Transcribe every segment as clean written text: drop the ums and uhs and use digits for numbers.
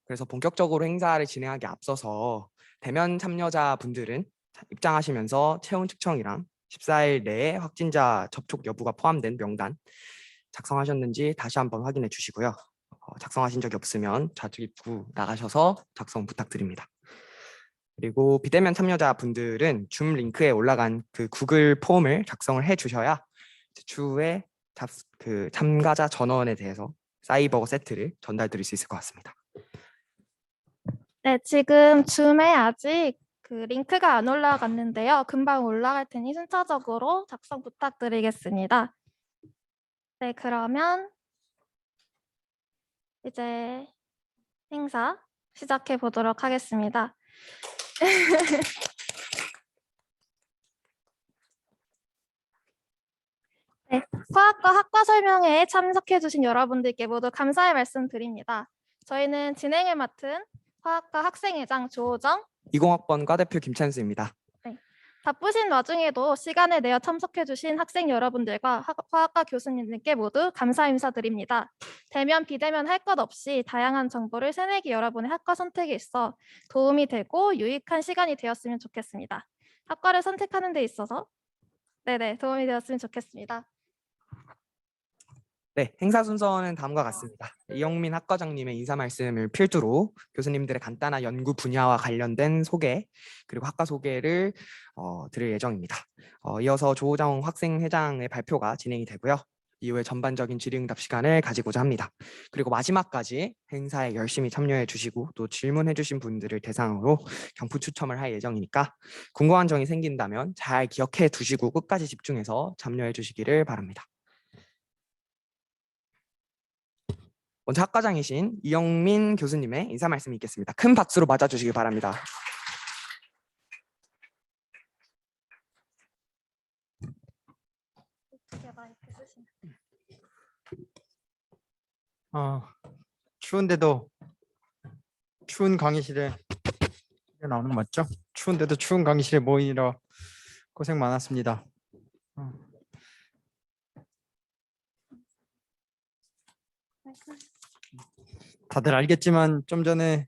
그래서 본격적으로 행사를 진행하기 앞서서 대면 참여자분들은 입장하시면서 체온 측정이랑 14일 내에 확진자 접촉 여부가 포함된 명단 작성하셨는지 다시 한번 확인해 주시고요. 작성하신 적이 없으면 좌측 입구 나가셔서 작성 부탁드립니다. 그리고 비대면 참여자분들은 줌 링크에 올라간 그 구글 폼을 작성을 해 주셔야 추후에 그 참가자 전원에 대해서 사이버거 세트를 전달 드릴 수 있을 것 같습니다. 네, 지금 줌에 아직 그 링크가 안 올라갔는데요. 금방 올라갈 테니 순차적으로 작성 부탁드리겠습니다. 네, 그러면 이제 행사 시작해 보도록 하겠습니다. 네, 화학과 학과 설명회에 참석해 주신 여러분들께 모두 감사의 말씀 드립니다. 저희는 진행을 맡은 화학과 학생회장 조호정, 20학번 과대표 김찬수입니다. 바쁘신 와중에도 시간을 내어 참석해 주신 학생 여러분들과 화학과 교수님들께 모두 감사 인사드립니다. 대면, 비대면 할 것 없이 다양한 정보를 새내기 여러분의 학과 선택에 있어 도움이 되고 유익한 시간이 되었으면 좋겠습니다. 학과를 선택하는 데 있어서 도움이 되었으면 좋겠습니다. 네, 행사 순서는 다음과 같습니다. 이영민 학과장님의 인사 말씀을 필두로 교수님들의 간단한 연구 분야와 관련된 소개 그리고 학과 소개를 드릴 예정입니다. 이어서 조호정 학생회장의 발표가 진행이 되고요. 이후에 전반적인 질의응답 시간을 가지고자 합니다. 그리고 마지막까지 행사에 열심히 참여해 주시고 또 질문해 주신 분들을 대상으로 경품 추첨을 할 예정이니까 궁금한 점이 생긴다면 잘 기억해 두시고 끝까지 집중해서 참여해 주시기를 바랍니다. 먼저 학과장이신 이영민 교수님의 인사 말씀이 있겠습니다. 큰 박수로 맞아주시기 바랍니다. 추운데도 추운 강의실에 나오는 거 맞죠? 추운데도 추운 강의실에 모이느라 고생 많았습니다. 다들 알겠지만 좀 전에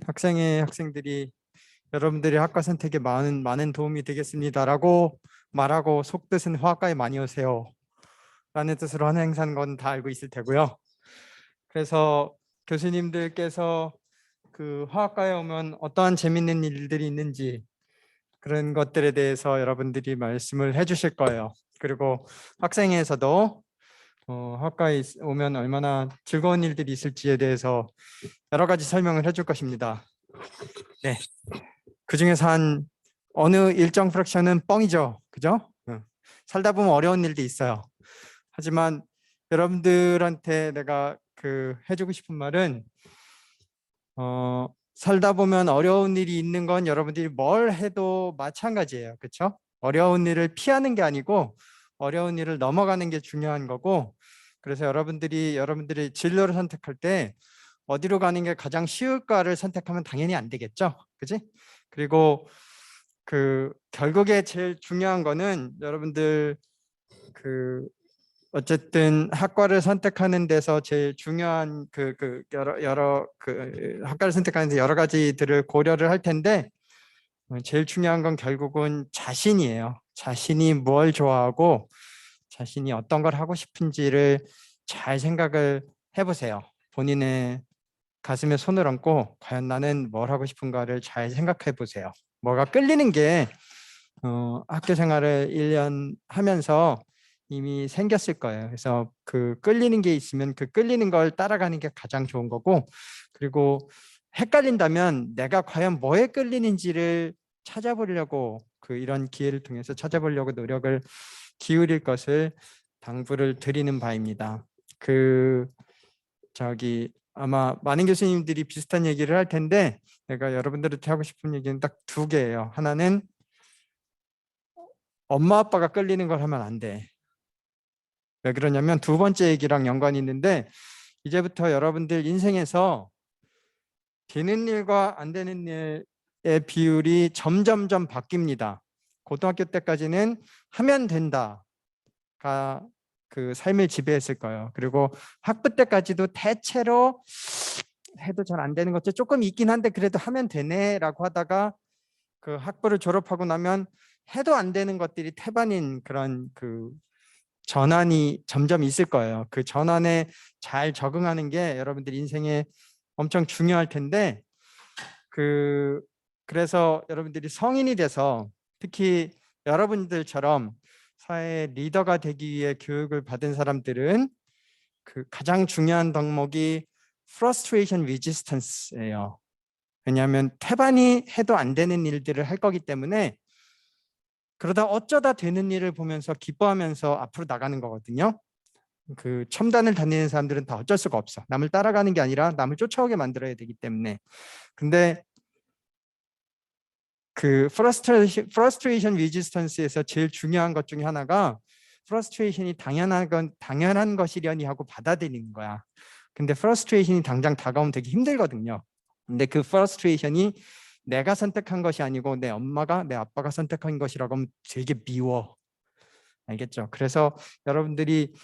학생들이 여러분들이 학과 선택에 많은 도움이 되겠습니다라고 말하고 속뜻은 화학과에 많이 오세요 라는 뜻으로 하는 행사인 건 다 알고 있을 테고요. 그래서 교수님들께서 그 화학과에 오면 어떠한 재밌는 일들이 있는지 그런 것들에 대해서 여러분들이 말씀을 해주실 거예요. 그리고 학생회에서도 학과에 오면 얼마나 즐거운 일들이 있을지에 대해서 여러 가지 설명을 해줄 것입니다. 네, 그 중에서 한 어느 일정 프랙션은 뻥이죠, 그죠? 살다 보면 어려운 일도 있어요. 하지만 여러분들한테 내가 해주고 싶은 말은 살다 보면 어려운 일이 있는 건 여러분들이 뭘 해도 마찬가지예요, 그렇죠? 어려운 일을 피하는 게 아니고 어려운 일을 넘어가는 게 중요한 거고, 그래서 여러분들이 진로를 선택할 때 어디로 가는 게 가장 쉬울까를 선택하면 당연히 안 되겠죠, 그지? 그리고 결국에 제일 중요한 거는 여러분들 어쨌든 학과를 선택하는 데서 제일 중요한 학과를 선택하는 데 여러 가지들을 고려를 할 텐데 제일 중요한 건 결국은 자신이에요. 자신이 뭘 좋아하고 자신이 어떤 걸 하고 싶은지를 잘 생각을 해보세요. 본인의 가슴에 손을 얹고 과연 나는 뭘 하고 싶은가를 잘 생각해 보세요. 뭐가 끌리는 게 학교 생활을 1년 하면서 이미 생겼을 거예요. 그래서 끌리는 게 있으면 끌리는 걸 따라가는 게 가장 좋은 거고, 그리고 헷갈린다면 내가 과연 뭐에 끌리는지를 찾아보려고 이런 기회를 통해서 찾아보려고 노력을 기울일 것을 당부를 드리는 바입니다. 아마 많은 교수님들이 비슷한 얘기를 할 텐데 내가 여러분들한테 하고 싶은 얘기는 딱 두 개예요. 하나는 엄마 아빠가 끌리는 걸 하면 안 돼. 왜 그러냐면 두 번째 얘기랑 연관이 있는데 이제부터 여러분들 인생에서 되는 일과 안 되는 일의 비율이 점점점 바뀝니다. 고등학교 때까지는 하면 된다가 삶을 지배했을 거예요. 그리고 학부 때까지도 대체로 해도 잘 안 되는 것도 조금 있긴 한데 그래도 하면 되네라고 하다가 그 학부를 졸업하고 나면 해도 안 되는 것들이 태반인 그런 그 전환이 점점 있을 거예요. 그 전환에 잘 적응하는 게 여러분들 인생에 엄청 중요할 텐데 그래서 여러분들이 성인이 돼서 특히 여러분들처럼 사회 리더가 되기 위해 교육을 받은 사람들은 그 가장 중요한 덕목이 frustration resistance예요. 왜냐하면 태반이 해도 안 되는 일들을 할 거기 때문에 그러다 어쩌다 되는 일을 보면서 기뻐하면서 앞으로 나가는 거거든요. 그 첨단을 다니는 사람들은 다 어쩔 수가 없어. 남을 따라가는 게 아니라 남을 쫓아오게 만들어야 되기 때문에. 근데 그 frustration resistance에서 제일 중요한 것 중에 하나가 frustration이 당연한 것이려니 하고 받아들이는 거야. 근데 frustration이 당장 다가오면 되게 힘들거든요. 근데 그 frustration이 내가 선택한 것이 아니고 내 엄마가 내 아빠가 선택한 것이라고 하면 되게 미워. 알겠죠? 그래서 여러분들이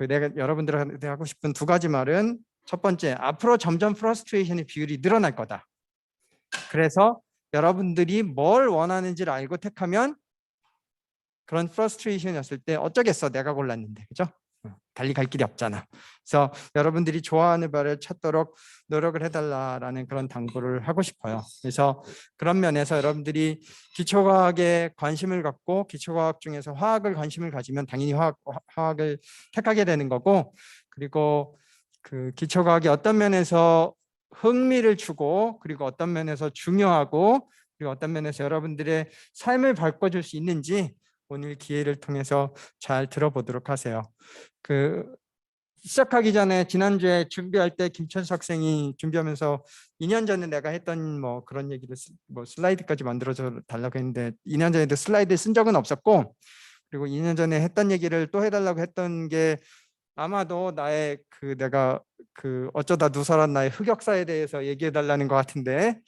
내가 여러분들한테 하고 싶은 두 가지 말은 첫 번째, 앞으로 점점 frustration의 비율이 늘어날 거다. 그래서 여러분들이 뭘 원하는지를 알고 택하면 그런 frustration이었을 때 어쩌겠어, 내가 골랐는데, 그죠? 달리 갈 길이 없잖아. 그래서 여러분들이 좋아하는 바를 찾도록 노력을 해달라라는 그런 당부를 하고 싶어요. 그래서 그런 면에서 여러분들이 기초과학에 관심을 갖고 기초과학 중에서 화학을 관심을 가지면 당연히 화학을 택하게 되는 거고, 그리고 그 기초과학이 어떤 면에서 흥미를 주고 그리고 어떤 면에서 중요하고 그리고 어떤 면에서 여러분들의 삶을 바꿔줄 수 있는지 오늘 기회를 통해서 잘 들어보도록 하세요. 그 시작하기 전에 지난주에 준비할 때 김천수 학생이 준비하면서 2년 전에 내가 했던 뭐 그런 얘기를 슬라이드까지 만들어줘 달라고 했는데 2년 전에도 슬라이드 쓴 적은 없었고 그리고 2년 전에 했던 얘기를 또 해달라고 했던 게 아마도 나의 내가 어쩌다 누설한 나의 흑역사에 대해서 얘기해 달라는 것 같은데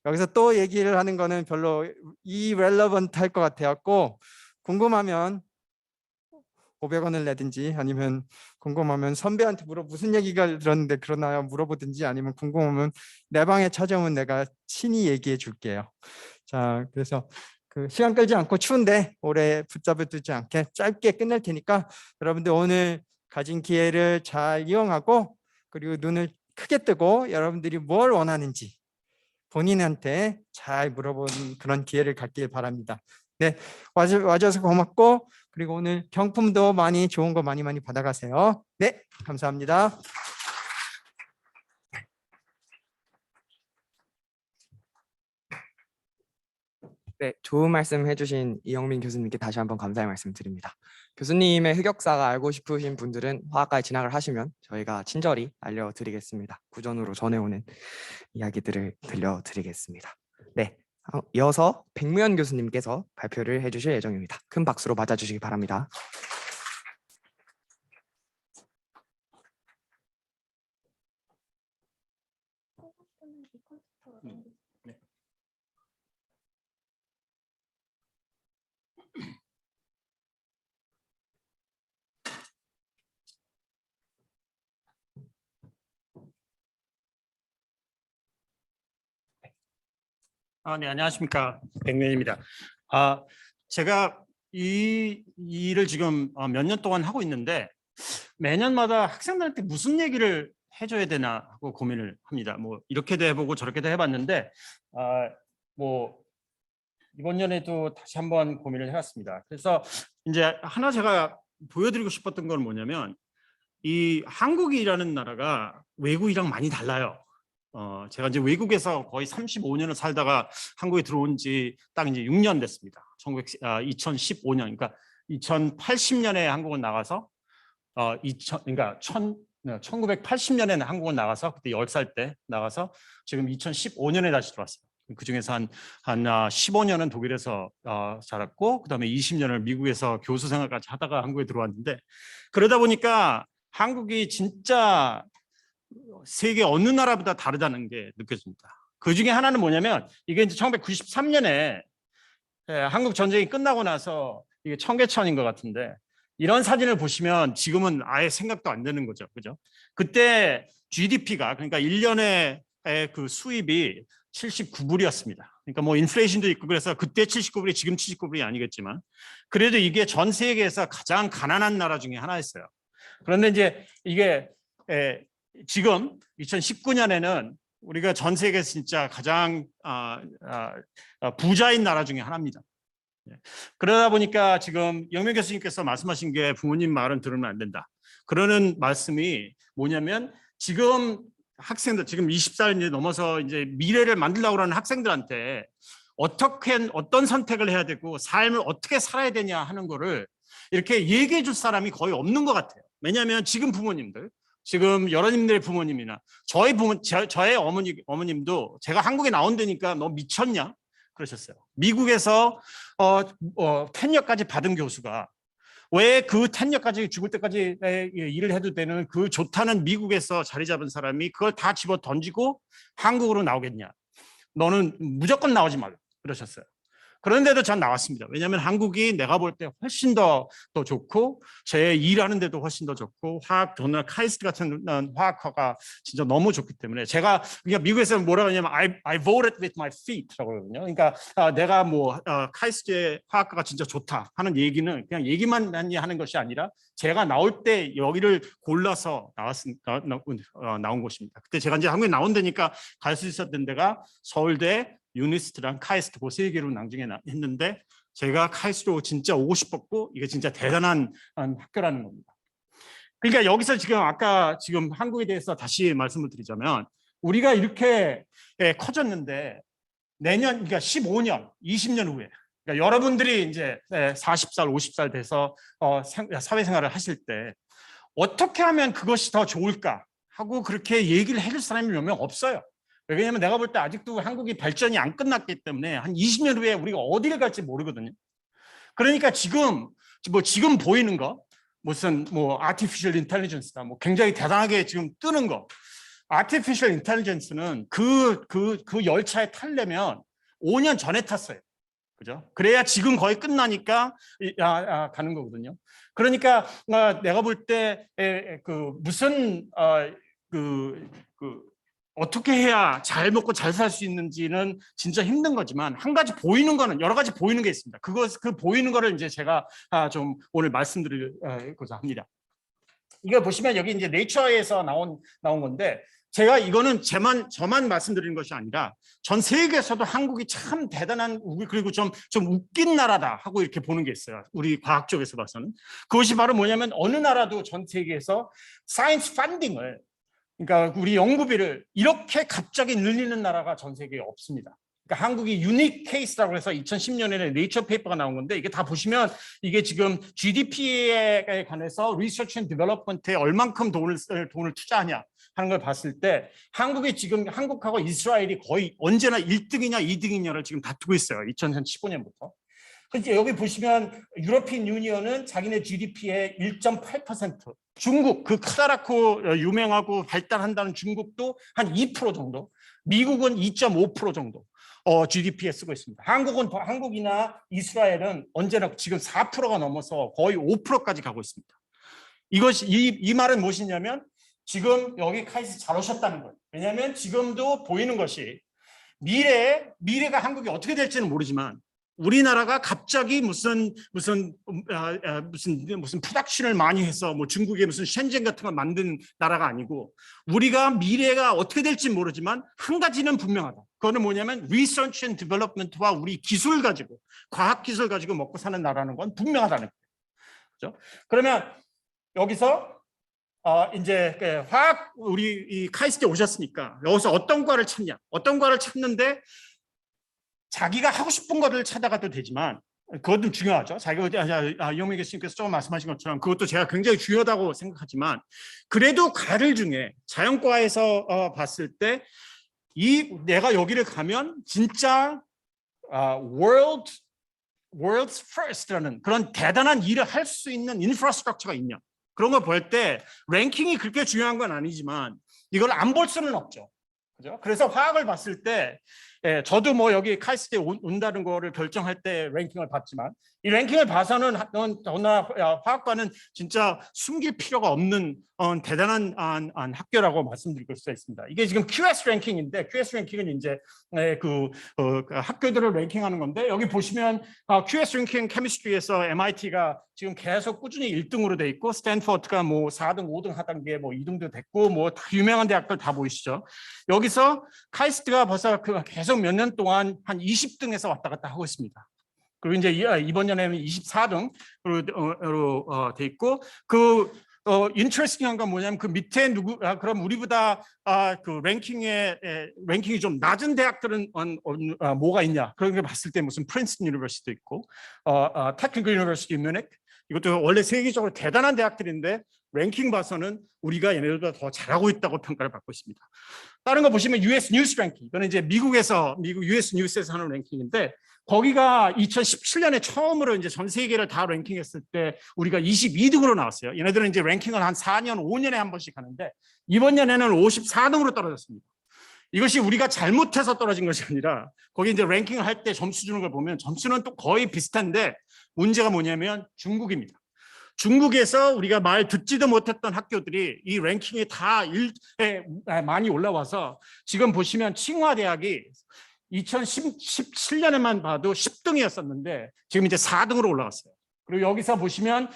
여기서 또 얘기를 하는 거는 별로 irrelevant 할 것 같아갖고 궁금하면 500원을 내든지 아니면 궁금하면 선배한테 무슨 얘기가 들었는데 그러나요 물어보든지 아니면 궁금하면 내 방에 찾아오면 내가 친히 얘기해 줄게요. 자, 그래서 시간 끌지 않고 추운데 오래 붙잡아 두지 않게 짧게 끝낼 테니까 여러분들 오늘 가진 기회를 잘 이용하고 그리고 눈을 크게 뜨고 여러분들이 뭘 원하는지 본인한테 잘 물어보는 그런 기회를 갖길 바랍니다. 네, 와줘서 고맙고 그리고 오늘 경품도 많이 좋은 거 많이 받아가세요. 네, 감사합니다. 네, 좋은 말씀 해주신 이영민 교수님께 다시 한번 감사의 말씀 드립니다. 교수님의 흑역사가 알고 싶으신 분들은 화학과에 진학을 하시면 저희가 친절히 알려드리겠습니다. 구전으로 전해오는 이야기들을 들려드리겠습니다. 네, 이어서 백무현 교수님께서 발표를 해주실 예정입니다. 큰 박수로 맞아주시기 바랍니다. 네, 안녕하십니까. 백면입니다. 제가 이 일을 지금 몇 년 동안 하고 있는데 매년마다 학생들한테 무슨 얘기를 해줘야 되나 하고 고민을 합니다. 뭐 이렇게도 해보고 저렇게도 해봤는데 뭐 이번 년에도 다시 한번 고민을 해봤습니다. 그래서 이제 하나 제가 보여드리고 싶었던 건 뭐냐면 이 한국이라는 나라가 외국이랑 많이 달라요. 제가 이제 외국에서 거의 35년을 살다가 한국에 들어온 지 딱 이제 6년 됐습니다. 2015년, 그러니까 2080년에 한국을 나가서 그러니까 1980년에 한국을 나가서 그때 10살 때 나가서 지금 2015년에 다시 들어왔어요. 그 중에서 한 15년은 독일에서 살았고 그다음에 20년을 미국에서 교수 생활까지 하다가 한국에 들어왔는데 그러다 보니까 한국이 진짜 세계 어느 나라보다 다르다는 게 느껴집니다. 그 중에 하나는 뭐냐면 이게 이제 1993년에 한국 전쟁이 끝나고 나서 이게 청계천인 것 같은데 이런 사진을 보시면 지금은 아예 생각도 안 되는 거죠. 그죠? 그때 GDP가 그러니까 1년에 그 수입이 79불이었습니다. 그러니까 뭐 인플레이션도 있고 그래서 그때 79불이 지금 79불이 아니겠지만 그래도 이게 전 세계에서 가장 가난한 나라 중에 하나였어요. 그런데 이제 이게 지금 2019년에는 우리가 전 세계에서 진짜 가장 부자인 나라 중에 하나입니다. 그러다 보니까 지금 영명 교수님께서 말씀하신 게 부모님 말은 들으면 안 된다. 그러는 말씀이 뭐냐면 지금 학생들 지금 20살 이제 넘어서 이제 미래를 만들려고 하는 학생들한테 어떤 선택을 해야 되고 삶을 어떻게 살아야 되냐 하는 거를 이렇게 얘기해 줄 사람이 거의 없는 것 같아요. 왜냐하면 지금 부모님들, 지금 여러님들의 부모님이나 저의 어머님도 제가 한국에 나온다니까 너 미쳤냐? 그러셨어요. 미국에서 텐녀까지 받은 교수가 왜 그 텐녀까지 죽을 때까지 일을 해도 되는 그 좋다는 미국에서 자리 잡은 사람이 그걸 다 집어 던지고 한국으로 나오겠냐? 너는 무조건 나오지 말라 그러셨어요. 그런데도 전 나왔습니다. 왜냐하면 한국이 내가 볼 때 훨씬 더 좋고 제 일하는 데도 훨씬 더 좋고 화학 저는 카이스트 같은 화학과가 진짜 너무 좋기 때문에 제가 그냥 미국에서는 뭐라고 하냐면 I voted with my feet라고 그러거든요. 그러니까 내가 뭐 카이스트의 화학과가 진짜 좋다 하는 얘기는 그냥 얘기만 하는 것이 아니라 제가 나올 때 여기를 골라서 나온 곳입니다. 그때 제가 이제 한국에 나온다니까 갈 수 있었던 데가 서울대 유니스트랑 카이스트 그 세 개로 나중에 했는데 제가 카이스트로 진짜 오고 싶었고 이게 진짜 대단한 학교라는 겁니다. 그러니까 여기서 지금 아까 지금 한국에 대해서 다시 말씀을 드리자면 우리가 이렇게 커졌는데 내년 그러니까 15년, 20년 후에 그러니까 여러분들이 이제 40살, 50살 돼서 사회생활을 하실 때 어떻게 하면 그것이 더 좋을까 하고 그렇게 얘기를 해줄 사람이 몇 명 없어요. 왜냐하면 내가 볼 때 아직도 한국이 발전이 안 끝났기 때문에 한 20년 후에 우리가 어디를 갈지 모르거든요. 그러니까 지금 보이는 거 무슨 뭐 artificial intelligence다 뭐 굉장히 대단하게 지금 뜨는 거 artificial intelligence는 그 열차에 타려면 5년 전에 탔어요. 그죠? 그래야 지금 거의 끝나니까 가는 거거든요. 그러니까 내가 볼 때 어떻게 해야 잘 먹고 잘 살 수 있는지는 진짜 힘든 거지만 한 가지 보이는 거는 여러 가지 보이는 게 있습니다. 그 보이는 거를 이제 제가 좀 오늘 말씀드리고자 합니다. 이거 보시면 여기 이제 네이처에서 나온 건데 제가 이거는 저만 말씀드리는 것이 아니라 전 세계에서도 한국이 참 대단한 그리고 좀 웃긴 나라다 하고 이렇게 보는 게 있어요. 우리 과학 쪽에서 봐서는 그것이 바로 뭐냐면 어느 나라도 전 세계에서 사이언스 펀딩을 그러니까 우리 연구비를 이렇게 갑자기 늘리는 나라가 전 세계에 없습니다. 그러니까 한국이 유닉 케이스라고 해서 2010년에 네이처 페이퍼가 나온 건데 이게 다 보시면 이게 지금 GDP에 관해서 리서치 앤 디벨롭먼트에 얼만큼 돈을 투자하냐 하는 걸 봤을 때 한국이 지금 한국하고 이스라엘이 거의 언제나 1등이냐 2등이냐를 지금 다투고 있어요. 2015년부터. 그래서 여기 보시면 유로피안 유니언은 자기네 GDP의 1.8%, 중국 그 크다랗고 유명하고 발달한다는 중국도 한 2% 정도, 미국은 2.5% 정도 GDP에 쓰고 있습니다. 한국이나 이스라엘은 언제나 지금 4%가 넘어서 거의 5%까지 가고 있습니다. 이 말은 무엇이냐면 지금 여기 카이스트 잘 오셨다는 거예요. 왜냐하면 지금도 보이는 것이 미래가 한국이 어떻게 될지는 모르지만 우리나라가 갑자기 무슨 프로덕션을 많이 해서 뭐 중국의 무슨 셴젠 같은 걸 만든 나라가 아니고 우리가 미래가 어떻게 될지 모르지만 한 가지는 분명하다. 그거는 뭐냐면 리서치 앤 디벨롭먼트와 우리 기술 가지고 과학 기술 가지고 먹고 사는 나라는 건 분명하다는 거예요. 그렇죠? 그러면 여기서 이제 우리 이 카이스트에 오셨으니까 여기서 어떤 과를 찾냐? 어떤 과를 찾는데 자기가 하고 싶은 거를 찾아가도 되지만 그것도 중요하죠. 자기가 이용민 교수님께서 조금 말씀하신 것처럼 그것도 제가 굉장히 중요하다고 생각하지만 그래도 과를 중에 자연과에서 봤을 때 내가 여기를 가면 진짜 world's first라는 그런 대단한 일을 할 수 있는 인프라스트럭처가 있냐. 그런 걸 볼 때 랭킹이 그렇게 중요한 건 아니지만 이걸 안 볼 수는 없죠. 그죠? 그래서 화학을 봤을 때 저도 뭐 여기 카이스트에 온다는 거를 결정할 때 랭킹을 봤지만 이 랭킹을 봐서는 더나 화학과는 진짜 숨길 필요가 없는 대단한 학교라고 말씀드릴 수가 있습니다. 이게 지금 QS 랭킹인데 QS 랭킹은 이제 그 학교들을 랭킹하는 건데 여기 보시면 QS 랭킹 케미스트리에서 MIT가 지금 계속 꾸준히 1등으로 돼 있고 스탠포드가 뭐 4등, 5등 하단계 뭐 2등도 됐고 뭐 다 유명한 대학들 다 보이시죠? 여기서 카이스트가 벌써 계속 몇 년 동안 한 20등에서 왔다 갔다 하고 있습니다. 그리고 이제 이번 년에는 24등으로 돼 있고 인트레스팅한 건 뭐냐면 그 밑에 그럼 우리보다 그 랭킹이 좀 낮은 대학들은 뭐가 있냐? 그런 걸 봤을 때 무슨 프린스턴 유니버시티도 있고 테크니컬 유니버시티 뮤닉 이것도 원래 세계적으로 대단한 대학들인데 랭킹 봐서는 우리가 얘네들보다 더 잘하고 있다고 평가를 받고 있습니다. 다른 거 보시면 US 뉴스 랭킹 이거는 이제 미국 US 뉴스에서 하는 랭킹인데 거기가 2017년에 처음으로 이제 전 세계를 다 랭킹했을 때 우리가 22등으로 나왔어요. 얘네들은 이제 랭킹을 한 4년, 5년에 한 번씩 하는데 이번 년에는 54등으로 떨어졌습니다. 이것이 우리가 잘못해서 떨어진 것이 아니라 거기 이제 랭킹을 할 때 점수 주는 걸 보면 점수는 또 거의 비슷한데 문제가 뭐냐면 중국입니다. 중국에서 우리가 말 듣지도 못했던 학교들이 이 랭킹에 다 많이 올라와서 지금 보시면 칭화대학이 2017년에만 봐도 10등이었었는데 지금 이제 4등으로 올라갔어요. 그리고 여기서 보시면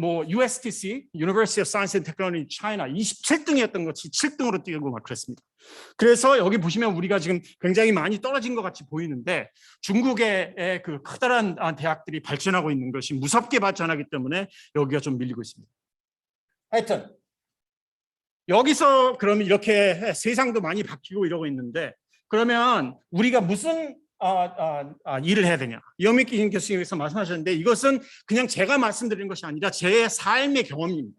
뭐 USTC, University of Science and Technology China 27등이었던 것이 7등으로 뛰고 막 그랬습니다. 그래서 여기 보시면 우리가 지금 굉장히 많이 떨어진 것 같이 보이는데 중국의 그 커다란 대학들이 발전하고 있는 것이 무섭게 발전하기 때문에 여기가 좀 밀리고 있습니다. 하여튼 여기서 그럼 이렇게 세상도 많이 바뀌고 이러고 있는데 그러면 우리가 무슨 일을 해야 되냐? 이영민 교수님께서 말씀하셨는데 이것은 그냥 제가 말씀드리는 것이 아니라 제 삶의 경험입니다.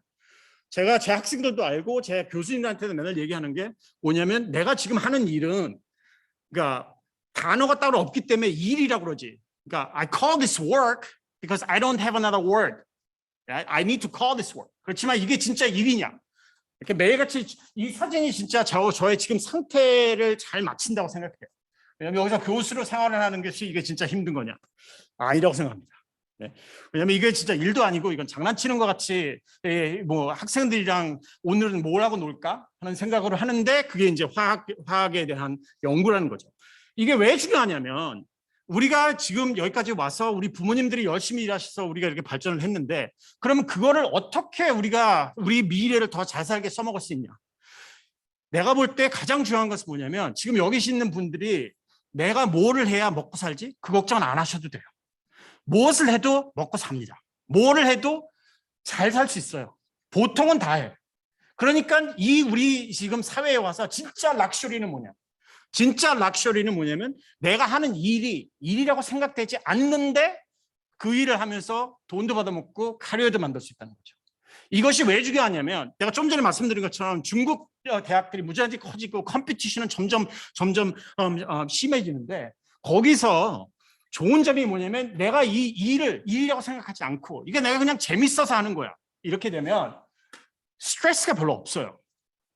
제가 제 학생들도 알고 제 교수님들한테도 맨날 얘기하는 게 뭐냐면 내가 지금 하는 일은 그러니까 단어가 따로 없기 때문에 일이라고 그러지. 그러니까 I call this work because I don't have another word. I need to call this work. 그렇지만 이게 진짜 일이냐? 이렇게 매일같이 이 사진이 진짜 저의 지금 상태를 잘 맞춘다고 생각해요. 왜냐하면 여기서 교수로 생활을 하는 것이 이게 진짜 힘든 거냐? 아니라고 생각합니다. 네. 왜냐하면 이게 진짜 일도 아니고 이건 장난치는 것 같이 뭐 학생들이랑 오늘은 뭘 하고 놀까 하는 생각으로 하는데 그게 이제 화학에 대한 연구라는 거죠. 이게 왜 중요하냐면 우리가 지금 여기까지 와서 우리 부모님들이 열심히 일하셔서 우리가 이렇게 발전을 했는데 그러면 그거를 어떻게 우리가 우리 미래를 더 잘 살게 써먹을 수 있냐? 내가 볼 때 가장 중요한 것은 뭐냐면 지금 여기 있는 분들이 내가 뭐를 해야 먹고 살지? 그 걱정은 안 하셔도 돼요. 무엇을 해도 먹고 삽니다. 뭐를 해도 잘 살 수 있어요. 보통은 다 해. 그러니까 우리 지금 사회에 와서 진짜 락셔리는 뭐냐? 진짜 락셔리는 뭐냐면 내가 하는 일이 일이라고 생각되지 않는데 그 일을 하면서 돈도 받아먹고 카리어도 만들 수 있다는 거죠. 이것이 왜 중요하냐면 내가 좀 전에 말씀드린 것처럼 중국 대학들이 무지하게 커지고 컴피티션은 점점 심해지는데 거기서 좋은 점이 뭐냐면 내가 이 일을 일이라고 생각하지 않고 이게 내가 그냥 재밌어서 하는 거야. 이렇게 되면 스트레스가 별로 없어요.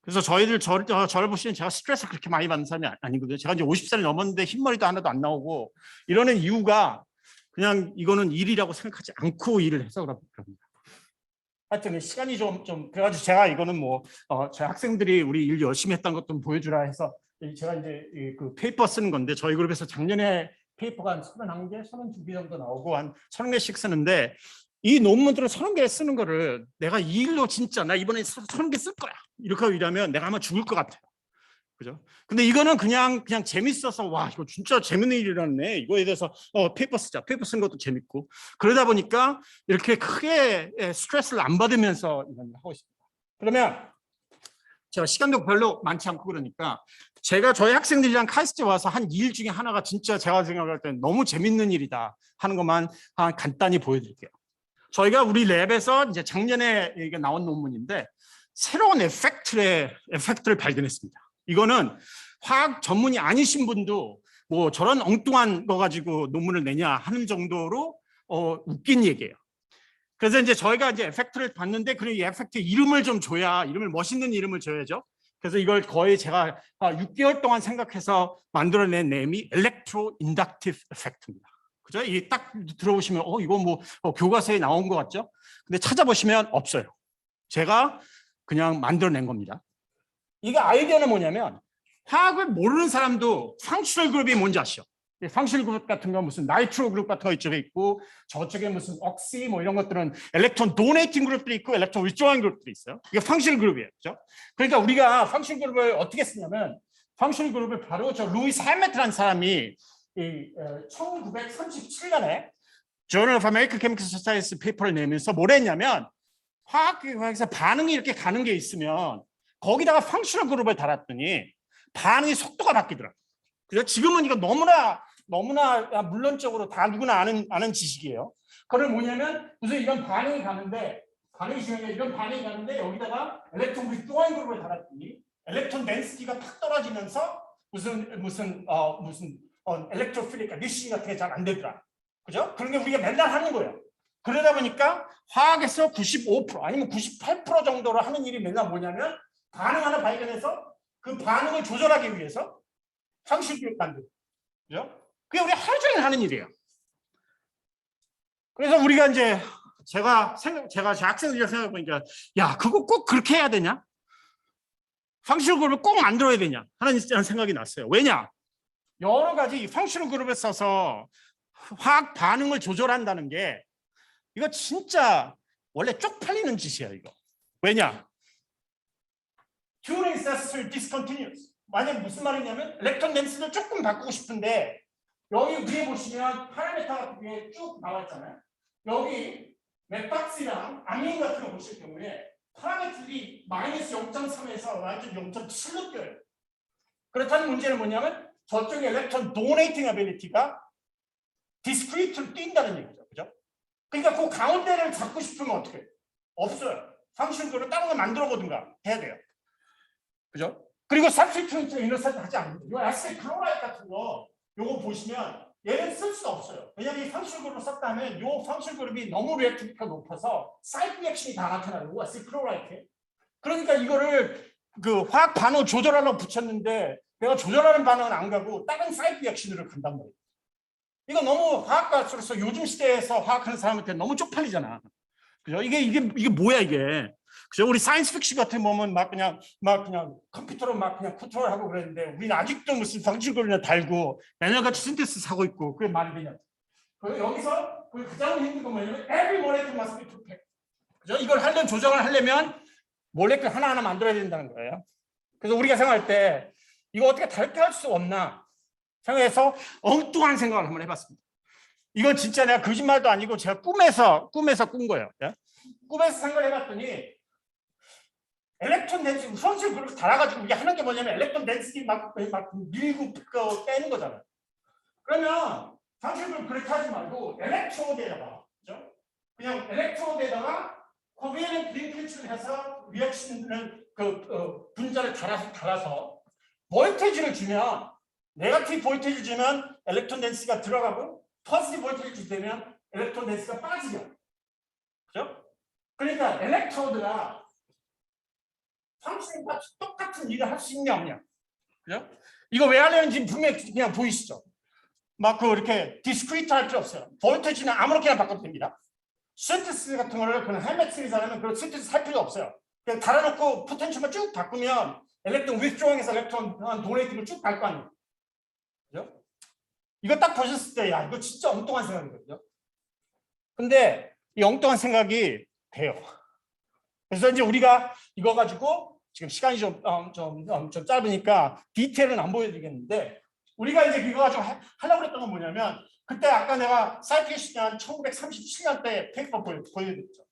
그래서 저를 보시면 제가 스트레스 그렇게 많이 받는 사람이 아니거든요. 제가 이제 50살이 넘었는데 흰머리도 하나도 안 나오고 이러는 이유가 그냥 이거는 일이라고 생각하지 않고 일을 해서 그럽니다. 하여튼 시간이 좀 그래가지고 제가 이거는 뭐 제 학생들이 우리 일 열심히 했던 것 좀 보여주라 해서 제가 이제 그 페이퍼 쓰는 건데 저희 그룹에서 작년에 페이퍼가 한 31개, 32개 정도 나오고 한 30개씩 쓰는데 이 논문들을 30개 쓰는 거를 내가 이 일로 진짜 나 이번에 30개 쓸 거야 이렇게 일하면 내가 아마 죽을 것 같아요. 그죠? 근데 이거는 그냥 재밌어서 와 이거 진짜 재밌는 일이라네 이거에 대해서 페이퍼 쓰자. 페이퍼 쓰는 것도 재밌고 그러다 보니까 이렇게 크게 스트레스를 안 받으면서 이런 걸 하고 있습니다. 그러면 제가 시간도 별로 많지 않고 그러니까 제가 저희 학생들이랑 카이스트에 와서 한 일 중에 하나가 진짜 제가 생각할 때는 너무 재밌는 일이다 하는 것만 간단히 보여드릴게요. 저희가 우리 랩에서 이제 작년에 이게 나온 논문인데 새로운 에펙트를 발견했습니다. 이거는 화학 전문이 아니신 분도 뭐 저런 엉뚱한 거 가지고 논문을 내냐 하는 정도로 웃긴 얘기예요. 그래서 이제 저희가 이제 에펙트를 봤는데 이 에펙트 이름을 좀 줘야 멋있는 이름을 줘야죠. 그래서 이걸 거의 제가 6개월 동안 생각해서 만들어낸 네임이 엘렉트로 인덕티브 에펙트입니다. 그죠? 이 딱 들어보시면 이거 뭐 교과서에 나온 것 같죠? 근데 찾아보시면 없어요. 제가 그냥 만들어낸 겁니다. 이게 아이디어는 뭐냐면 화학을 모르는 사람도 팡셔널 그룹이 뭔지 아시죠? 팡셔널 그룹 같은 거 무슨 나이트로 그룹 같은 거 이쪽에 있고 저쪽에 무슨 옥시 뭐 이런 것들은 엘렉트론 도네이팅 그룹들이 있고 엘렉트론 위드로잉 그룹들이 있어요. 이게 팡셔널 그룹이에요. 그렇죠? 그러니까 우리가 팡셔널 그룹을 어떻게 쓰냐면 팡셔널 그룹을 바로 저 루이스 할메트라는 사람이 1937년에 Journal of American Chemical Society 페이퍼를 내면서 뭘 했냐면 화학에서 반응이 이렇게 가는 게 있으면 거기다가 팡셔널 그룹을 달았더니 반응의 속도가 바뀌더라고요. 그래서 지금은 이거 너무나 물론적으로 다 누구나 아는 지식이에요. 그걸 뭐냐면 무슨 이런 반응이 가는데 이런 반응이 가는데 여기다가 엘렉트론 위드로잉 그룹을 달았더니 엘렉트론 덴시티가 탁 떨어지면서 무슨 엘렉트로필 리시팅 같은 게 잘 안 되더라. 그죠? 그런 게 우리가 맨날 하는 거예요. 그러다 보니까 화학에서 95% 아니면 98% 정도로 하는 일이 맨날 뭐냐면 반응 하나 발견해서 그 반응을 조절하기 위해서 팡셔널 그룹 만들고. 그죠? 그게 우리 하루 종일 하는 일이에요. 그래서 우리가 이제 제가 제 학생들이랑 생각해 보니까 야 그거 꼭 그렇게 해야 되냐? 팡셔널 그룹을 꼭 만들어야 되냐? 하는 생각이 났어요. 왜냐? 여러 가지 팡셔널 그룹을 써서 화학 반응을 조절한다는 게 이거 진짜 원래 쪽팔리는 짓이야 이거. 왜냐? Turing necessary discontinuous. 만약 무슨 말이냐면 엘렉트론 덴시티를 조금 바꾸고 싶은데 여기 위에 보시면 파라미터 같은 게 쭉 나와 있잖아요. 여기 맵박스랑 아민 같은 거 보실 경우에 파라미터들이 마이너스 0.3에서 마이너스 0.7로 뛰어요. 그렇다는 문제는 뭐냐면 저쪽에 엘렉트론 도네이팅 어빌리티가 디스크리트로 뛴다는 얘기죠. 그죠? 그러니까 그 가운데를 잡고 싶으면 어떻게 해요? 없어요. 팡셔널 따로 만들어 보든가 해야 돼요. 그죠? 그리고 substitute 인터셉트 하지 않는다. 이 아시드 클로라이드 같은 거 요거 보시면 얘는 쓸 수가 없어요. 왜냐하면 이 팡셔널 그룹을 썼다 하면 이 팡셔널 그룹이 너무 리액티비티가 높아서 사이드 리액션이 다 나타나고 아시드 클로라이드. 그러니까 이거를 그 화학 반응 조절하려고 붙였는데 내가 조절하는 반응은 안 가고 다른 사이드 리액션으로 간단 말이에요. 이거 너무 화학가로서 요즘 시대에서 화학하는 사람한테 너무 쪽팔리잖아. 그죠? 이게 뭐야 이게? 그죠? 우리 사이언스 픽션 같은 보면 막 그냥 컴퓨터로 막 그냥 컨트롤하고 그랬는데 우리는 아직도 무슨 방출구를 달고 매년같이 신테시스 하고 있고 그게 말이 되냐? 그리고 여기서 가장 힘든 건 뭐냐면 every molecule must be perfect. 그죠? 이걸 조정을 하려면 몰레큘 하나하나 만들어야 된다는 거예요. 그래서 우리가 생각할 때 이거 어떻게 다르게 할 수 없나 생각해서 엉뚱한 생각을 한번 해봤습니다. 이건 진짜 내가 거짓말도 아니고 제가 꿈에서 꾼 거예요. 꿈에서 생각을 해봤더니 엘렉트론 덴시티 선수 그룹 달아가지고 우리가 하는 게 뭐냐면 엘렉트론 덴시티 막 밀고 빼는 거잖아요. 그러면 당신들 그렇게 하지 말고 엘렉트로드에다가 그죠? 그냥 엘렉트로드에다가 코비넌트 링크를 해서 리액션을 분자를 달아서 볼테이지를 주면 네거티브 볼테이지 주면 엘렉트론 덴시티가 들어가고 포지티브 볼테이지 주면 엘렉트론 덴시티가 빠지죠. 그죠? 그러니까 엘렉트로드가 팡션과 똑같은 일을 할 수 있냐 없냐. 그죠? 이거 왜 하려는지 분명히 그냥 보이시죠? 막 이렇게 디스크리트 할 필요 없어요. 볼테이지는 아무렇게나 바꿔도 됩니다. 신테시스 같은 거를 그냥 헬멧 시리즈 하면 그런 신테시스 할 필요 없어요. 그냥 달아놓고 포텐셜만 쭉 바꾸면 엘렉트론 위드로잉에서 엘렉트론 도네이팅을 쭉 갈 거 아니에요. 그죠? 이거 딱 보셨을 때 야 이거 진짜 엉뚱한 생각이거든요. 근데 이 엉뚱한 생각이 돼요. 그래서 이제 우리가 이거 가지고 지금 시간이 좀 짧으니까 디테일은 안 보여드리겠는데 우리가 이제 이거 가지고 하려고 했던 건 뭐냐면 그때 아까 내가 사이테이션 1937년대 페이퍼 보여드렸죠.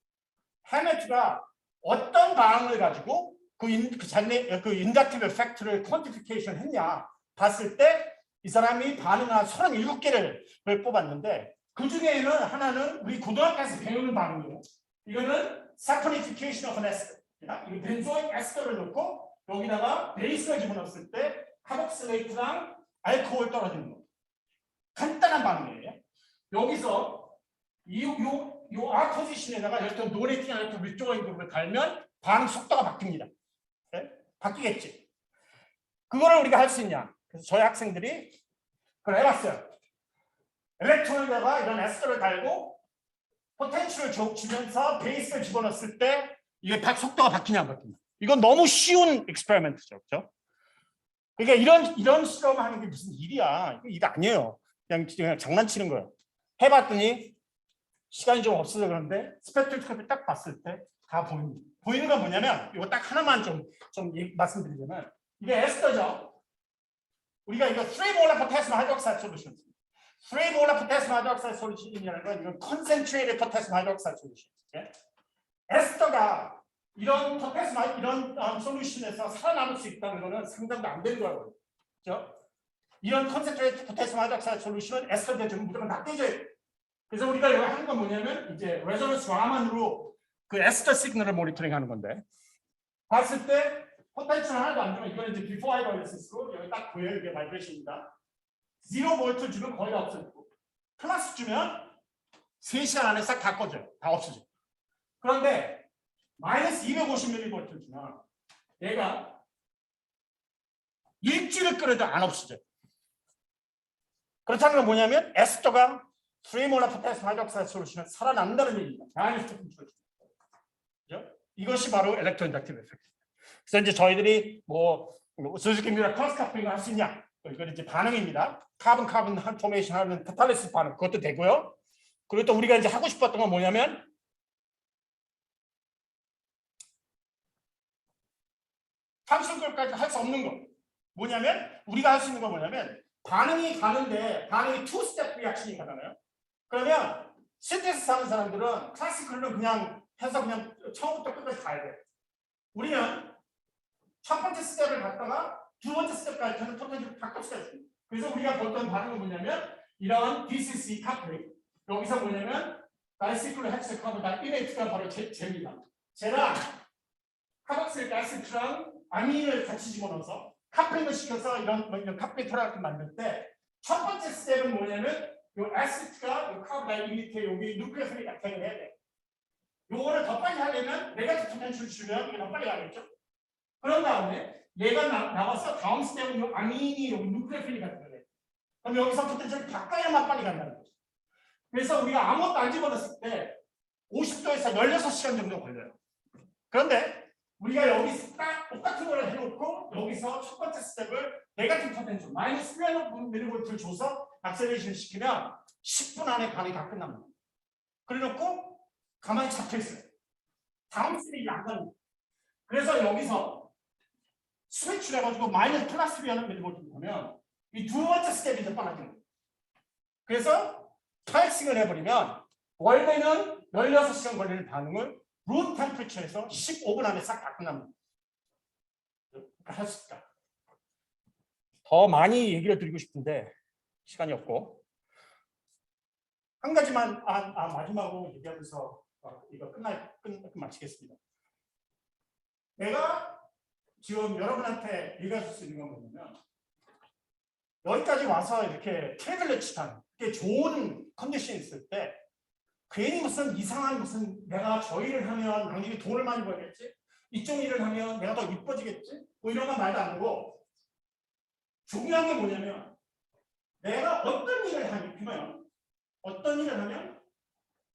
해메트가 어떤 반응을 가지고 그 인덕티브 에펙트를 퀀티피케이션 했냐 봤을 때 이 사람이 반응한 37개를 뽑았는데 그 중에는 하나는 우리 고등학교에서 배우는 반응이에요. 이거는 saponification of an ester. 이 벤조익 에스터를 넣고 여기다가 베이스를 집어넣었을 때 카복실레이트랑 알코올 떨어지는 거. 간단한 반응이에요. 여기서 이 R 포지션에다가 일단 노레팅 알코올 위쪽인 그룹을 달면 반응 속도가 바뀝니다. 네? 바뀌겠지. 그거를 우리가 할 수 있냐? 그래서 저희 학생들이 그걸 해봤어요. 일렉트론에다가 이런 에스터를 달고 포텐셜을 주면서 베이스를 집어넣었을 때 이게 속도가 바뀌냐 안 바뀌냐. 이건 너무 쉬운 익스페리먼트죠, 그렇죠? 그러니까 이런 실험을 하는 게 무슨 일이야? 이거 일 아니에요. 그냥 장난치는 거예요. 해봤더니 시간이 좀 없어서 그런데 스펙트로스코피 딱 봤을 때 다 보입니다. 보이는 건 뭐냐면 이거 딱 하나만 좀 말씀드리자면 이게 에스터죠. 우리가 이거 3몰 포타시움 하이드록사이드 솔루션. 3몰 포타시움 하이드록사이드 솔루션이라는 건 이건 컨센트레이티드 포타시움 하이드록사이드 솔루션. 에스터가 이런 포타시움 이런 솔루션에서 살아남을 수 있다는 거는 상상도 안 되는 거예요. 그렇죠? 이런 컨센트레이티드 포타시움 하이드록사이드 솔루션은 에스터 대중은 무조건 다 깨져요. 그래서 우리가 여기 하는 건 뭐냐면 이제 레저넌스 라만으로 그 에스터 시그널을 모니터링 하는 건데 봤을 때 포텐셜 하나도 안 주면 이거는 이제 비포 하이드로시스로 여기 딱 보여요. 이게 바이브레이션입니다. 0V 주면 거의 다 없어지고 플러스 주면 3시간 안에 싹 다 꺼져요. 다 없어져요. 그런데 마이너스 250mV 주면 얘가 일주일을 끓여도 안 없어져요. 그렇다는 건 뭐냐면 에스터가 3몰 포타시움 하이드록사이드 솔루션은 살아난다는 얘기입니다. 마이너스 조금 줄어집니다. 그죠? 이것이 바로 일렉트로인덕티브 에펙트. 그래서 이제 저희들이 수수께끼나 크로스 커플링을 할 수 있냐? 이건 이제 반응입니다. 카본 포메이션 하는 카탈리시스 반응 그것도 되고요. 그리고 또 우리가 이제 하고 싶었던 건 뭐냐면 함수들까지 할 수 없는 거. 뭐냐면 우리가 할 수 있는 건 뭐냐면 반응이 가는데 반응이 투 스텝 리액션이 가잖아요. 그러면 신테시스 하는 사람들은 클래시컬로 그냥 해서 그냥 처음부터 끝까지 가야 돼. 우리는 첫 번째 스텝을 갔다가 두 번째 스텝까지 하는 포텐셜을 바꿀 수가 있습니다. 그래서 우리가 보던 반응은 뭐냐면 이런 DCC 카플링 여기서 뭐냐면 다이시클로 헥스카본 다이레이트가 바로 제입니다. 쟤랑 카박실 가스트랑 아민을 같이 집어넣어서 카플링을 시켜서 이런 카플링 트라이를 만들 때 첫 번째 스텝은 뭐냐면 요 아시트가 요 카보다이 밑에 여기 누클레오필 어택을 해야 돼. 요거를 더 빨리 하려면 네가티브 포텐셜 주면 이게 더 빨리 가겠죠? 그런 다음에 얘가 나와서 다음 스텝은 요 아민이 여기 누클레오필 같은 돼. 그럼 여기서 포텐셜이 바꿔야만 빨리 간다는 거죠. 그래서 우리가 아무것도 안 집어넣었을 때 50도에서 16시간 정도 걸려요. 그런데 우리가 여기서 딱 똑같은 걸 해놓고 여기서 첫 번째 스텝을 네가티브 포텐셜 마이너스 3mV를 줘서 악셀레이션 시키면 10분 안에 반응이 다 끝납니다. 그래놓고 가만히 잡혀 있어요. 다음 스텝이 안 가는 거예요. 그래서 여기서 스위치를 해가지고 마이너스 플러스 3mV를 보면 이 두 번째 스텝이 이제 빨라지는 거예요. 그래서 타이싱을 해버리면 원래는 16시간 걸리는 반응을 룸 템퍼처에서 15분 안에 싹 다 끝납니다. 할 수 있다. 더 많이 얘기를 드리고 싶은데 시간이 없고 한 가지만 마지막으로 얘기하면서 이거 마치겠습니다. 내가 지금 여러분한테 얘기할 수 있는 건 뭐냐면 여기까지 와서 이렇게 트래블렛치한 게 좋은 컨디션이 있을 때 괜히 무슨 이상한 내가 저 일을 하면 당신이 돈을 많이 벌겠지? 이쪽 일을 하면 내가 더 이뻐지겠지? 뭐 이런 건 말도 안 하고 중요한 게 뭐냐면 내가 어떤 일을 하면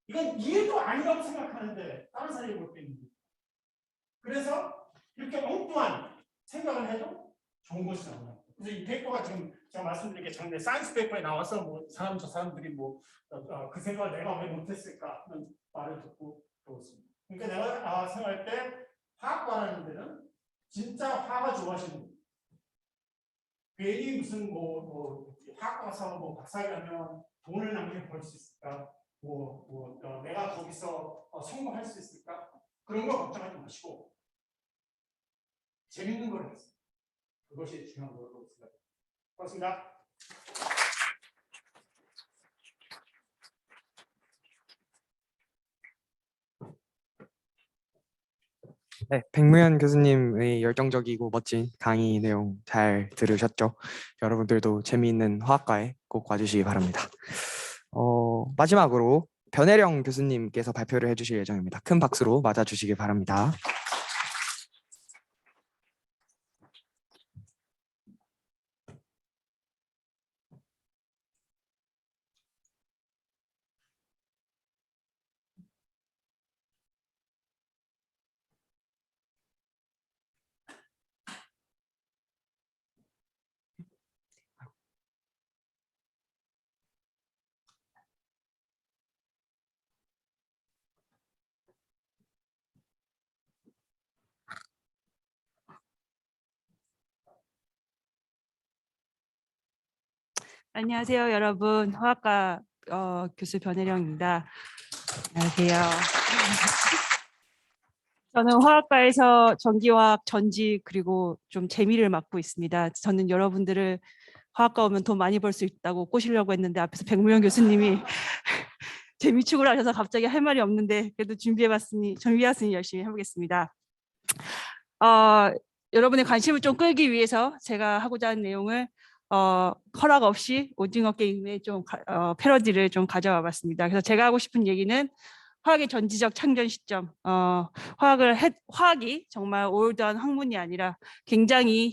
이건 일도 아니라고 생각하는데 다른 사람이 볼 때 있는 거예요. 그래서 이렇게 엉뚱한 생각을 해도 좋은 것이 나옵니다. 그래서 이 페이퍼가 지금 제가 말씀드린 게 작년에 사이언스 페이퍼에 나와서 저 사람들이 그 생각을 내가 왜 못했을까 하는 말을 듣고 배웠습니다. 그러니까 내가 생각할 때 화학과라는 데는 진짜 화가 좋아하시는 분. 괜히 무슨 화학 가서 박사학위하면 돈을 남겨 벌 수 있을까? 내가 거기서 성공할 수 있을까? 그런 거 걱정하지 마시고 재밌는 걸 했어요. 그것이 중요한 거라고 생각합니다. 고맙습니다. 네, 백무현 교수님의 열정적이고 멋진 강의 내용 잘 들으셨죠? 여러분들도 재미있는 화학과에 꼭 와주시기 바랍니다. 마지막으로 변혜령 교수님께서 발표를 해주실 예정입니다. 큰 박수로 맞아주시기 바랍니다. 안녕하세요, 여러분. 화학과 교수 변혜령입니다. 안녕하세요. 저는 화학과에서 전기화학, 전지 그리고 좀 재미를 맡고 있습니다. 저는 여러분들을 화학과 오면 돈 많이 벌 수 있다고 꼬시려고 했는데 앞에서 백무영 교수님이 재미축을 하셔서 갑자기 할 말이 없는데 그래도 준비해왔으니 열심히 해보겠습니다. 여러분의 관심을 좀 끌기 위해서 제가 하고자 하는 내용을 허락 없이 오징어 게임의 좀 패러디를 좀 가져와 봤습니다. 그래서 제가 하고 싶은 얘기는 화학의 전지적 창전 시점, 화학이 정말 올드한 학문이 아니라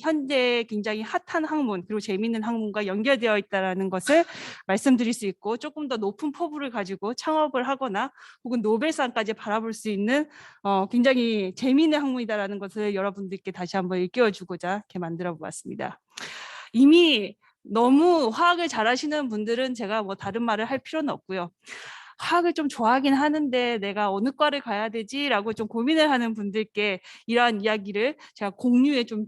현재 굉장히 핫한 학문 그리고 재미있는 학문과 연결되어 있다는 것을 말씀드릴 수 있고 조금 더 높은 포부를 가지고 창업을 하거나 혹은 노벨상까지 바라볼 수 있는 굉장히 재미있는 학문이다라는 것을 여러분들께 다시 한번 일깨워주고자 이렇게 만들어 보았습니다. 이미 너무 화학을 잘하시는 분들은 제가 뭐 다른 말을 할 필요는 없고요. 화학을 좀 좋아하긴 하는데 내가 어느 과를 가야 되지라고 좀 고민을 하는 분들께 이러한 이야기를 제가 공유에 좀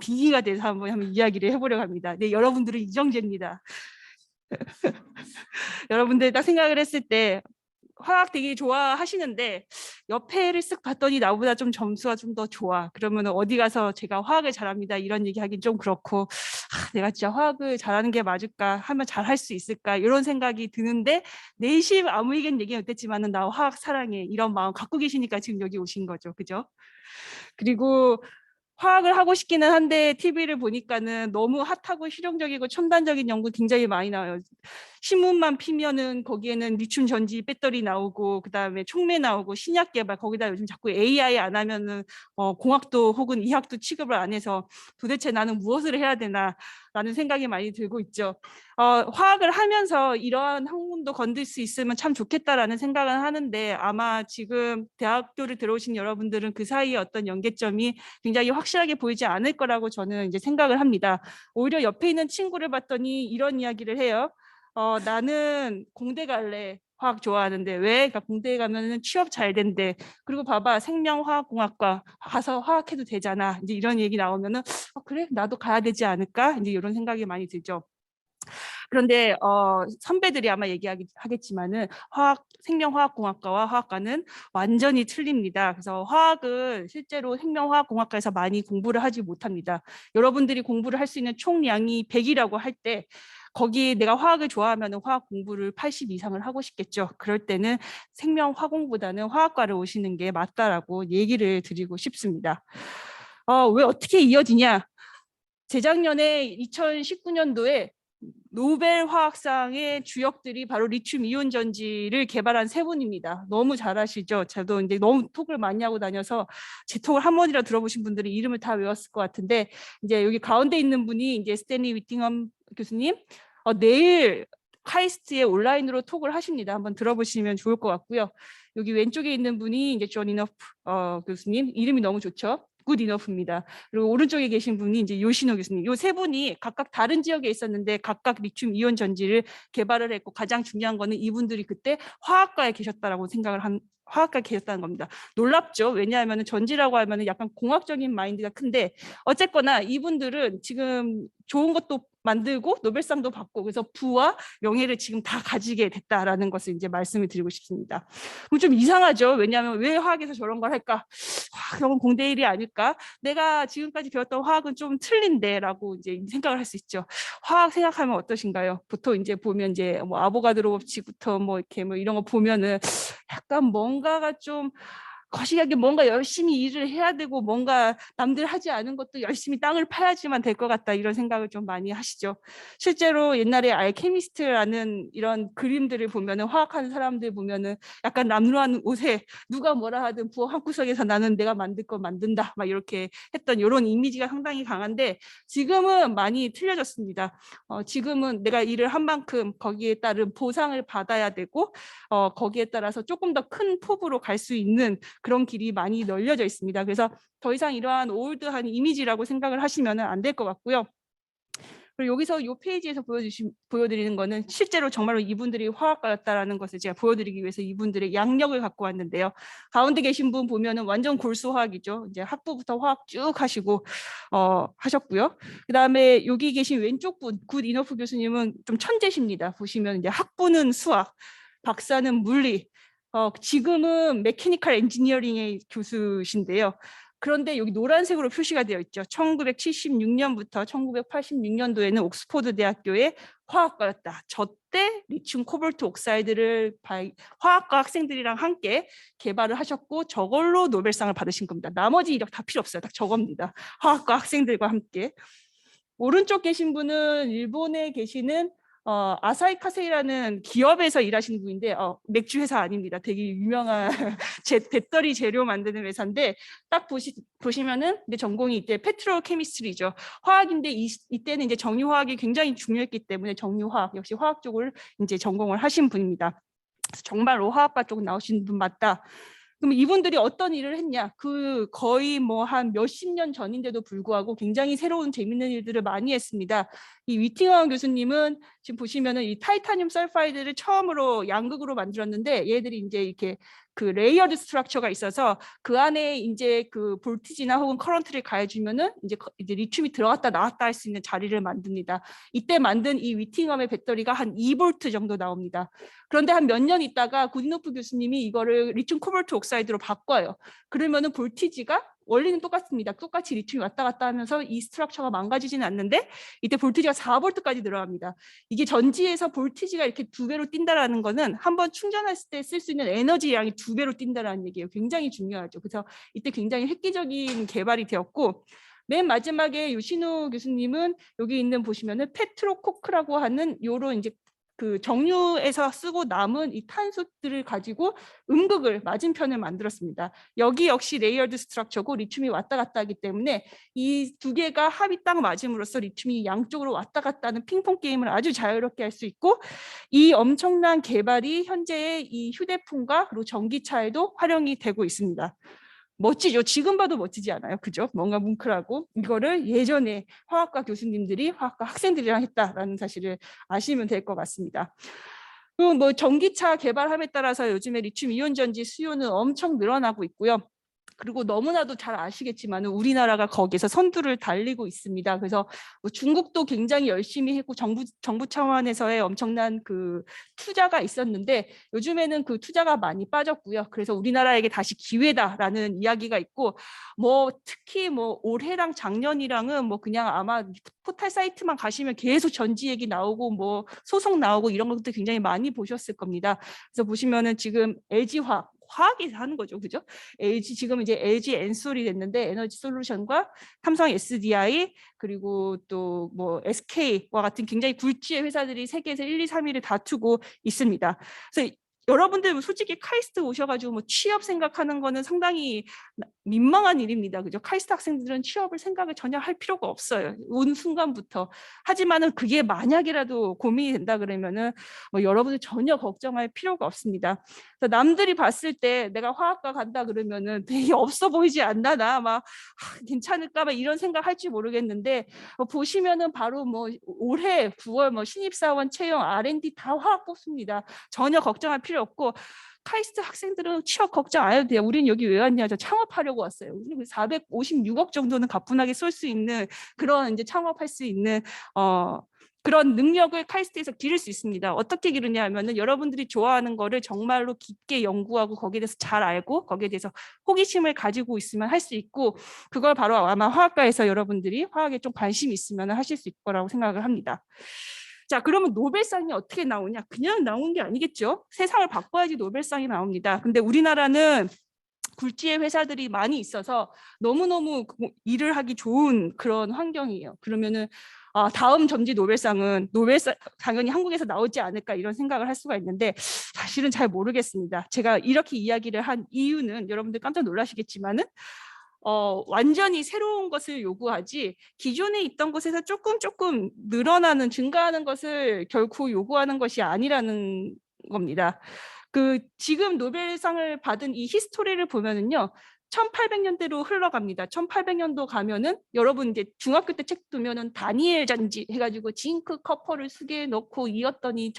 빙의가 돼서 한번 이야기를 해보려고 합니다. 네, 여러분들은 이정재입니다. 여러분들 딱 생각을 했을 때 화학 되게 좋아하시는데 옆에를 쓱 봤더니 나보다 좀 점수가 좀 더 좋아. 그러면 어디 가서 제가 화학을 잘합니다 이런 얘기 하긴 좀 그렇고 내가 진짜 화학을 잘하는 게 맞을까 하면 잘할 수 있을까 이런 생각이 드는데 내심 아무 의견 얘기 못했지만은 나 화학 사랑해 이런 마음 갖고 계시니까 지금 여기 오신 거죠. 그죠? 그리고 화학을 하고 싶기는 한데 TV를 보니까는 너무 핫하고 실용적이고 첨단적인 연구 굉장히 많이 나와요. 신문만 피면은 거기에는 리튬 전지 배터리 나오고 그다음에 촉매 나오고 신약 개발 거기다 요즘 자꾸 AI 안 하면은 공학도 혹은 이학도 취급을 안 해서 도대체 나는 무엇을 해야 되나 라는 생각이 많이 들고 있죠. 화학을 하면서 이러한 학문도 건들 수 있으면 참 좋겠다라는 생각은 하는데 아마 지금 대학교를 들어오신 여러분들은 그 사이에 어떤 연계점이 굉장히 확실하게 보이지 않을 거라고 저는 이제 생각을 합니다. 오히려 옆에 있는 친구를 봤더니 이런 이야기를 해요. 나는 공대 갈래. 화학 좋아하는데 왜? 그러니까 공대에 가면은 취업 잘 된대. 그리고 봐봐 생명화학공학과 가서 화학해도 되잖아. 이제 이런 얘기 나오면은 그래 나도 가야 되지 않을까? 이제 이런 생각이 많이 들죠. 그런데 선배들이 아마 얘기하겠지만은 생명화학공학과와 화학과는 완전히 틀립니다. 그래서 화학은 실제로 생명화학공학과에서 많이 공부를 하지 못합니다. 여러분들이 공부를 할 수 있는 총량이 100이라고 할 때 거기 내가 화학을 좋아하면 화학 공부를 80 이상을 하고 싶겠죠. 그럴 때는 생명화공보다는 화학과를 오시는 게 맞다라고 얘기를 드리고 싶습니다. 왜 어떻게 이어지냐? 재작년에 2019년도에 노벨 화학상의 주역들이 바로 리튬 이온 전지를 개발한 세 분입니다. 너무 잘하시죠? 저도 이제 너무 톡을 많이 하고 다녀서 제 톡을 한 번이라 들어보신 분들이 이름을 다 외웠을 것 같은데 이제 여기 가운데 있는 분이 이제 스탠리 위팅엄 교수님 내일 카이스트에 온라인으로 톡을 하십니다. 한번 들어보시면 좋을 것 같고요. 여기 왼쪽에 있는 분이 이제 존 이너프 교수님 이름이 너무 좋죠. 굿 이너프입니다. 그리고 오른쪽에 계신 분이 이제 요시노 교수님. 이 세 분이 각각 다른 지역에 있었는데 각각 리튬 이온 전지를 개발을 했고 가장 중요한 거는 이분들이 그때 화학과에 계셨다라고 화학과에 계셨다는 겁니다. 놀랍죠? 왜냐하면 전지라고 하면 약간 공학적인 마인드가 큰데 어쨌거나 이분들은 지금 좋은 것도 만들고 노벨상도 받고 그래서 부와 명예를 지금 다 가지게 됐다라는 것을 이제 말씀을 드리고 싶습니다. 그럼 좀 이상하죠? 왜냐하면 왜 화학에서 저런 걸 할까? 화학은 공대 일이 아닐까? 내가 지금까지 배웠던 화학은 좀 틀린데라고 이제 생각을 할 수 있죠. 화학 생각하면 어떠신가요? 보통 이제 보면 이제 뭐 아보가드로 법칙부터 뭐 이렇게 뭐 이런 거 보면은 약간 뭔가가 좀 거시기하게 뭔가 열심히 일을 해야 되고 뭔가 남들 하지 않은 것도 열심히 땅을 파야지만 될 것 같다 이런 생각을 좀 많이 하시죠. 실제로 옛날에 알케미스트라는 이런 그림들을 보면은 화학하는 사람들 보면은 약간 남루한 옷에 누가 뭐라 하든 부엌 한구석에서 나는 내가 만들 거 만든다 막 이렇게 했던 이런 이미지가 상당히 강한데 지금은 많이 틀려졌습니다. 지금은 내가 일을 한 만큼 거기에 따른 보상을 받아야 되고 거기에 따라서 조금 더 큰 포부로 갈 수 있는 그런 길이 많이 널려져 있습니다. 그래서 더 이상 이러한 올드한 이미지라고 생각을 하시면 안 될 것 같고요. 그리고 여기서 이 페이지에서 보여드리는 거는 실제로 정말로 이분들이 화학과였다라는 것을 제가 보여드리기 위해서 이분들의 양력을 갖고 왔는데요. 가운데 계신 분 보면은 완전 골수 화학이죠. 이제 학부부터 화학 쭉 하시고 하셨고요. 그다음에 여기 계신 왼쪽 분 굿 이너프 교수님은 좀 천재십니다. 보시면 이제 학부는 수학, 박사는 물리, 지금은 메케니컬 엔지니어링의 교수신데요. 그런데 여기 노란색으로 표시가 되어 있죠. 1976년부터 1986년도에는 옥스퍼드 대학교의 화학과였다. 저때 리튬 코볼트 옥사이드를 화학과 학생들이랑 함께 개발을 하셨고 저걸로 노벨상을 받으신 겁니다. 나머지 이력 다 필요 없어요. 딱 저겁니다. 화학과 학생들과 함께. 오른쪽 계신 분은 일본에 계시는 아사히 카세이라는 기업에서 일하시는 분인데 맥주 회사 아닙니다. 되게 유명한 배터리 재료 만드는 회사인데 딱 보시면은 이제 전공이 이때 페트로케미스트리죠. 화학인데 이때는 이제 정유화학이 굉장히 중요했기 때문에 정유화학 역시 화학 쪽을 이제 전공을 하신 분입니다. 정말로 화학과 쪽 나오신 분 맞다. 그럼 이분들이 어떤 일을 했냐? 그 거의 뭐 한 몇십 년 전인데도 불구하고 굉장히 새로운 재밌는 일들을 많이 했습니다. 이 위팅하운 교수님은 지금 보시면은 이 타이타늄 설파이드를 처음으로 양극으로 만들었는데 얘들이 이제 이렇게 그 레이어드 스트럭처가 있어서 그 안에 이제 그 볼티지나 혹은 커런트를 가해주면은 이제 리튬이 들어갔다 나왔다 할 수 있는 자리를 만듭니다. 이때 만든 이 위팅엄의 배터리가 한 2V 정도 나옵니다. 그런데 한 몇 년 있다가 구디노프 교수님이 이거를 리튬 코볼트 옥사이드로 바꿔요. 그러면은 볼티지가 원리는 똑같습니다. 똑같이 리튬이 왔다 갔다 하면서 이 스트럭처가 망가지지는 않는데 이때 볼티지가 4V까지 들어갑니다. 이게 전지에서 볼티지가 이렇게 2배로 뛴다라는 거는 한번 충전했을 때 쓸 수 있는 에너지 양이 2배로 뛴다라는 얘기예요. 굉장히 중요하죠. 그래서 이때 굉장히 획기적인 개발이 되었고 맨 마지막에 요시노 교수님은 여기 있는 보시면은 페트로코크라고 하는 요런 이제 그 정유에서 쓰고 남은 이 탄소들을 가지고 음극을 맞은편을 만들었습니다. 여기 역시 레이어드 스트럭처고 리튬이 왔다 갔다 하기 때문에 이 두 개가 합이 딱 맞음으로써 리튬이 양쪽으로 왔다 갔다 하는 핑퐁 게임을 아주 자유롭게 할 수 있고 이 엄청난 개발이 현재의 이 휴대폰과 그리고 전기차에도 활용이 되고 있습니다. 멋지죠. 지금 봐도 멋지지 않아요. 그죠? 뭔가 뭉클하고 이거를 예전에 화학과 교수님들이 화학과 학생들이랑 했다라는 사실을 아시면 될 것 같습니다. 그리고 뭐 전기차 개발함에 따라서 요즘에 리튬 이온 전지 수요는 엄청 늘어나고 있고요. 그리고 너무나도 잘 아시겠지만 우리나라가 거기에서 선두를 달리고 있습니다. 그래서 뭐 중국도 굉장히 열심히 했고 정부 차원에서의 엄청난 그 투자가 있었는데 요즘에는 그 투자가 많이 빠졌고요. 그래서 우리나라에게 다시 기회다라는 이야기가 있고 뭐 특히 뭐 올해랑 작년이랑은 뭐 그냥 아마 포털 사이트만 가시면 계속 전지 얘기 나오고 뭐 소송 나오고 이런 것들 굉장히 많이 보셨을 겁니다. 그래서 보시면은 지금 화학이 하는 거죠, 그죠? LG 지금 이제 LG 엔솔이 됐는데 에너지 솔루션과 삼성 SDI 그리고 또 뭐 SK와 같은 굉장히 굴지의 회사들이 세계에서 1, 2, 3위를 다투고 있습니다. 그래서 여러분들 솔직히 카이스트 오셔가지고 뭐 취업 생각하는 거는 상당히 민망한 일입니다. 그죠? 카이스트 학생들은 취업을 생각을 전혀 할 필요가 없어요. 온 순간부터. 하지만은 그게 만약이라도 고민이 된다 그러면은 뭐 여러분들 전혀 걱정할 필요가 없습니다. 그래서 남들이 봤을 때 내가 화학과 간다 그러면은 되게 없어 보이지 않나 막 괜찮을까 막 이런 생각할지 모르겠는데 보시면은 바로 뭐 올해 9월 뭐 신입사원 채용 R&D 다 화학 뽑습니다. 전혀 걱정할 필요 없고 카이스트 학생들은 취업 걱정 안 해도 돼요. 우리는 여기 왜 왔냐? 저 창업하려고 왔어요. 우리 456억 정도는 가뿐하게 쏠 수 있는 그런 이제 창업할 수 있는 그런 능력을 카이스트에서 기를 수 있습니다. 어떻게 기르냐 하면은 여러분들이 좋아하는 거를 정말로 깊게 연구하고 거기에 대해서 잘 알고 거기에 대해서 호기심을 가지고 있으면 할 수 있고 그걸 바로 아마 화학과에서 여러분들이 화학에 좀 관심이 있으면 하실 수 있을 거라고 생각을 합니다. 자, 그러면 노벨상이 어떻게 나오냐? 그냥 나온 게 아니겠죠. 세상을 바꿔야지 노벨상이 나옵니다. 근데 우리나라는 굴지의 회사들이 많이 있어서 너무너무 일을 하기 좋은 그런 환경이에요. 그러면은 다음 전지 노벨상은 당연히 한국에서 나오지 않을까 이런 생각을 할 수가 있는데 사실은 잘 모르겠습니다. 제가 이렇게 이야기를 한 이유는 여러분들 깜짝 놀라시겠지만은 완전히 새로운 것을 요구하지 기존에 있던 곳에서 조금 늘어나는 증가하는 것을 결코 요구하는 것이 아니라는 겁니다. 그 지금 노벨상을 받은 이 히스토리를 보면은요. 1800년대로 흘러갑니다. 1800년도 가면은 여러분 이제 중학교 때 책 두면은 다니엘 전지 해가지고 징크 커퍼를 수계에 넣고 이었더니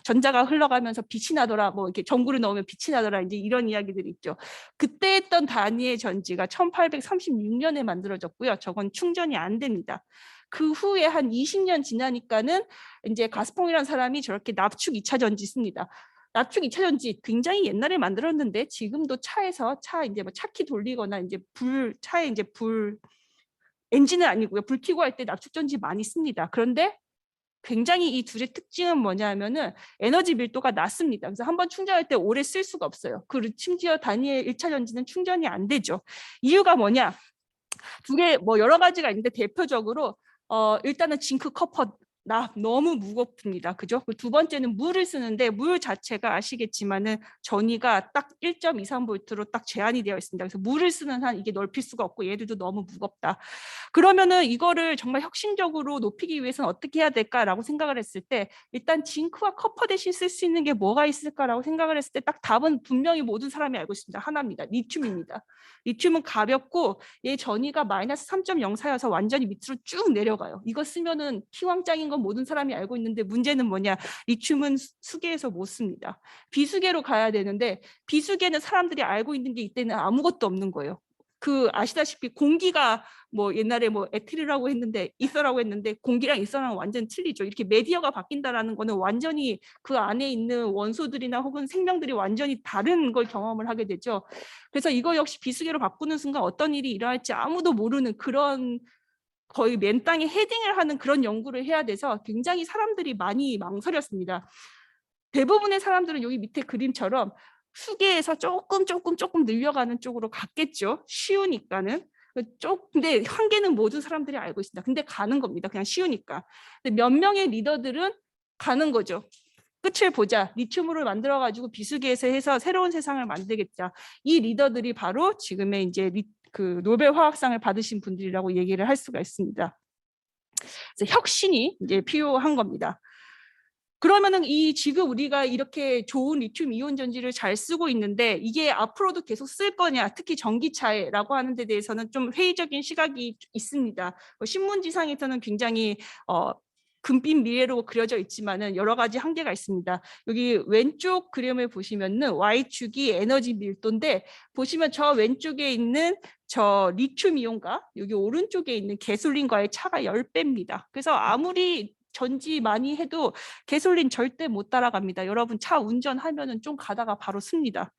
전자가 흘러가면서 빛이 나더라. 뭐 이렇게 전구를 넣으면 빛이 나더라. 이제 이런 이야기들이 있죠. 그때 했던 다니엘 전지가 1836년에 만들어졌고요. 저건 충전이 안 됩니다. 그 후에 한 20년 지나니까는 이제 가스퐁이라는 사람이 저렇게 납축 2차 전지 씁니다. 납축 2차 전지 굉장히 옛날에 만들었는데 지금도 차에서 차 이제 뭐 차키 돌리거나 이제 차에 이제 엔진은 아니고요. 불 켜고 할 때 납축 전지 많이 씁니다. 그런데 굉장히 이 둘의 특징은 뭐냐면은 에너지 밀도가 낮습니다. 그래서 한번 충전할 때 오래 쓸 수가 없어요. 그리고 심지어 다니엘 1차 전지는 충전이 안 되죠. 이유가 뭐냐? 두 개 뭐 여러 가지가 있는데 대표적으로 일단은 징크 커퍼 너무 무겁습니다. 그죠? 두 번째는 물을 쓰는데 물 자체가 아시겠지만은 전위가 딱 1.23V로 딱 제한이 되어 있습니다. 그래서 물을 쓰는 한 이게 넓힐 수가 없고 얘들도 너무 무겁다. 그러면은 이거를 정말 혁신적으로 높이기 위해서는 어떻게 해야 될까라고 생각을 했을 때 일단 징크와 커퍼 대신 쓸 수 있는 게 뭐가 있을까라고 생각을 했을 때 딱 답은 분명히 모든 사람이 알고 있습니다. 하나입니다. 리튬입니다. 리튬은 가볍고 얘 전위가 마이너스 3.04여서 완전히 밑으로 쭉 내려가요. 이거 쓰면은 키왕짱인 건 모든 사람이 알고 있는데 문제는 뭐냐? 리튬은 수계에서 못 씁니다. 비수계로 가야 되는데 비수계는 사람들이 알고 있는 게 이때는 아무것도 없는 거예요. 아시다시피 공기가 뭐 옛날에 뭐 에틸이라고 했는데 이서라고 했는데 공기랑 이서랑 완전 틀리죠. 이렇게 메디어가 바뀐다라는 거는 완전히 그 안에 있는 원소들이나 혹은 생명들이 완전히 다른 걸 경험을 하게 되죠. 그래서 이거 역시 비수계로 바꾸는 순간 어떤 일이 일어날지 아무도 모르는 그런 거의 맨 땅에 헤딩을 하는 그런 연구를 해야 돼서 굉장히 사람들이 많이 망설였습니다. 대부분의 사람들은 여기 밑에 그림처럼 수계에서 조금 늘려가는 쪽으로 갔겠죠. 쉬우니까는. 근데 한계는 모든 사람들이 알고 있습니다. 근데 가는 겁니다. 그냥 쉬우니까. 근데 몇 명의 리더들은 가는 거죠. 끝을 보자. 리튬으로 만들어가지고 비수계에서 해서 새로운 세상을 만들겠자. 이 리더들이 바로 지금의 이제 그 노벨 화학상을 받으신 분들이라고 얘기를 할 수가 있습니다. 그래서 혁신이 이제 필요한 겁니다. 그러면은 지금 우리가 이렇게 좋은 리튬 이온 전지를 잘 쓰고 있는데 이게 앞으로도 계속 쓸 거냐, 특히 전기차에라고 하는 데 대해서는 좀 회의적인 시각이 있습니다. 신문지상에서는 굉장히 금빛 미래로 그려져 있지만은 여러 가지 한계가 있습니다. 여기 왼쪽 그림을 보시면은 Y축이 에너지 밀도인데 보시면 저 왼쪽에 있는 저 리튬 이온과 여기 오른쪽에 있는 개솔린과의 차가 10배입니다. 그래서 아무리 전지 많이 해도 개솔린 절대 못 따라갑니다. 여러분 차 운전하면은 좀 가다가 바로 씁니다.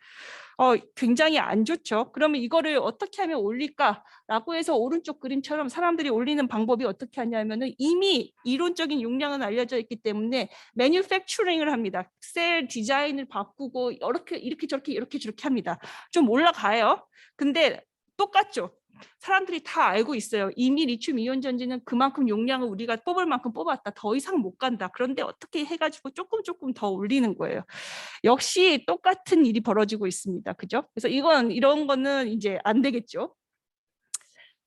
굉장히 안 좋죠. 그러면 이거를 어떻게 하면 올릴까라고 해서 오른쪽 그림처럼 사람들이 올리는 방법이 어떻게 하냐면은 이미 이론적인 용량은 알려져 있기 때문에 매뉴팩처링을 합니다. 셀 디자인을 바꾸고 이렇게 저렇게 합니다. 좀 올라가요. 근데 똑같죠. 사람들이 다 알고 있어요. 이미 리튬 이온 전지는 그만큼 용량을 우리가 뽑을 만큼 뽑았다. 더 이상 못 간다. 그런데 어떻게 해가지고 조금 더 올리는 거예요. 역시 똑같은 일이 벌어지고 있습니다. 그죠? 그래서 이런 거는 이제 안 되겠죠.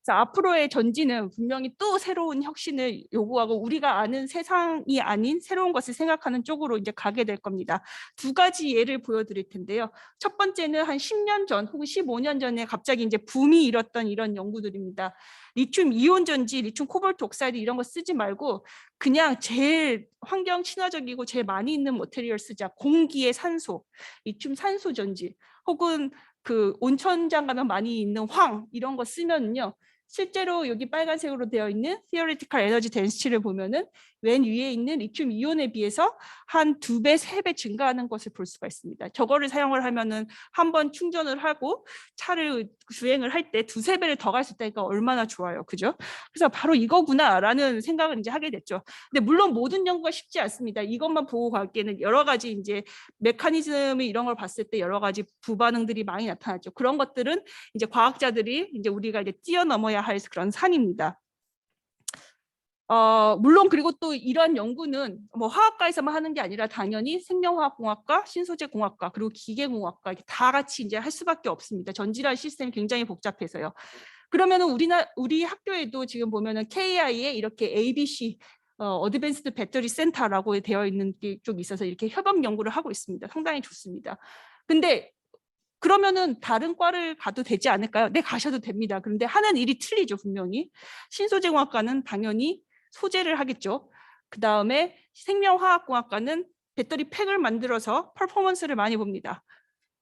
그래서 앞으로의 전지는 분명히 또 새로운 혁신을 요구하고 우리가 아는 세상이 아닌 새로운 것을 생각하는 쪽으로 이제 가게 될 겁니다. 두 가지 예를 보여드릴 텐데요. 첫 번째는 한 10년 전 혹은 15년 전에 갑자기 이제 붐이 일었던 이런 연구들입니다. 리튬 이온 전지, 리튬 코발트 옥사이드 이런 거 쓰지 말고 그냥 제일 환경 친화적이고 제일 많이 있는 머테리얼 쓰자. 공기의 산소, 리튬 산소 전지 혹은 그 온천장 가면 많이 있는 황 이런 거 쓰면요. 실제로 여기 빨간색으로 되어 있는 theoretical energy density를 보면은 맨 위에 있는 리튬 이온에 비해서 한 2배, 3배 증가하는 것을 볼 수가 있습니다. 저거를 사용을 하면은 한번 충전을 하고 차를 주행을 할 때 2~3배를 더 갈 수 있다니까 얼마나 좋아요. 그죠? 그래서 바로 이거구나라는 생각을 이제 하게 됐죠. 근데 물론 모든 연구가 쉽지 않습니다. 이것만 보고 가기에는 여러 가지 이제 메커니즘이 이런 걸 봤을 때 여러 가지 부반응들이 많이 나타났죠. 그런 것들은 이제 과학자들이 이제 우리가 이제 뛰어넘어야 할 그런 산입니다. 물론 그리고 또 이런 연구는 뭐 화학과에서만 하는 게 아니라 당연히 생명화학공학과, 신소재공학과 그리고 기계공학과 이렇게 다 같이 이제 할 수밖에 없습니다. 전지라는 시스템이 굉장히 복잡해서요. 그러면은 우리 학교에도 지금 보면은 KI에 이렇게 ABC 어드밴스드 배터리 센터라고 되어 있는 쪽이 있어서 이렇게 협업 연구를 하고 있습니다. 상당히 좋습니다. 근데 그러면은 다른 과를 가도 되지 않을까요? 네, 가셔도 됩니다. 그런데 하는 일이 틀리죠, 분명히. 신소재공학과는 당연히 소재를 하겠죠. 그 다음에 생명화학공학과는 배터리 팩을 만들어서 퍼포먼스를 많이 봅니다.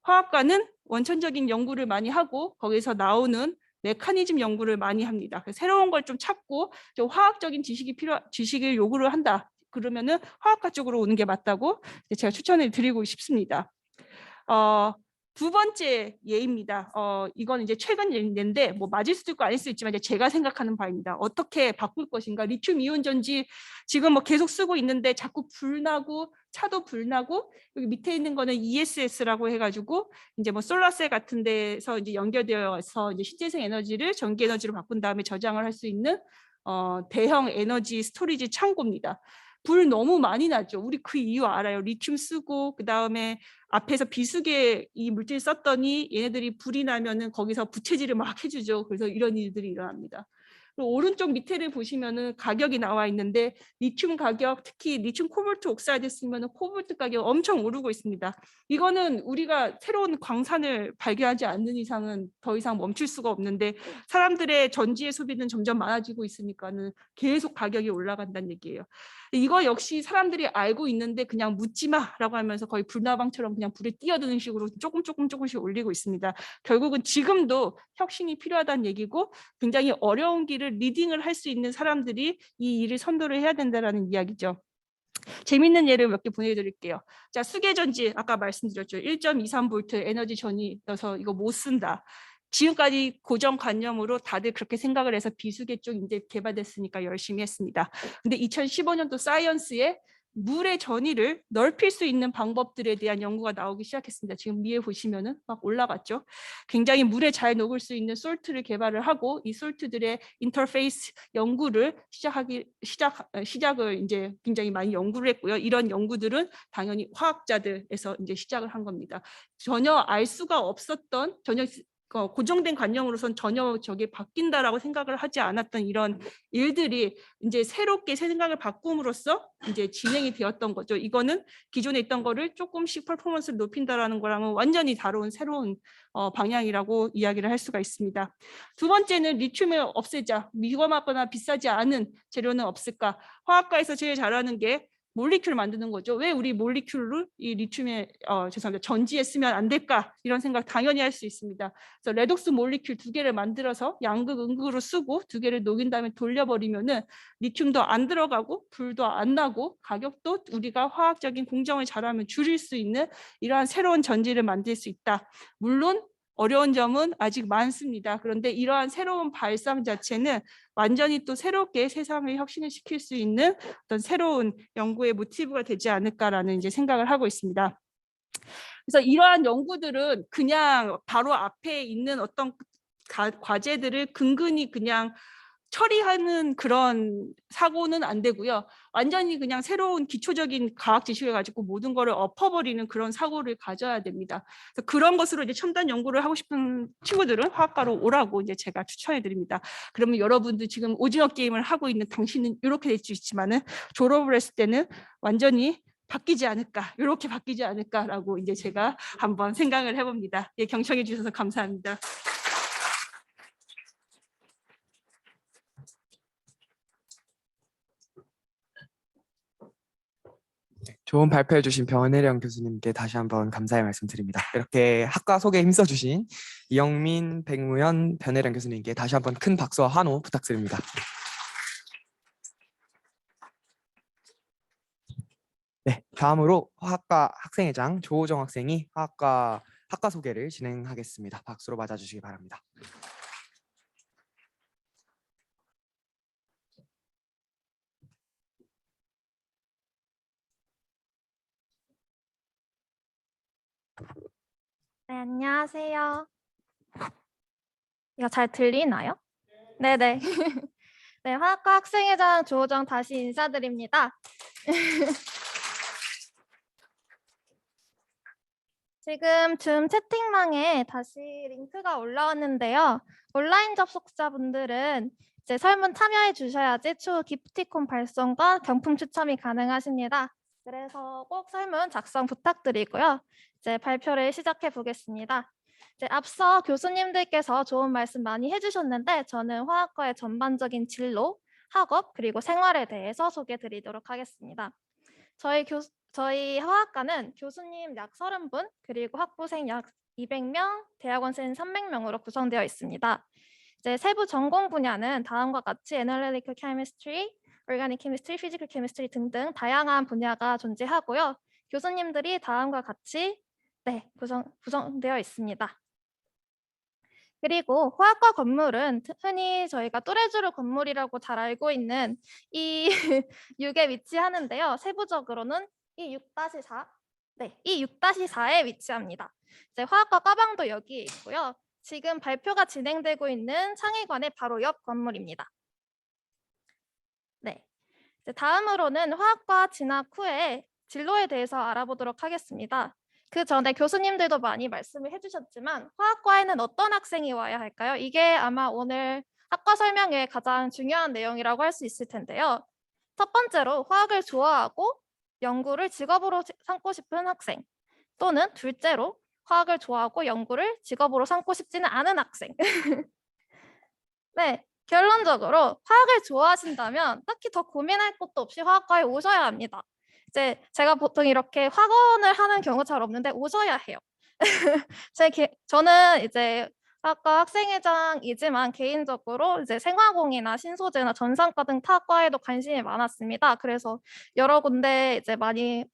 화학과는 원천적인 연구를 많이 하고 거기서 나오는 메커니즘 연구를 많이 합니다. 새로운 걸 좀 찾고 좀 화학적인 지식을 요구를 한다. 그러면은 화학과 쪽으로 오는 게 맞다고 제가 추천을 드리고 싶습니다. 두 번째 예입니다. 이건 이제 최근 예인데 뭐 맞을 수도 있고 아닐 수도 있지만 이제 제가 생각하는 바입니다. 어떻게 바꿀 것인가? 리튬 이온 전지 지금 뭐 계속 쓰고 있는데 자꾸 불나고 차도 불나고 여기 밑에 있는 거는 ESS라고 해가지고 이제 뭐 솔라셀 같은 데서 이제 연결되어서 이제 신재생 에너지를 전기 에너지로 바꾼 다음에 저장을 할 수 있는 대형 에너지 스토리지 창고입니다. 불 너무 많이 나죠. 우리 그 이유 알아요. 리튬 쓰고 그 다음에 앞에서 비수계 이 물질 썼더니 얘네들이 불이 나면은 거기서 부채질을 막 해주죠. 그래서 이런 일들이 일어납니다. 그리고 오른쪽 밑에를 보시면은 가격이 나와 있는데 리튬 가격, 특히 리튬 코볼트 옥사이드 쓰면은 코볼트 가격 엄청 오르고 있습니다. 이거는 우리가 새로운 광산을 발견하지 않는 이상은 더 이상 멈출 수가 없는데 사람들의 전지의 소비는 점점 많아지고 있으니까는 계속 가격이 올라간다는 얘기예요. 이거 역시 사람들이 알고 있는데 그냥 묻지 마라고 하면서 거의 불나방처럼 그냥 불에 뛰어드는 식으로 조금씩 올리고 있습니다. 결국은 지금도 혁신이 필요하다는 얘기고 굉장히 어려운 길을 리딩을 할 수 있는 사람들이 이 일을 선도를 해야 된다는 이야기죠. 재밌는 예를 몇 개 보내드릴게요. 자, 수계전지 아까 말씀드렸죠. 1.23V 에너지 전이어서 이거 못 쓴다. 지금까지 고정관념으로 다들 그렇게 생각을 해서 비수계 쪽 이제 개발됐으니까 열심히 했습니다. 근데 2015년도 사이언스에 물의 전이를 넓힐 수 있는 방법들에 대한 연구가 나오기 시작했습니다. 지금 위에 보시면은 막 올라갔죠. 굉장히 물에 잘 녹을 수 있는 솔트를 개발을 하고 이 솔트들의 인터페이스 연구를 시작을 이제 굉장히 많이 연구를 했고요. 이런 연구들은 당연히 화학자들에서 이제 시작을 한 겁니다. 전혀 알 수가 없었던 고정된 관념으로선 전혀 저게 바뀐다라고 생각을 하지 않았던 이런 일들이 이제 새롭게 생각을 바꿈으로써 이제 진행이 되었던 거죠. 이거는 기존에 있던 거를 조금씩 퍼포먼스를 높인다라는 거랑은 완전히 다른 새로운 방향이라고 이야기를 할 수가 있습니다. 두 번째는 리튬을 없애자. 위험하거나 비싸지 않은 재료는 없을까? 화학과에서 제일 잘하는 게 몰리큘을 만드는 거죠. 왜 우리 몰리큘을 이 리튬에 전지에 쓰면 안 될까? 이런 생각 당연히 할 수 있습니다. 그래서 레독스 몰리큘 두 개를 만들어서 양극, 음극으로 쓰고 두 개를 녹인 다음에 돌려버리면은 리튬도 안 들어가고 불도 안 나고 가격도 우리가 화학적인 공정을 잘하면 줄일 수 있는 이러한 새로운 전지를 만들 수 있다. 물론 어려운 점은 아직 많습니다. 그런데 이러한 새로운 발상 자체는 완전히 또 새롭게 세상을 혁신을 시킬 수 있는 어떤 새로운 연구의 모티브가 되지 않을까라는 이제 생각을 하고 있습니다. 그래서 이러한 연구들은 그냥 바로 앞에 있는 어떤 과제들을 근근히 그냥 처리하는 그런 사고는 안 되고요. 완전히 그냥 새로운 기초적인 과학 지식을 가지고 모든 거를 엎어버리는 그런 사고를 가져야 됩니다. 그래서 그런 것으로 이제 첨단 연구를 하고 싶은 친구들은 화학과로 오라고 이제 제가 추천해 드립니다. 그러면 여러분들 지금 오징어 게임을 하고 있는 당신은 이렇게 될 수 있지만은 졸업을 했을 때는 완전히 바뀌지 않을까, 이렇게 바뀌지 않을까라고 이제 제가 한번 생각을 해봅니다. 예, 경청해 주셔서 감사합니다. 좋은 발표해 주신 변혜령 교수님께 다시 한번 감사의 말씀드립니다. 이렇게 학과 소개에 힘써 주신 이영민, 백무현, 변혜령 교수님께 다시 한번 큰 박수와 환호 부탁드립니다. 네, 다음으로 화학과 학생회장 조호정 학생이 학과 소개를 진행하겠습니다. 박수로 맞아주시기 바랍니다. 네, 안녕하세요. 이거 잘 들리나요? 네네. 네, 화학과 학생회장 조호정 다시 인사드립니다. 지금 줌 채팅방에 다시 링크가 올라왔는데요. 온라인 접속자분들은 이제 설문 참여해 주셔야지 추후 기프티콘 발송과 경품 추첨이 가능하십니다. 그래서 꼭 설문 작성 부탁드리고요. 이제 발표를 시작해 보겠습니다. 이제 앞서 교수님들께서 좋은 말씀 많이 해주셨는데 저는 화학과의 전반적인 진로, 학업, 그리고 생활에 대해서 소개해 드리도록 하겠습니다. 저희 화학과는 교수님 약 30분, 그리고 학부생 약 200명, 대학원생 300명으로 구성되어 있습니다. 이제 세부 전공 분야는 다음과 같이 Analytical Chemistry, Organic Chemistry, Physical Chemistry 등등 다양한 분야가 존재하고요. 교수님들이 다음과 같이 구성되어 있습니다. 그리고 화학과 건물은 흔히 저희가 뚜레쥬르 건물이라고 잘 알고 있는 이 6에 위치하는데요. 세부적으로는 이 6-4, 이 6-4에 위치합니다. 이제 화학과 과방도 여기에 있고요. 지금 발표가 진행되고 있는 창의관의 바로 옆 건물입니다. 네. 이제 다음으로는 화학과 진학 후에 진로에 대해서 알아보도록 하겠습니다. 그 전에 교수님들도 많이 말씀을 해주셨지만 화학과에는 어떤 학생이 와야 할까요? 이게 아마 오늘 학과 설명의 가장 중요한 내용이라고 할 수 있을 텐데요. 첫 번째로 화학을 좋아하고 연구를 직업으로 삼고 싶은 학생, 또는 둘째로 화학을 좋아하고 연구를 직업으로 삼고 싶지는 않은 학생. 네, 결론적으로 화학을 좋아하신다면 딱히 더 고민할 것도 없이 화학과에 오셔야 합니다. 이제 제가 보통 이렇게 학원을 하는 경우 잘 없는데 오셔야 해요. 저는 이제 학과 학생회장이지만 개인적으로 이제 생화공이나 신소재나 전산과 등 타과에도 관심이 많았습니다. 그래서 여러 군데 이제 많이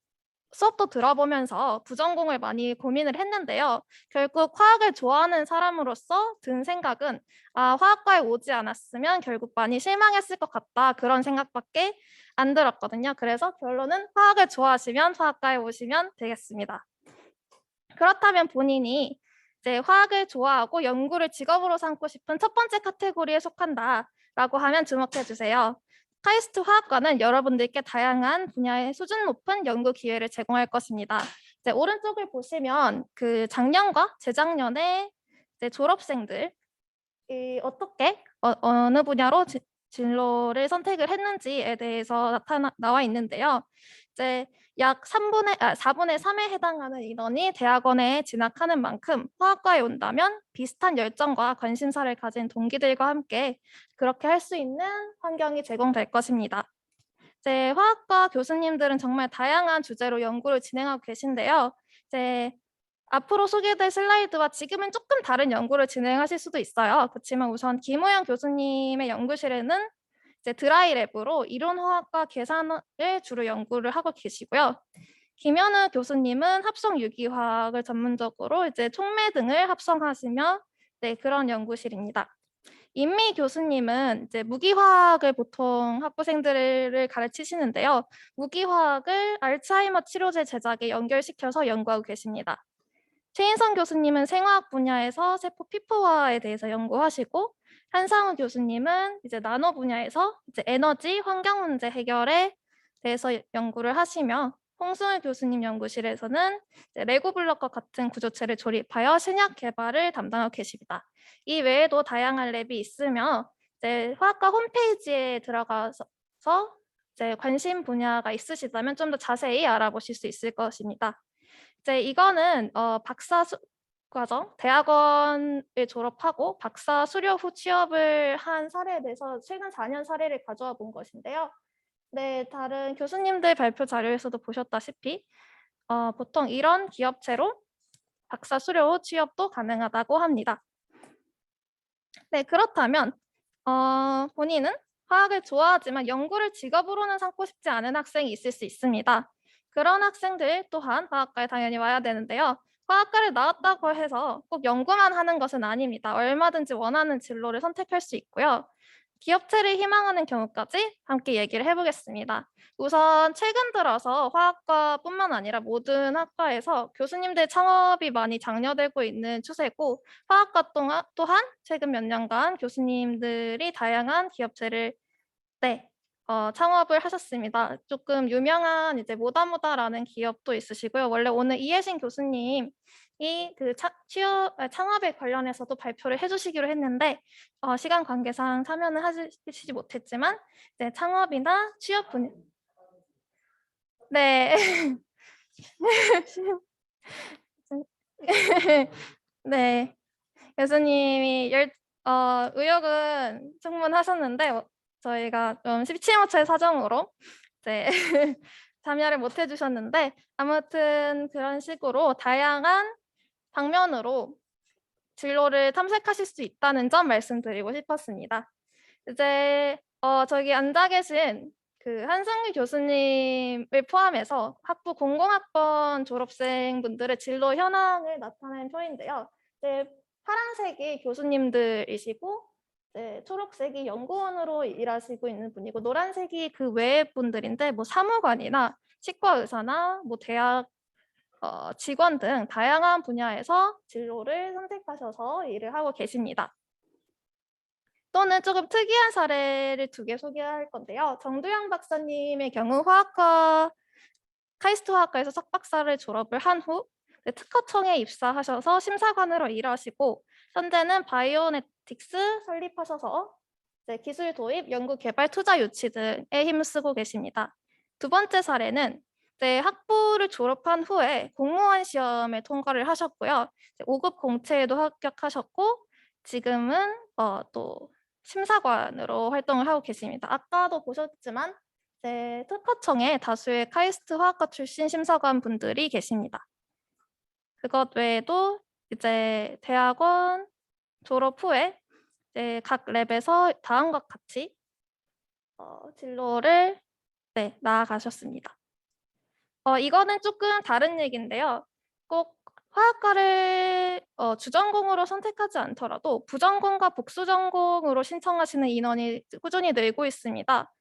수업도 들어보면서 부전공을 많이 고민을 했는데요. 결국 화학을 좋아하는 사람으로서 든 생각은 화학과에 오지 않았으면 결국 많이 실망했을 것 같다. 그런 생각밖에 안 들었거든요. 그래서 결론은 화학을 좋아하시면 화학과에 오시면 되겠습니다. 그렇다면 본인이 이제 화학을 좋아하고 연구를 직업으로 삼고 싶은 첫 번째 카테고리에 속한다라고 하면 주목해 주세요. 카이스트 화학과는 여러분들께 다양한 분야의 수준 높은 연구 기회를 제공할 것입니다. 이제 오른쪽을 보시면 그 작년과 재작년에 이제 졸업생들이 어떻게 어느 분야로 진로를 선택을 했는지에 대해서 나와 있는데요. 이제 약 4분의 3에 해당하는 인원이 대학원에 진학하는 만큼 화학과에 온다면 비슷한 열정과 관심사를 가진 동기들과 함께 그렇게 할 수 있는 환경이 제공될 것입니다. 이제 화학과 교수님들은 정말 다양한 주제로 연구를 진행하고 계신데요. 이제 앞으로 소개될 슬라이드와 지금은 조금 다른 연구를 진행하실 수도 있어요. 그렇지만 우선 김호영 교수님의 연구실에는 이제 드라이랩으로 이론화학과 계산을 주로 연구를 하고 계시고요. 김현우 교수님은 합성 유기화학을 전문적으로 이제 촉매 등을 합성하시며 그런 연구실입니다. 임미 교수님은 이제 무기화학을 보통 학부생들을 가르치시는데요. 무기화학을 알츠하이머 치료제 제작에 연결시켜서 연구하고 계십니다. 최인성 교수님은 생화학 분야에서 세포 피포화에 대해서 연구하시고, 한상우 교수님은 이제 나노 분야에서 이제 에너지 환경 문제 해결에 대해서 연구를 하시며, 홍승을 교수님 연구실에서는 이제 레고 블록과 같은 구조체를 조립하여 신약 개발을 담당하고 계십니다. 이 외에도 다양한 랩이 있으며 이제 화학과 홈페이지에 들어가서 이제 관심 분야가 있으시다면 좀 더 자세히 알아보실 수 있을 것입니다. 이제 이거는 박사 과정, 대학원을 졸업하고 박사 수료 후 취업을 한 사례에 대해서 최근 4년 사례를 가져와 본 것인데요. 네, 다른 교수님들 발표 자료에서도 보셨다시피 보통 이런 기업체로 박사 수료 후 취업도 가능하다고 합니다. 네, 그렇다면 본인은 화학을 좋아하지만 연구를 직업으로는 삼고 싶지 않은 학생이 있을 수 있습니다. 그런 학생들 또한 화학과에 당연히 와야 되는데요. 화학과를 나왔다고 해서 꼭 연구만 하는 것은 아닙니다. 얼마든지 원하는 진로를 선택할 수 있고요. 기업체를 희망하는 경우까지 함께 얘기를 해보겠습니다. 우선 최근 들어서 화학과뿐만 아니라 모든 학과에서 교수님들 창업이 많이 장려되고 있는 추세고, 화학과 또한 최근 몇 년간 교수님들이 다양한 기업체를 창업을 하셨습니다. 조금 유명한 이제 모다모다라는 기업도 있으시고요. 원래 오늘 이혜신 교수님이 그 창업에 관련해서도 발표를 해주시기로 했는데 시간 관계상 참여는 하시지 못했지만 이제 창업이나 취업 분야 네, 교수님이 의욕은 충분하셨는데 저희가 좀 십시모초의 사정으로 이제 참여를 못 해주셨는데 아무튼 그런 식으로 다양한 방면으로 진로를 탐색하실 수 있다는 점 말씀드리고 싶었습니다. 이제 저기 앉아 계신 그 한승규 교수님을 포함해서 학부 공공학번 졸업생분들의 진로 현황을 나타낸 표인데요. 이제 파란색이 교수님들이시고 이제 초록색이 연구원으로 일하시고 있는 분이고 노란색이 그 외의 분들인데 뭐 사무관이나 치과의사나 뭐 대학 직원 등 다양한 분야에서 진로를 선택하셔서 일을 하고 계십니다. 또는 조금 특이한 사례를 2개 소개할 건데요. 정두영 박사님의 경우 카이스트 화학과에서 석박사를 졸업을 한 후 특허청에 입사하셔서 심사관으로 일하시고 현재는 바이오네틱스 설립하셔서 이제 기술 도입, 연구 개발, 투자 유치 등에 힘쓰고 계십니다. 2번째 사례는 이제 학부를 졸업한 후에 공무원 시험을 통과를 하셨고요. 5급 공채에도 합격하셨고 지금은 또 심사관으로 활동을 하고 계십니다. 아까도 보셨지만 특허청에 다수의 카이스트 화학과 출신 심사관 분들이 계십니다. 그것 외에도 이제 대학원 졸업 후에 이제 각 랩에서 다음과 같이 진로를 나아가셨습니다. 이거는 조금 다른 얘기인데요. 꼭 화학과를 주전공으로 선택하지 않더라도 부전공과 복수전공으로 신청하시는 인원이 꾸준히 늘고 있습니다.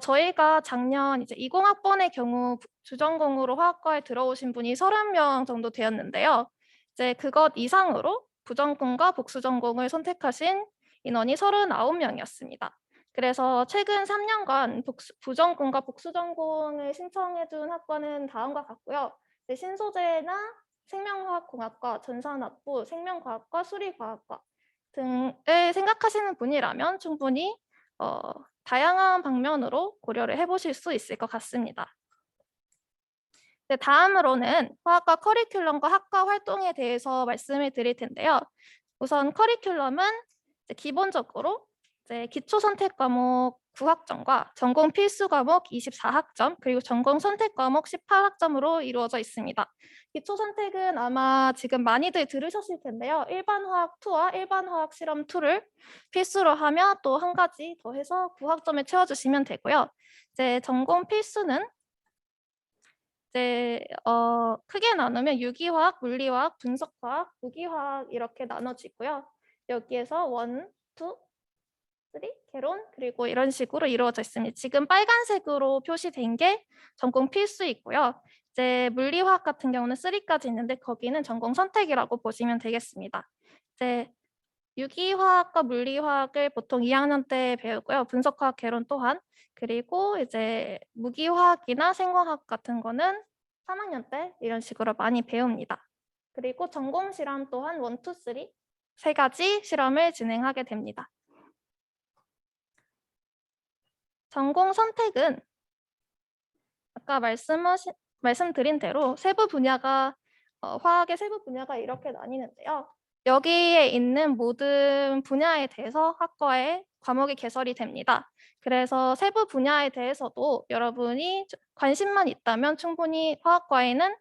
저희가 작년 이제 20학번의 경우 주전공으로 화학과에 들어오신 분이 30명 정도 되었는데요. 이제 그것 이상으로 부전공과 복수전공을 선택하신 인원이 39명이었습니다. 그래서 최근 3년간 부전공과 복수전공을 신청해준 학과는 다음과 같고요. 신소재나 생명화학공학과, 전산학부, 생명과학과, 수리과학과 등을 생각하시는 분이라면 충분히 다양한 방면으로 고려를 해보실 수 있을 것 같습니다. 다음으로는 화학과 커리큘럼과 학과 활동에 대해서 말씀을 드릴 텐데요. 우선 커리큘럼은 기본적으로 기초 선택 과목 9학점과 전공 필수 과목 24학점 그리고 전공 선택 과목 18학점으로 이루어져 있습니다. 기초 선택은 아마 지금 많이들 들으셨을 텐데요. 일반 화학 2와 일반 화학 실험 2를 필수로 하며 또 한 가지 더해서 9학점을 채워주시면 되고요. 전공 필수는 크게 나누면 유기화학, 물리화학, 분석화학, 무기화학 이렇게 나눠지고요. 여기에서 1, 2, 3, 개론 그리고 이런 식으로 이루어져 있습니다. 지금 빨간색으로 표시된 게 전공 필수이고요. 물리화학 같은 경우는 3까지 있는데 거기는 전공 선택이라고 보시면 되겠습니다. 유기화학과 물리화학을 보통 2학년 때 배우고요. 분석화학, 개론 또한. 그리고 무기화학이나 생화학 같은 거는 3학년 때 이런 식으로 많이 배웁니다. 그리고 전공 실험 또한 1, 2, 3 3가지 실험을 진행하게 됩니다. 전공 선택은 아까 말씀드린 대로 세부 분야가 화학의 세부 분야가 이렇게 나뉘는데요. 여기에 있는 모든 분야에 대해서 학과에 과목이 개설이 됩니다. 그래서 세부 분야에 대해서도 여러분이 관심만 있다면 충분히 화학과에는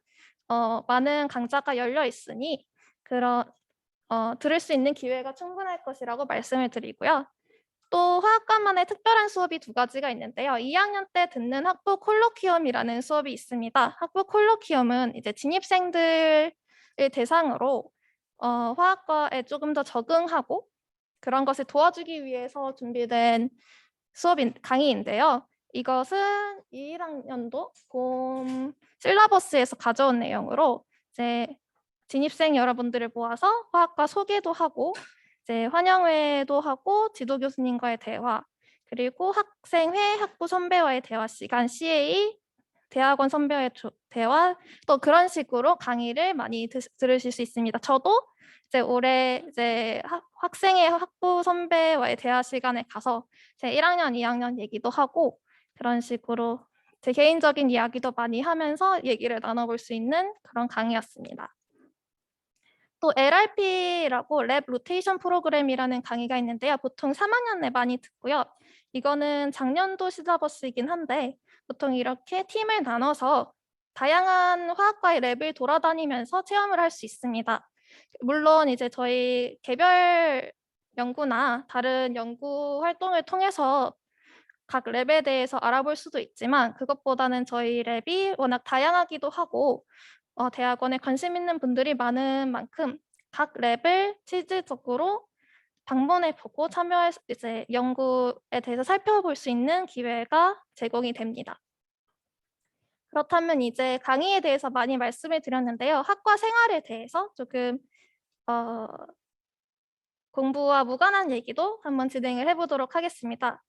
많은 강좌가 열려 있으니 들을 수 있는 기회가 충분할 것이라고 말씀을 드리고요. 또 화학과만의 특별한 수업이 2가지가 있는데요. 2학년 때 듣는 학부 콜로퀴엄이라는 수업이 있습니다. 학부 콜로퀴엄은 이제 진입생들을 대상으로 화학과에 조금 더 적응하고 그런 것을 도와주기 위해서 준비된 강의인데요. 이것은 21학년도 봄 실러버스에서 가져온 내용으로 진입생 여러분들을 모아서 화학과 소개도 하고 환영회도 하고 지도 교수님과의 대화 그리고 학생회, 학부 선배와의 대화 시간, CA, 대학원 선배와의 대화 또 그런 식으로 강의를 많이 들으실 수 있습니다. 저도 올해 학생회, 학부 선배와의 대화 시간에 가서 제 1학년, 2학년 얘기도 하고 그런 식으로 제 개인적인 이야기도 많이 하면서 얘기를 나눠볼 수 있는 그런 강의였습니다. 또 LRP라고 랩 로테이션 프로그램이라는 강의가 있는데요. 보통 3학년에 많이 듣고요. 이거는 작년도 시라버스이긴 한데 보통 이렇게 팀을 나눠서 다양한 화학과의 랩을 돌아다니면서 체험을 할 수 있습니다. 물론 이제 저희 개별 연구나 다른 연구 활동을 통해서 각 랩에 대해서 알아볼 수도 있지만 그것보다는 저희 랩이 워낙 다양하기도 하고 대학원에 관심 있는 분들이 많은 만큼 각 랩을 실질적으로 방문해 보고 참여할 이제 연구에 대해서 살펴볼 수 있는 기회가 제공이 됩니다. 그렇다면 이제 강의에 대해서 많이 말씀을 드렸는데요. 학과 생활에 대해서 조금 공부와 무관한 얘기도 한번 진행을 해보도록 하겠습니다.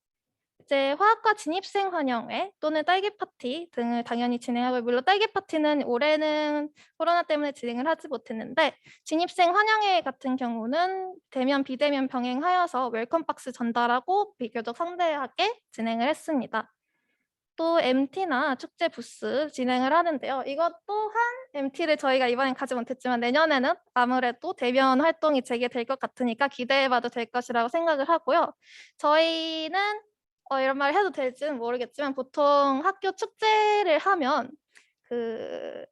이제 화학과 진입생 환영회 또는 딸기 파티 등을 당연히 진행하고, 물론 딸기 파티는 올해는 코로나 때문에 진행을 하지 못했는데 진입생 환영회 같은 경우는 대면 비대면 병행하여서 웰컴 박스 전달하고 비교적 성대하게 진행을 했습니다. 또 MT나 축제 부스 진행을 하는데요. 이것 또한 MT를 저희가 이번엔 가지 못했지만 내년에는 아무래도 대면 활동이 재개될 것 같으니까 기대해봐도 될 것이라고 생각을 하고요. 저희는 이런 말 해도 될지는 모르겠지만 보통 학교 축제를 하면 그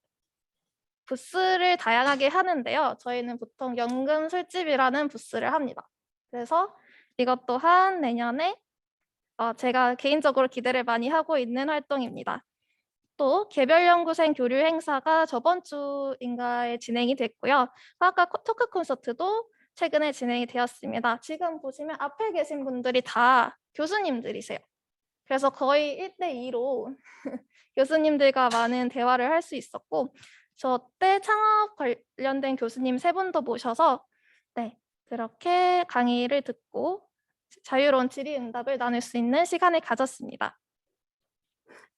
부스를 다양하게 하는데요. 저희는 보통 연금 술집이라는 부스를 합니다. 그래서 이것 또한 내년에 제가 개인적으로 기대를 많이 하고 있는 활동입니다. 또 개별 연구생 교류 행사가 저번 주인가에 진행이 됐고요. 화학과 토크 콘서트도 최근에 진행이 되었습니다. 지금 보시면 앞에 계신 분들이 다 교수님들이세요. 그래서 거의 1대2로 교수님들과 많은 대화를 할 수 있었고, 저 때 창업 관련된 교수님 3분도 모셔서 그렇게 강의를 듣고 자유로운 질의응답을 나눌 수 있는 시간을 가졌습니다.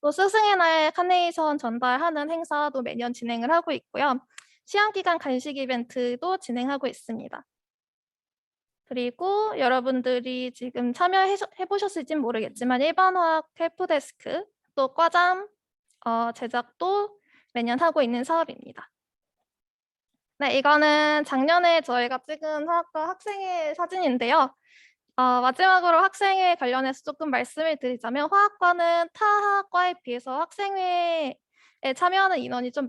또 스승의 날 카네이션 전달하는 행사도 매년 진행을 하고 있고요. 시험기간 간식 이벤트도 진행하고 있습니다. 그리고 여러분들이 지금 참여해보셨을진 모르겠지만 일반화학 헬프데스크 또 과잠 제작도 매년 하고 있는 사업입니다. 네, 이거는 작년에 저희가 찍은 화학과 학생회 사진인데요. 마지막으로 학생회 관련해서 조금 말씀을 드리자면 화학과는 타 학과에 비해서 학생회에 참여하는 인원이 좀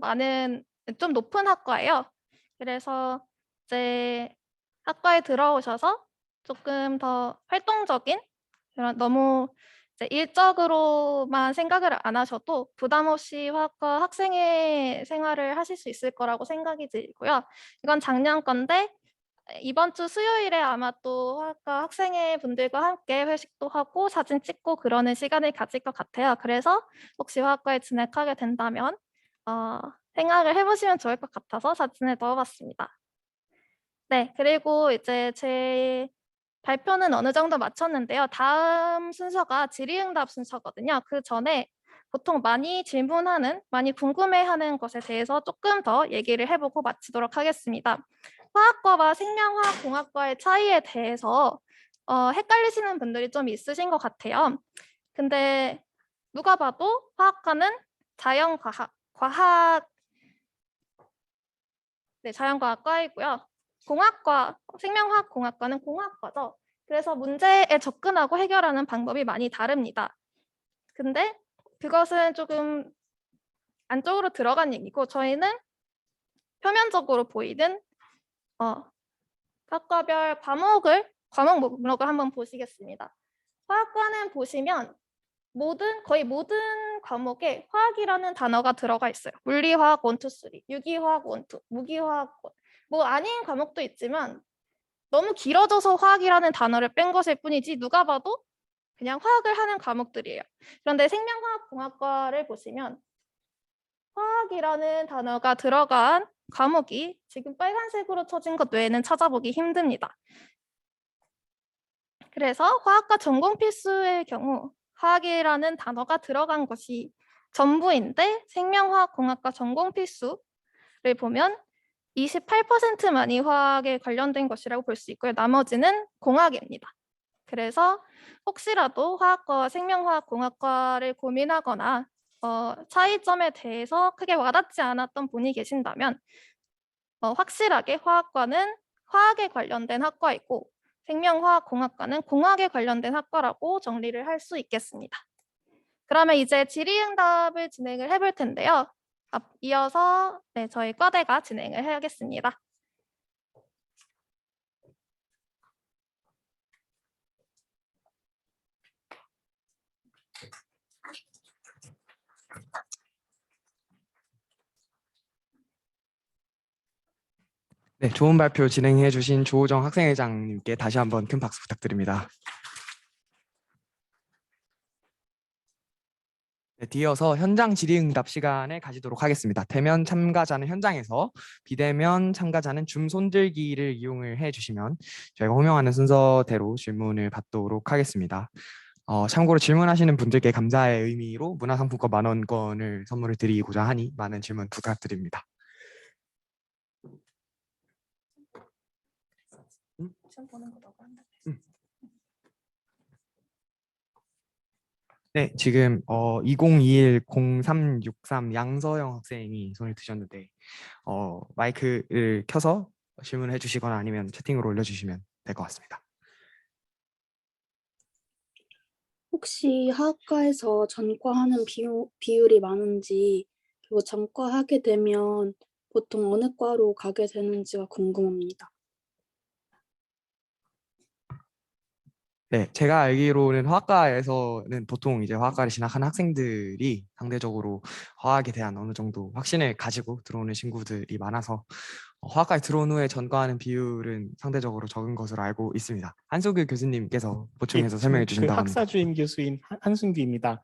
높은 학과예요. 그래서 이제 학과에 들어오셔서 조금 더 활동적인 그런 너무 이제 일적으로만 생각을 안 하셔도 부담 없이 화학과 학생회 생활을 하실 수 있을 거라고 생각이 들고요. 이건 작년 건데 이번 주 수요일에 아마 또 화학과 학생회 분들과 함께 회식도 하고 사진 찍고 그러는 시간을 가질 것 같아요. 그래서 혹시 화학과에 진학하게 된다면 생각을 해보시면 좋을 것 같아서 사진을 넣어봤습니다. 네, 그리고 이제 제 발표는 어느 정도 마쳤는데요. 다음 순서가 질의응답 순서거든요. 그 전에 보통 많이 질문하는, 많이 궁금해하는 것에 대해서 조금 더 얘기를 해보고 마치도록 하겠습니다. 화학과와 생명화학공학과의 차이에 대해서 헷갈리시는 분들이 좀 있으신 것 같아요. 근데 누가 봐도 화학과는 자연과학, 자연과학과이고요. 공학과, 생명화학공학과는 공학과죠. 그래서 문제에 접근하고 해결하는 방법이 많이 다릅니다. 근데 그것은 조금 안쪽으로 들어간 얘기고 저희는 표면적으로 보이는 학과별 과목 목록을 한번 보시겠습니다. 화학과는 보시면 거의 모든 과목에 화학이라는 단어가 들어가 있어요. 물리화학 1, 2, 3, 유기화학 1, 2, 무기화학 1. 뭐 아닌 과목도 있지만 너무 길어져서 화학이라는 단어를 뺀 것일 뿐이지 누가 봐도 그냥 화학을 하는 과목들이에요. 그런데 생명화학공학과를 보시면 화학이라는 단어가 들어간 과목이 지금 빨간색으로 쳐진 것 외에는 찾아보기 힘듭니다. 그래서 화학과 전공 필수의 경우 화학이라는 단어가 들어간 것이 전부인데 생명화학공학과 전공 필수를 보면 28%만이 화학에 관련된 것이라고 볼 수 있고요. 나머지는 공학입니다. 그래서 혹시라도 화학과와 생명화학공학과를 고민하거나 차이점에 대해서 크게 와닿지 않았던 분이 계신다면 확실하게 화학과는 화학에 관련된 학과이고 생명화학공학과는 공학에 관련된 학과라고 정리를 할 수 있겠습니다. 그러면 이제 질의응답을 진행을 해볼 텐데요. 이어서 네, 저희 과대가 진행을 해야겠습니다. 네, 좋은 발표 진행해 주신 조호정 학생회장님께 다시 한번 큰 박수 부탁드립니다. 네, 뒤이어서 현장 질의응답 시간을 가지도록 하겠습니다. 대면 참가자는 현장에서, 비대면 참가자는 줌 손들기를 이용을 해주시면 저희가 호명하는 순서대로 질문을 받도록 하겠습니다. 참고로 질문하시는 분들께 감사의 의미로 문화상품권 10,000원권을 선물을 드리고자 하니 많은 질문 부탁드립니다. 네, 지금 2021-0363 양서영 학생이 손을 드셨는데 마이크를 켜서 질문을 해주시거나 아니면 채팅으로 올려주시면 될 것 같습니다. 혹시 학과에서 전과하는 비율이 많은지, 그리고 전과하게 되면 보통 어느 과로 가게 되는지가 궁금합니다. 네, 제가 알기로는 화학과에서는 보통 이제 화학과를 진학하는 학생들이 상대적으로 화학에 대한 어느 정도 확신을 가지고 들어오는 친구들이 많아서 화학과에 들어온 후에 전과하는 비율은 상대적으로 적은 것으로 알고 있습니다. 한수규 교수님께서 보충해서 설명해 주신다고 합니다. 학사 주임 교수인 한순규입니다.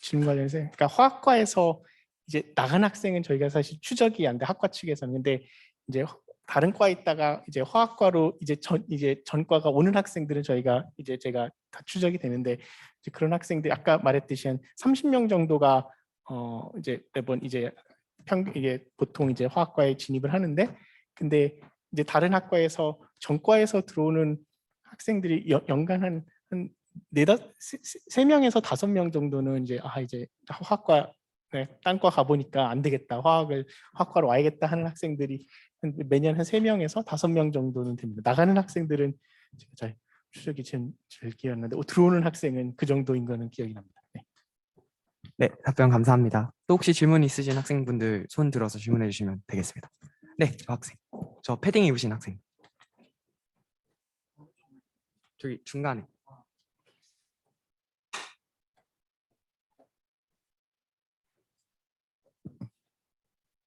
질문 관련해서 그러니까 화학과에서 이제 나간 학생은 저희가 사실 추적이 안 돼, 학과 측에서는. 근데 이제 다른 과에 있다가 이제 화학과로 이제 전과가 오는 학생들은 제가 다 추적이 되는데, 이제 그런 학생들 아까 말했듯이 한 30명 정도가 이제 매번 이제 이게 보통 이제 화학과에 진입을 하는데, 근데 이제 다른 학과에서 전과에서 들어오는 학생들이 연간 한 3명에서 5명 정도는 이제 이제 화학과, 딴 과 가보니까 안 되겠다, 화학과로 와야겠다 하는 학생들이 매년 한 3명에서 5명 정도는 됩니다. 나가는 학생들은 제가 잘 추적이 잘 기억이 안 나는데 들어오는 학생은 그 정도인 거는 기억이 납니다. 네. 네, 답변 감사합니다. 또 혹시 질문 있으신 학생분들 손 들어서 질문해 주시면 되겠습니다. 네, 저 학생. 저 패딩 입으신 학생. 저기 중간에.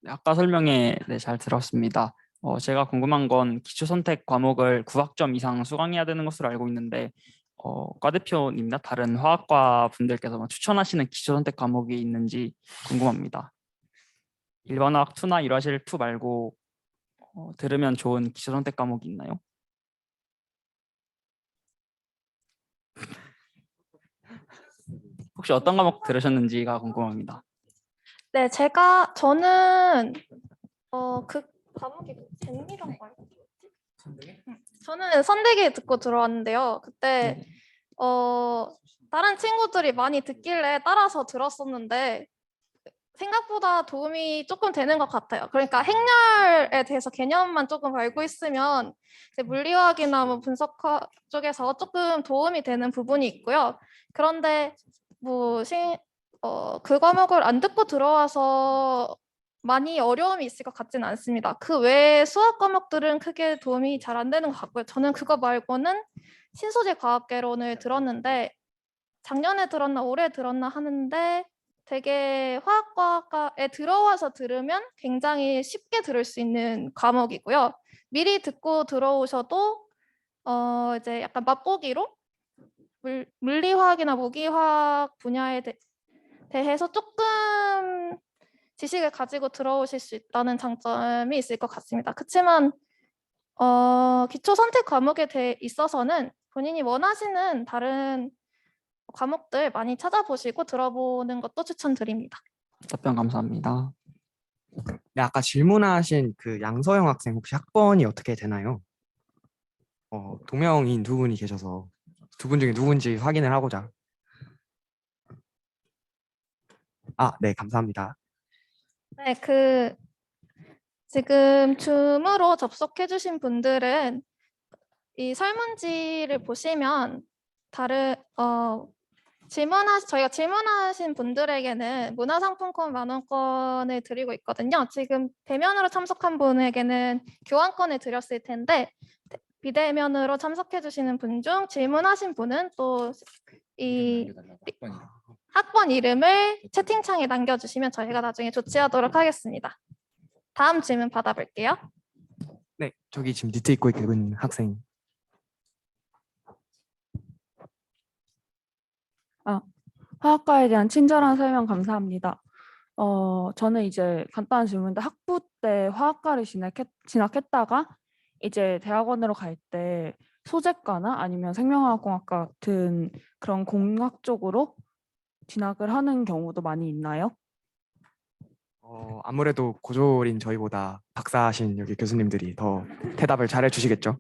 네, 아까 설명에 잘 들었습니다. 제가 궁금한 건 기초 선택 과목을 9학점 이상 수강해야 되는 것으로 알고 있는데 과 대표님이나 다른 화학과 분들께서 추천하시는 기초 선택 과목이 있는지 궁금합니다. 일반화학 2나 일화실 2 말고 들으면 좋은 기초 선택 과목이 있나요? 혹시 어떤 과목 들으셨는지가 궁금합니다. 네, 저는 그 과목이 젠미랑 말고 뭐였지? 저는 선대기 듣고 들어왔는데요. 그때 다른 친구들이 많이 듣길래 따라서 들었었는데 생각보다 도움이 조금 되는 것 같아요. 그러니까 행렬에 대해서 개념만 조금 알고 있으면 이제 물리화학이나 뭐 분석화 쪽에서 조금 도움이 되는 부분이 있고요. 그런데 그 과목을 안 듣고 들어와서 많이 어려움이 있을 것 같지는 않습니다. 그 외에 수학 과목들은 크게 도움이 잘 안 되는 것 같고요. 저는 그거 말고는 신소재 과학개론을 들었는데 작년에 들었나 올해 들었나 하는데 되게 화학과에 들어와서 들으면 굉장히 쉽게 들을 수 있는 과목이고요. 미리 듣고 들어오셔도 이제 약간 맛보기로 물리화학이나 무기화학 분야에 대해서 조금 지식을 가지고 들어오실 수 있다는 장점이 있을 것 같습니다. 그렇지만 기초 선택 과목에 있어서는 본인이 원하시는 다른 과목들 많이 찾아보시고 들어보는 것도 추천드립니다. 답변 감사합니다. 네, 아까 질문하신 그 양서영 학생 혹시 학번이 어떻게 되나요? 동명인 두 분이 계셔서 두 분 중에 누군지 확인을 하고자. 네, 감사합니다. 네, 그 지금 줌으로 접속해 주신 분들은 이 설문지를 보시면 저희가 질문하신 분들에게는 문화상품권 만원권을 드리고 있거든요. 지금 대면으로 참석한 분에게는 교환권을 드렸을 텐데 비대면으로 참석해 주시는 분 중 질문하신 분은 또 이 학번 이름을 채팅창에 남겨주시면 저희가 나중에 조치하도록 하겠습니다. 다음 질문 받아볼게요. 네, 저기 지금 니트 입고 있는 학생. 화학과에 대한 친절한 설명 감사합니다. 저는 이제 간단한 질문인데 학부 때 화학과를 진학했다가 이제 대학원으로 갈 때 소재과나 아니면 생명화학공학과 같은 그런 공학 쪽으로 진학을 하는 경우도 많이 있나요? 아무래도 고졸인 저희보다 박사하신 여기 교수님들이 더 대답을 잘해 주시겠죠.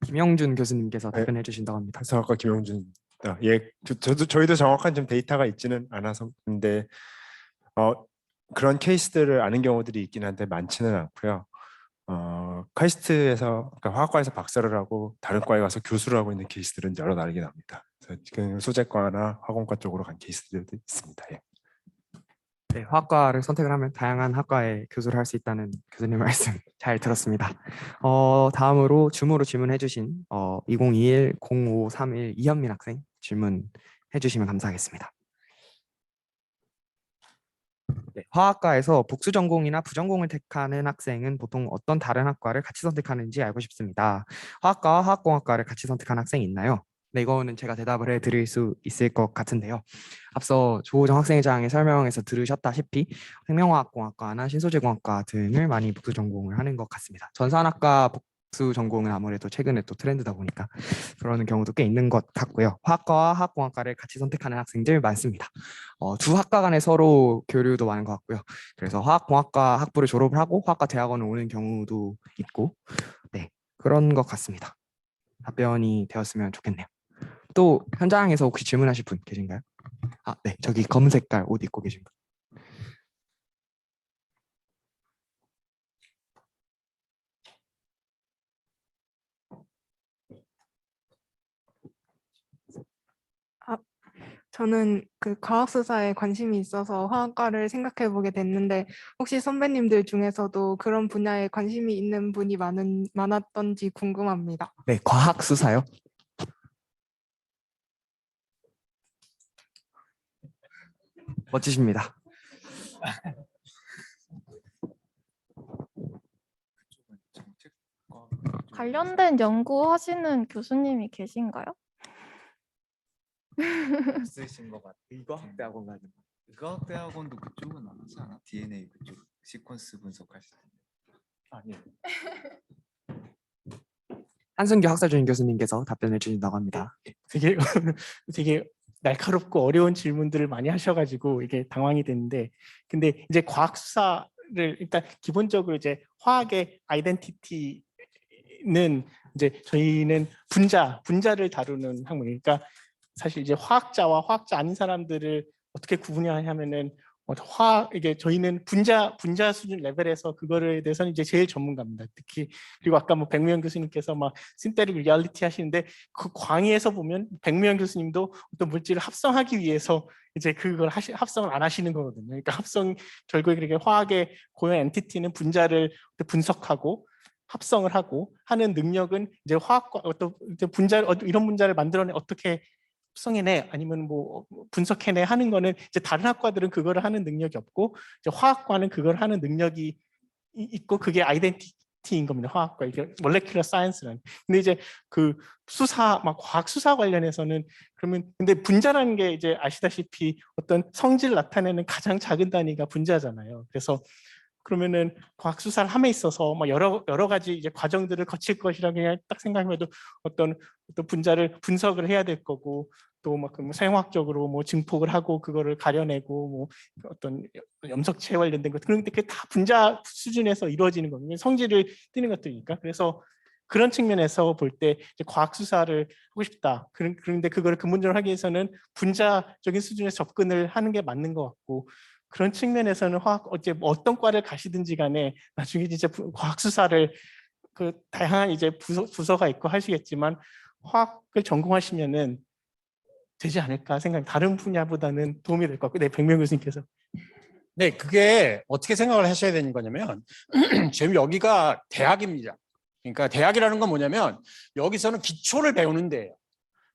김영준 교수님께서 네. 답변해 주신다고 합니다. 학생학과 김영준입니다. 예, 저희도 정확한 좀 데이터가 있지는 않아서 근데 그런 케이스들을 아는 경우들이 있긴 한데 많지는 않고요. 카이스트에서 그러니까 화학과에서 박사를 하고 다른 과에 가서 교수를 하고 있는 케이스들은 여러 다르긴 합니다. 그래서 지금 소재과나 화공과 쪽으로 간 케이스들도 있습니다. 예. 네, 화학과를 선택을 하면 다양한 학과에 교수를 할 수 있다는 교수님 말씀 잘 들었습니다. 다음으로 줌으로 질문해 주신 2021-0531 이현민 학생 질문해 주시면 감사하겠습니다. 네, 화학과에서 복수 전공이나 부전공을 택하는 학생은 보통 어떤 다른 학과를 같이 선택하는지 알고 싶습니다. 화학과와 화학공학과를 같이 선택한 학생이 있나요? 네, 이거는 제가 대답을 해드릴 수 있을 것 같은데요. 앞서 조호정 학생회장의 설명에서 들으셨다시피 생명화학공학과나 신소재공학과 등을 많이 복수 전공을 하는 것 같습니다. 전산학과 복수 전공은 아무래도 최근에 또 트렌드다 보니까 그러는 경우도 꽤 있는 것 같고요. 화학과와 화학공학과를 같이 선택하는 학생들 많습니다. 두 학과 간에 서로 교류도 많은 것 같고요. 그래서 화학공학과 학부를 졸업을 하고 화학과 대학원을 오는 경우도 있고, 네, 그런 것 같습니다. 답변이 되었으면 좋겠네요. 또 현장에서 혹시 질문하실 분 계신가요? 네, 저기 검은 색깔 옷 입고 계신 분. 저는 그 과학수사에 관심이 있어서 화학과를 생각해 보게 됐는데 혹시 선배님들 중에서도 그런 분야에 관심이 있는 분이 많았던지 궁금합니다. 네, 과학 수사요. 멋지십니다. 관련된 연구하시는 교수님이 계신가요? 있으신 것 같아요. 의과학대학원 가는. 의과학대학원도 그쪽은 아니지 않아? DNA 그쪽 시퀀스 분석하실 때. 예. 한순규 학사주임 교수님께서 답변해 주신다고 합니다. 되게 되게 날카롭고 어려운 질문들을 많이 하셔가지고 이게 당황이 됐는데, 근데 이제 과학 수사를 일단 기본적으로 이제 화학의 아이덴티티는 이제 저희는 분자를 다루는 학문이니까 사실 이제 화학자와 화학자 아닌 사람들을 어떻게 구분하냐면은 이게 저희는 분자 수준 레벨에서 그거에 대해서는 이제 제일 전문가입니다. 특히 그리고 아까 뭐 백무영 교수님께서 막 신테릭 리얼리티 하시는데 그 광의에서 보면 백무영 교수님도 어떤 물질을 합성하기 위해서 이제 그걸 합성을 안 하시는 거거든요. 그러니까 결국에 그렇게 화학의 고유한 엔티티는 분자를 분석하고 합성을 하고 하는 능력은 이제 화학과 어떤 이런 분자를 만들어내 어떻게 합성해내 아니면 뭐 분석해내 하는 거는 이제 다른 학과들은 그거를 하는 능력이 없고 이제 화학과는 그걸 하는 능력이 있고 그게 아이덴티티인 겁니다. 화학과 이게 몰레큘러 사이언스라는. 근데 이제 그 수사 막 과학 수사 관련해서는 그러면 근데 분자라는 게 이제 아시다시피 어떤 성질을 나타내는 가장 작은 단위가 분자잖아요. 그래서 그러면은 과학 수사를 함에 있어서 막 여러 가지 이제 과정들을 거칠 것이라 그냥 딱 생각해도 어떤 분자를 분석을 해야 될 거고 또 막 생화학적으로 뭐 증폭을 하고 그거를 가려내고 뭐 어떤 염석체 관련된 것 그런 게 다 분자 수준에서 이루어지는 겁니다. 성질을 띠는 것들이니까. 그래서 그런 측면에서 볼 때 과학 수사를 하고 싶다. 그런데 그걸 근본적으로 하기 위해서는 분자적인 수준의 접근을 하는 게 맞는 것 같고, 그런 측면에서는 이제 어떤 과를 가시든지 간에 나중에 진짜 과학 수사를 그 다양한 이제 부서가 있고 하시겠지만 화학을 전공하시면은 되지 않을까 생각. 다른 분야보다는 도움이 될 것 같고, 네, 백명 교수님께서. 네, 그게 어떻게 생각을 하셔야 되는 거냐면 지금 여기가 대학입니다. 그러니까 대학이라는 건 뭐냐면 여기서는 기초를 배우는 데예요.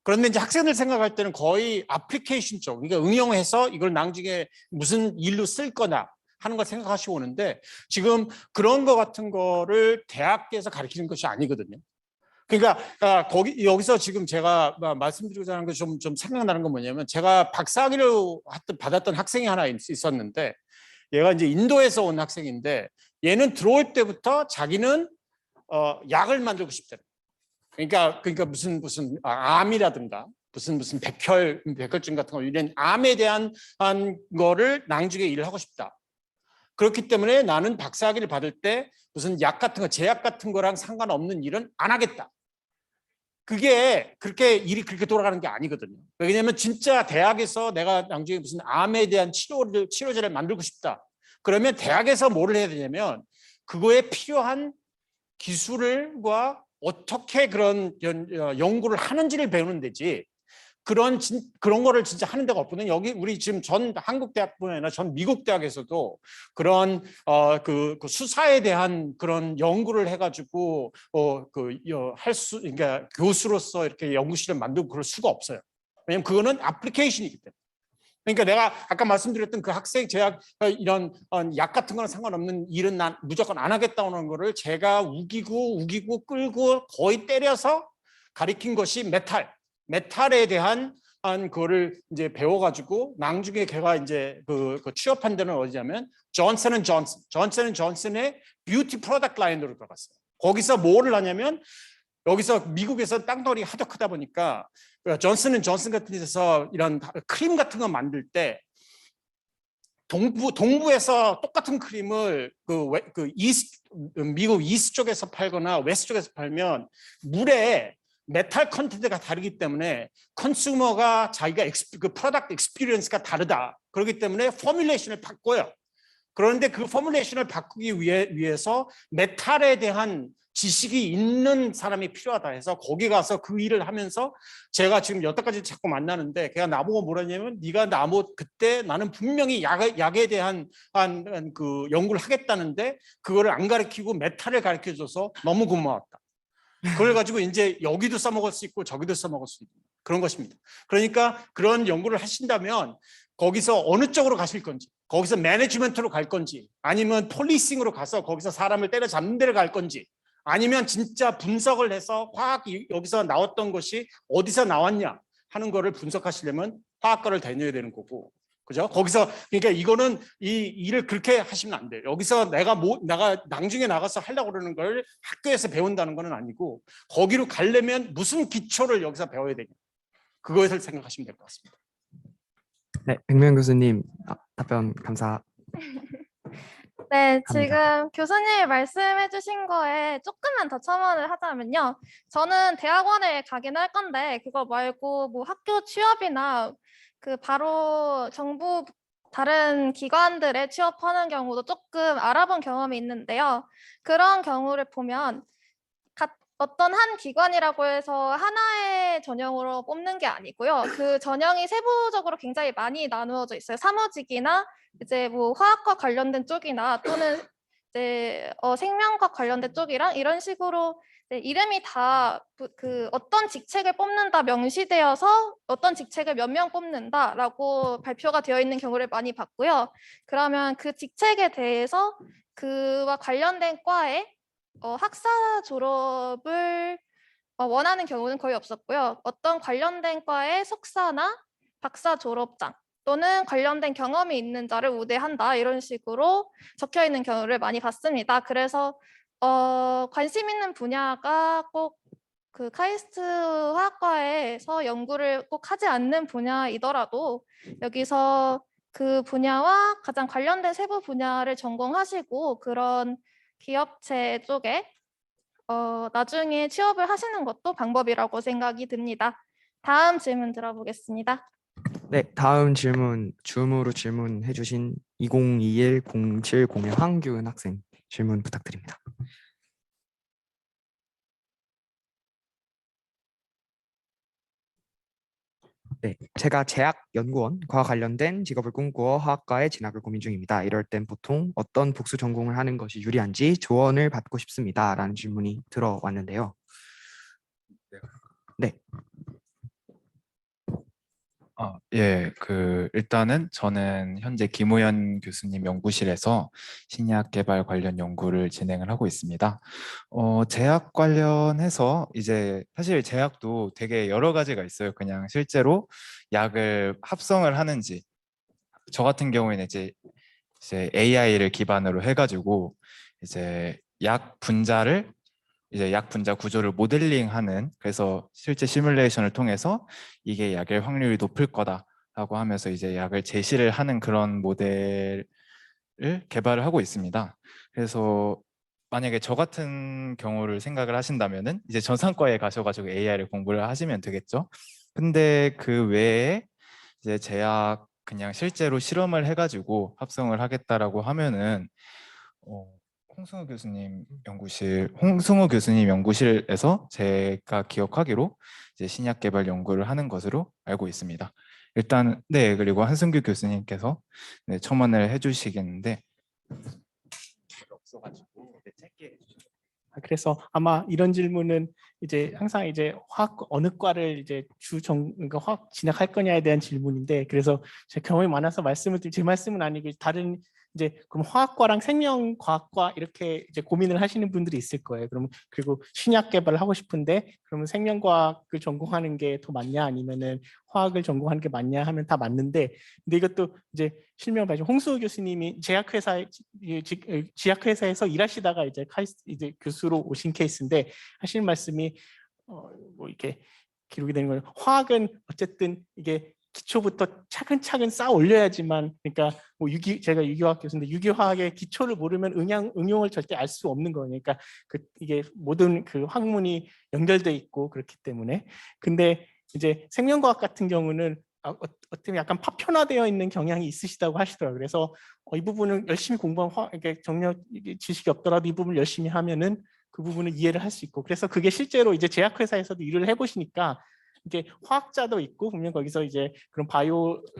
그런데 이제 학생들 생각할 때는 거의 애플리케이션 쪽, 그러니까 응용해서 이걸 나중에 무슨 일로 쓸 거나 하는 걸 생각하시고 오는데, 지금 그런 거 같은 거를 대학에서 가르치는 것이 아니거든요. 그러니까 여기서 지금 제가 말씀드리고자 하는 게 좀 생각나는 건 뭐냐면, 제가 박사학위를 받았던 학생이 하나 있었는데, 얘가 이제 인도에서 온 학생인데, 얘는 들어올 때부터 자기는 약을 만들고 싶대요. 그러니까 무슨 암이라든가 무슨 백혈증 같은 거, 이런 암에 대한 거를 나중에 일을 하고 싶다. 그렇기 때문에 나는 박사학위를 받을 때 무슨 약 같은 거, 제약 같은 거랑 상관없는 일은 안 하겠다. 그게 일이 그렇게 돌아가는 게 아니거든요. 왜냐하면 진짜 대학에서 내가 나중에 무슨 암에 대한 치료제를 만들고 싶다. 그러면 대학에서 뭐를 해야 되냐면 그거에 필요한 기술과 어떻게 그런 연구를 하는지를 배우는 데지, 그런 거를 진짜 하는 데가 없거든요. 여기 우리 지금 전 한국 대학뿐 아니라 전 미국 대학에서도 그런 그 수사에 대한 그런 연구를 해가지고 그러니까 교수로서 이렇게 연구실을 만들고 그럴 수가 없어요. 왜냐면 그거는 애플리케이션이기 때문에. 그러니까 내가 아까 말씀드렸던 그 학생 제약 이런 약 같은 거랑 상관없는 일은 난 무조건 안 하겠다는 거를 제가 우기고 끌고 거의 때려서 가리킨 것이 메탈에 대한 그거를 이제 배워가지고 나중에 걔가 이제 그 취업한 데는 어디냐면 존슨앤존슨의 뷰티 프로덕트 라인으로 들어갔어요. 거기서 뭐를 하냐면, 여기서 미국에서 땅덩어리 하도 크다 보니까 존슨앤존슨 같은 데서 이런 크림 같은 거 만들 때 동부에서 똑같은 크림을 미국 이스트 쪽에서 팔거나 웨스트 쪽에서 팔면 물에 메탈 컨텐츠가 다르기 때문에 컨슈머가 자기가 그 프로덕트 익스피리언스가 다르다. 그렇기 때문에 포뮬레이션을 바꿔요. 그런데 그 포뮬레이션을 바꾸기 위해서 메탈에 대한 지식이 있는 사람이 필요하다 해서 거기 가서 그 일을 하면서, 제가 지금 여태까지 자꾸 만나는데 걔가 나보고 뭐라냐면, 네가 그때 나는 분명히 약에 대한 그 연구를 하겠다는데 그거를 안 가르치고 메탈을 가르쳐줘서 너무 고마웠다. 그걸 가지고 이제 여기도 써먹을 수 있고 저기도 써먹을 수 있는 그런 것입니다. 그러니까 그런 연구를 하신다면 거기서 어느 쪽으로 가실 건지, 거기서 매니지먼트로 갈 건지, 아니면 폴리싱으로 가서 거기서 사람을 때려잡는 데를 갈 건지, 아니면 진짜 분석을 해서 여기서 나왔던 것이 어디서 나왔냐 하는 거를 분석하시려면 화학과를 다녀야 되는 거고, 그죠? 거기서 그러니까 이거는 이 일을 그렇게 하시면 안 돼요. 여기서 내가 나중에 나가서 하려고 그러는 걸 학교에서 배운다는 건 아니고, 거기로 가려면 무슨 기초를 여기서 배워야 되냐, 그것을 생각하시면 될 것 같습니다. 네, 백명 교수님 답변 감사. 네, 합니다. 지금 교수님이 말씀해 주신 거에 조금만 더 첨언을 하자면요. 저는 대학원에 가긴 할 건데 그거 말고 뭐 학교 취업이나 그 바로 정부 다른 기관들에 취업하는 경우도 조금 알아본 경험이 있는데요. 그런 경우를 보면 어떤 한 기관이라고 해서 하나의 전형으로 뽑는 게 아니고요. 그 전형이 세부적으로 굉장히 많이 나누어져 있어요. 사무직이나 이제 뭐 화학과 관련된 쪽이나 또는 이제 생명과 관련된 쪽이랑 이런 식으로 이름이 다 그 어떤 직책을 뽑는다 명시되어서 어떤 직책을 몇 명 뽑는다라고 발표가 되어 있는 경우를 많이 봤고요. 그러면 그 직책에 대해서 그와 관련된 과에 학사 졸업을 원하는 경우는 거의 없었고요. 어떤 관련된 과의 석사나 박사 졸업장 또는 관련된 경험이 있는 자를 우대한다, 이런 식으로 적혀 있는 경우를 많이 봤습니다. 그래서 관심 있는 분야가 꼭 그 카이스트 화학과에서 연구를 꼭 하지 않는 분야이더라도 여기서 그 분야와 가장 관련된 세부 분야를 전공하시고 그런 기업체 쪽에 나중에 취업을 하시는 것도 방법이라고 생각이 듭니다. 다음 질문 들어보겠습니다. 네, 다음 질문 줌으로 질문해 주신 2021-0701 황규은 학생 질문 부탁드립니다. 네, 제가 제약연구원과 관련된 직업을 꿈꾸어 화학과에 진학을 고민 중입니다. 이럴 땐 보통 어떤 복수 전공을 하는 것이 유리한지 조언을 받고 싶습니다. 라는 질문이 들어왔는데요. 네, 예, 일단은 저는 현재 김우현 교수님 연구실에서 신약 개발 관련 연구를 진행을 하고 있습니다. 제약 관련해서 이제 사실 제약도 되게 여러 가지가 있어요. 그냥 실제로 약을 합성을 하는지, 저 같은 경우에는 이제 AI를 기반으로 해가지고 이제 약 분자를 이제 약 분자 구조를 모델링하는, 그래서 실제 시뮬레이션을 통해서 이게 약의 확률이 높을 거다라고 하면서 이제 약을 제시를 하는 그런 모델을 개발을 하고 있습니다. 그래서 만약에 저 같은 경우를 생각을 하신다면은 이제 전산과에 가셔가지고 AI를 공부를 하시면 되겠죠. 근데 그 외에 이제 제약 그냥 실제로 실험을 해가지고 합성을 하겠다라고 하면은 홍승우 교수님 연구실에서 제가 기억하기로 이제 신약 개발 연구를 하는 것으로 알고 있습니다. 일단 네, 그리고 한승규 교수님께서 네, 첨언을 해주시겠는데 그래서 아마 이런 질문은 이제 항상 이제 화학 어느 과를 이제 그러니까 화학 진학할 거냐에 대한 질문인데, 그래서 제 경험이 많아서 제 말씀은 아니고 다른 이제 그럼 화학과랑 생명과학과 이렇게 이제 고민을 하시는 분들이 있을 거예요. 그리고 신약 개발을 하고 싶은데 그러면 생명과학을 전공하는 게 더 맞냐 아니면은 화학을 전공하는 게 맞냐 하면 다 맞는데, 근데 이것도 이제 실명 발전 홍수호 교수님이 제약회사에서 일하시다가 이제 교수로 오신 케이스인데 하시는 말씀이 뭐 이렇게 기록이 되는 거예요. 화학은 어쨌든 이게 기초부터 차근차근 쌓아 올려야지만, 그러니까 뭐 제가 유기화학 교수인데 유기화학의 기초를 모르면 응용을 절대 알 수 없는 거예요. 그러니까 이게 모든 그 학문이 연결돼 있고 그렇기 때문에. 근데 이제 생명과학 같은 경우는 어떻게 약간 파편화되어 있는 경향이 있으시다고 하시더라고요. 그래서 이 부분을 열심히 공부하면 이게 지식이 없더라도 이 부분을 열심히 하면은 그 부분을 이해를 할 수 있고, 그래서 그게 실제로 이제 제약회사에서도 일을 해보시니까 이게 화학자도 있고 분명 거기서 이제 그런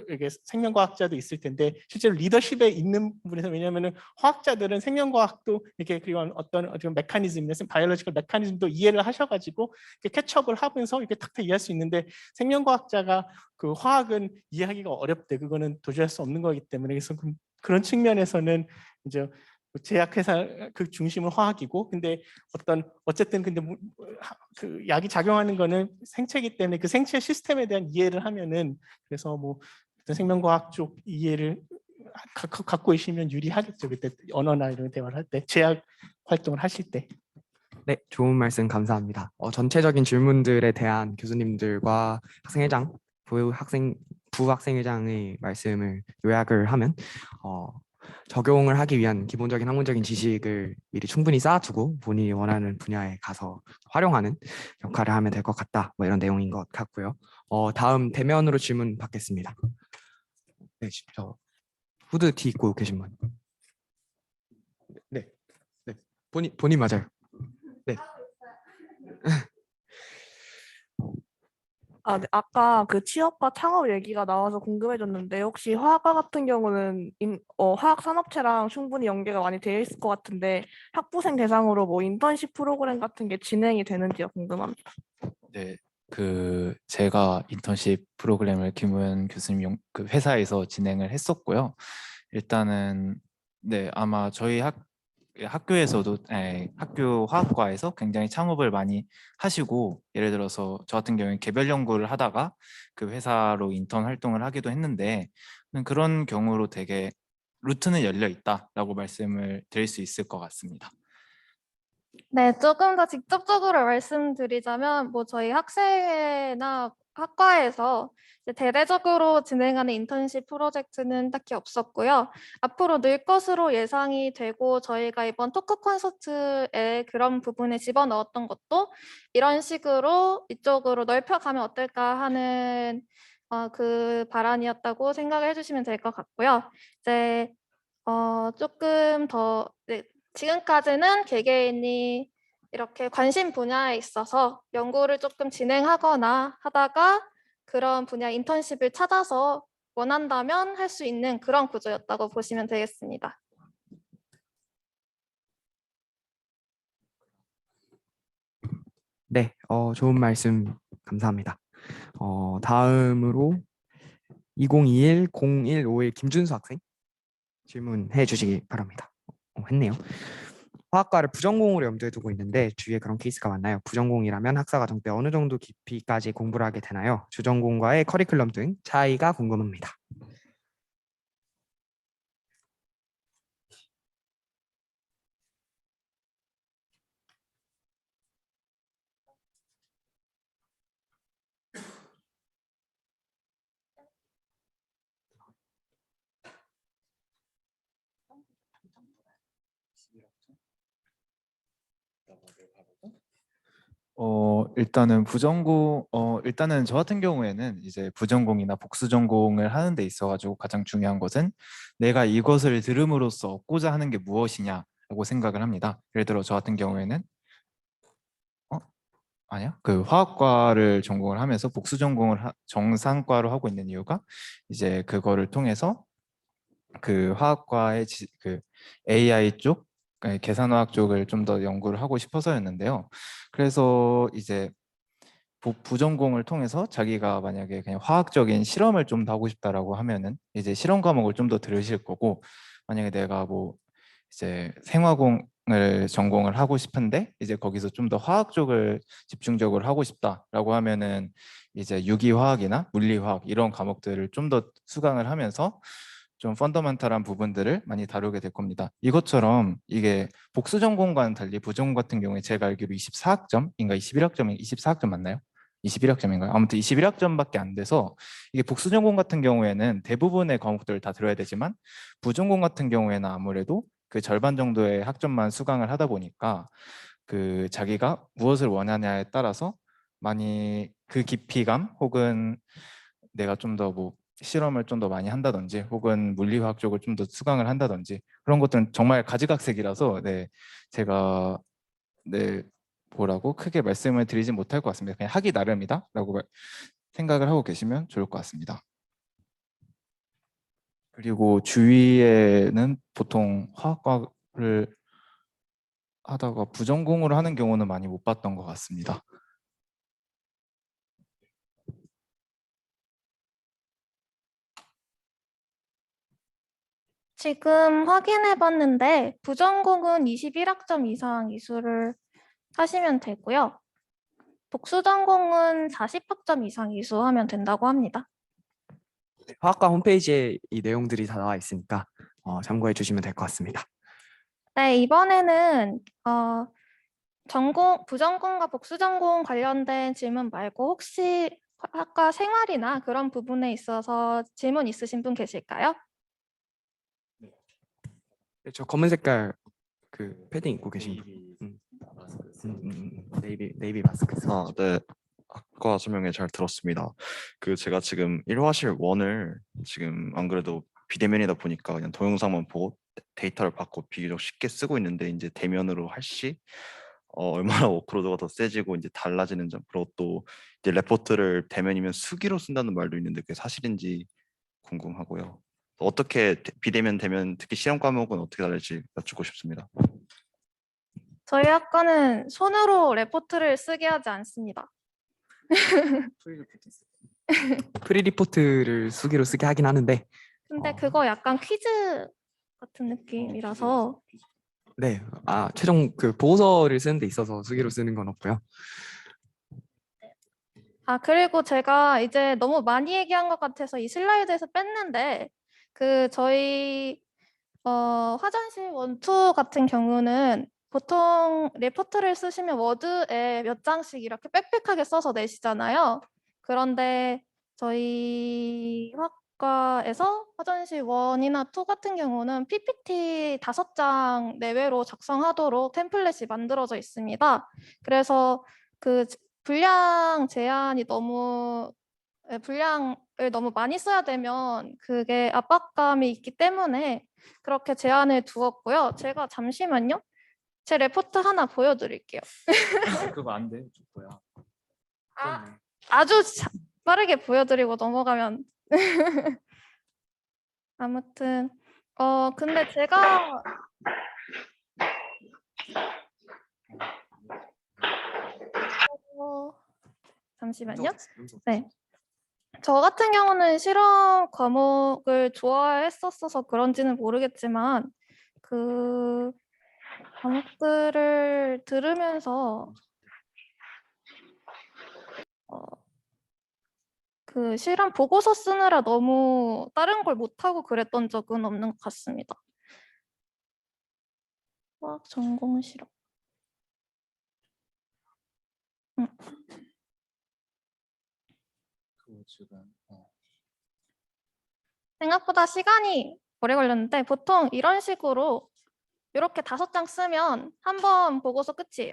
이게 생명과학자도 있을 텐데 실제로 리더십에 있는 부분에서, 왜냐하면은 화학자들은 생명과학도 이렇게 그리고 어떤 메커니즘이나 바이올로지컬 메커니즘도 이해를 하셔가지고 캐치업을 하면서 이렇게 탁탁 이해할 수 있는데, 생명과학자가 그 화학은 이해하기가 어렵대. 그거는 도저히 할 수 없는 거기 때문에. 그래서 그런 측면에서는 이제 제약회사 그 중심은 화학이고, 근데 어쨌든 근데 그 약이 작용하는 거는 생체이기 때문에 그 생체 시스템에 대한 이해를 하면은, 그래서 뭐 어떤 생명과학 쪽 이해를 갖고 계시면 유리하겠죠. 그때 언어나 이런 대화를 할 때, 제약 활동을 하실 때. 네, 좋은 말씀 감사합니다. 전체적인 질문들에 대한 교수님들과 학생회장, 부학생회장의 말씀을 요약을 하면 적용을 하기 위한 기본적인 학문적인 지식을 미리 충분히 쌓아두고 본인이 원하는 분야에 가서 활용하는 역할을 하면 될 것 같다. 뭐 이런 내용인 것 같고요. 다음 대면으로 질문 받겠습니다. 네, 저 후드 티 입고 계신 분. 네, 네, 본인 맞아요. 네. 네. 아까 그 취업과 창업 얘기가 나와서 궁금해졌는데 혹시 화학과 같은 경우는 화학 산업체랑 충분히 연계가 많이 되어 있을 것 같은데 학부생 대상으로 뭐 인턴십 프로그램 같은 게 진행이 되는지가 궁금합니다. 네, 제가 인턴십 프로그램을 김우현 교수님 그 회사에서 진행을 했었고요. 일단은 네, 아마 저희 학교에서도 학교 화학과에서 굉장히 창업을 많이 하시고, 예를 들어서 저 같은 경우는 개별 연구를 하다가 그 회사로 인턴 활동을 하기도 했는데, 그런 경우로 되게 루트는 열려 있다라고 말씀을 드릴 수 있을 것 같습니다. 네, 조금 더 직접적으로 말씀드리자면 뭐 저희 학생회나 학과에서 이제 대대적으로 진행하는 인턴십 프로젝트는 딱히 없었고요. 앞으로 늘 것으로 예상이 되고 저희가 이번 토크 콘서트에 그런 부분에 집어넣었던 것도 이런 식으로 이쪽으로 넓혀가면 어떨까 하는 그 발안이었다고 생각을 해주시면 될 것 같고요. 이제 조금 더 네, 지금까지는 개개인이 이렇게 관심 분야에 있어서 연구를 조금 진행하거나 하다가 그런 분야 인턴십을 찾아서 원한다면 할 수 있는 그런 구조였다고 보시면 되겠습니다. 네, 좋은 말씀 감사합니다. 다음으로 2021-0151 김준수 학생 질문해 주시기 바랍니다. 했네요. 화학과를 부전공으로 염두에 두고 있는데 주위에 그런 케이스가 많나요? 부전공이라면 학사 과정 때 어느 정도 깊이까지 공부를 하게 되나요? 주전공과의 커리큘럼 등 차이가 궁금합니다. 일단은 저 같은 경우에는 이제 부전공이나 복수 전공을 하는 데 있어 가지고 가장 중요한 것은 내가 이것을 들음으로써 얻고자 하는 게 무엇이냐라고 생각을 합니다. 예를 들어 저 같은 경우에는 아니야? 그 화학과를 전공을 하면서 복수 전공을 정상과로 하고 있는 이유가 이제 그거를 통해서 그 화학과의 그 AI 쪽, 계산화학 쪽을 좀 더 연구를 하고 싶어서였는데요. 그래서 이제 부전공을 통해서 자기가 만약에 그냥 화학적인 실험을 좀 더 하고 싶다라고 하면은 이제 실험 과목을 좀 더 들으실 거고, 만약에 내가 뭐 이제 생화공을 전공을 하고 싶은데 이제 거기서 좀 더 화학 쪽을 집중적으로 하고 싶다라고 하면은 이제 유기화학이나 물리화학 이런 과목들을 좀 더 수강을 하면서 좀 펀더멘탈한 부분들을 많이 다루게 될 겁니다. 이것처럼 이게 복수 전공과는 달리 부전공 같은 경우에 제가 알기로 24학점인가 21학점이 24학점 맞나요? 21학점인가요? 아무튼 21학점밖에 안 돼서 이게 복수 전공 같은 경우에는 대부분의 과목들을 다 들어야 되지만 부전공 같은 경우에는 아무래도 그 절반 정도의 학점만 수강을 하다 보니까 그 자기가 무엇을 원하냐에 따라서 많이 그 깊이감 혹은 내가 좀 더 뭐 실험을 좀 더 많이 한다든지 혹은 물리화학 쪽을 좀 더 수강을 한다든지 그런 것들은 정말 가지각색이라서 네 제가 네 뭐라고 크게 말씀을 드리진 못할 것 같습니다. 그냥 하기 나름이다라고 생각을 하고 계시면 좋을 것 같습니다. 그리고 주위에는 보통 화학과를 하다가 부전공으로 하는 경우는 많이 못 봤던 것 같습니다. 지금 확인해 봤는데 부전공은 21학점 이상 이수를 하시면 되고요. 복수 전공은 40학점 이상 이수하면 된다고 합니다. 화학과 홈페이지에 이 내용들이 다 나와 있으니까 참고해 주시면 될 것 같습니다. 네, 이번에는 부전공과 복수 전공 관련된 질문 말고 혹시 학과 생활이나 그런 부분에 있어서 질문 있으신 분 계실까요? 네, 저 검은 색깔 그 패딩 입고 계신 분. 네이비 마스크. 네. 학과 설명회 잘 들었습니다. 그 제가 지금 1화실 1을 지금 안 그래도 비대면이다 보니까 그냥 동영상만 보고 데이터를 받고 비교적 쉽게 쓰고 있는데 이제 대면으로 할 시 얼마나 워크로드가 더 세지고 이제 달라지는 점, 그리고 또 이제 레포트를 대면이면 수기로 쓴다는 말도 있는데 그게 사실인지 궁금하고요. 어떻게 비대면 대면 특히 실험 과목은 어떻게 다를지 여쭙고 싶습니다. 저희 학과는 손으로 레포트를 쓰게 하지 않습니다. 프리리포트를 수기로 쓰게 하긴 하는데 근데 그거 약간 퀴즈 같은 느낌이라서 네, 최종 그 보고서를 쓰는 데 있어서 수기로 쓰는 건 없고요. 그리고 제가 이제 너무 많이 얘기한 것 같아서 이 슬라이드에서 뺐는데 그 저희 화장실 1, 2 같은 경우는 보통 레포트를 쓰시면 워드에 몇 장씩 이렇게 빽빽하게 써서 내시잖아요. 그런데 저희 학과에서 화전시 1이나 2 같은 경우는 PPT 5장 내외로 작성하도록 템플릿이 만들어져 있습니다. 그래서 그 분량 제한이 너무 분량을 너무 많이 써야 되면 그게 압박감이 있기 때문에 그렇게 제한을 두었고요. 제가 잠시만요. 제 레포트 하나 보여드릴게요. 그거 안 돼. 뭐야? 아주 빠르게 보여드리고 넘어가면 아무튼 근데 제가 잠시만요. 네. 저 같은 경우는 실험 과목을 좋아했었어서 그런지는 모르겠지만 그 과목들을 들으면서 그 실험 보고서 쓰느라 너무 다른 걸 못하고 그랬던 적은 없는 것 같습니다. 화학 전공 실험. 생각보다 시간이 오래 걸렸는데 보통 이런 식으로 이렇게 5장 쓰면 한 번 보고서 끝이에요.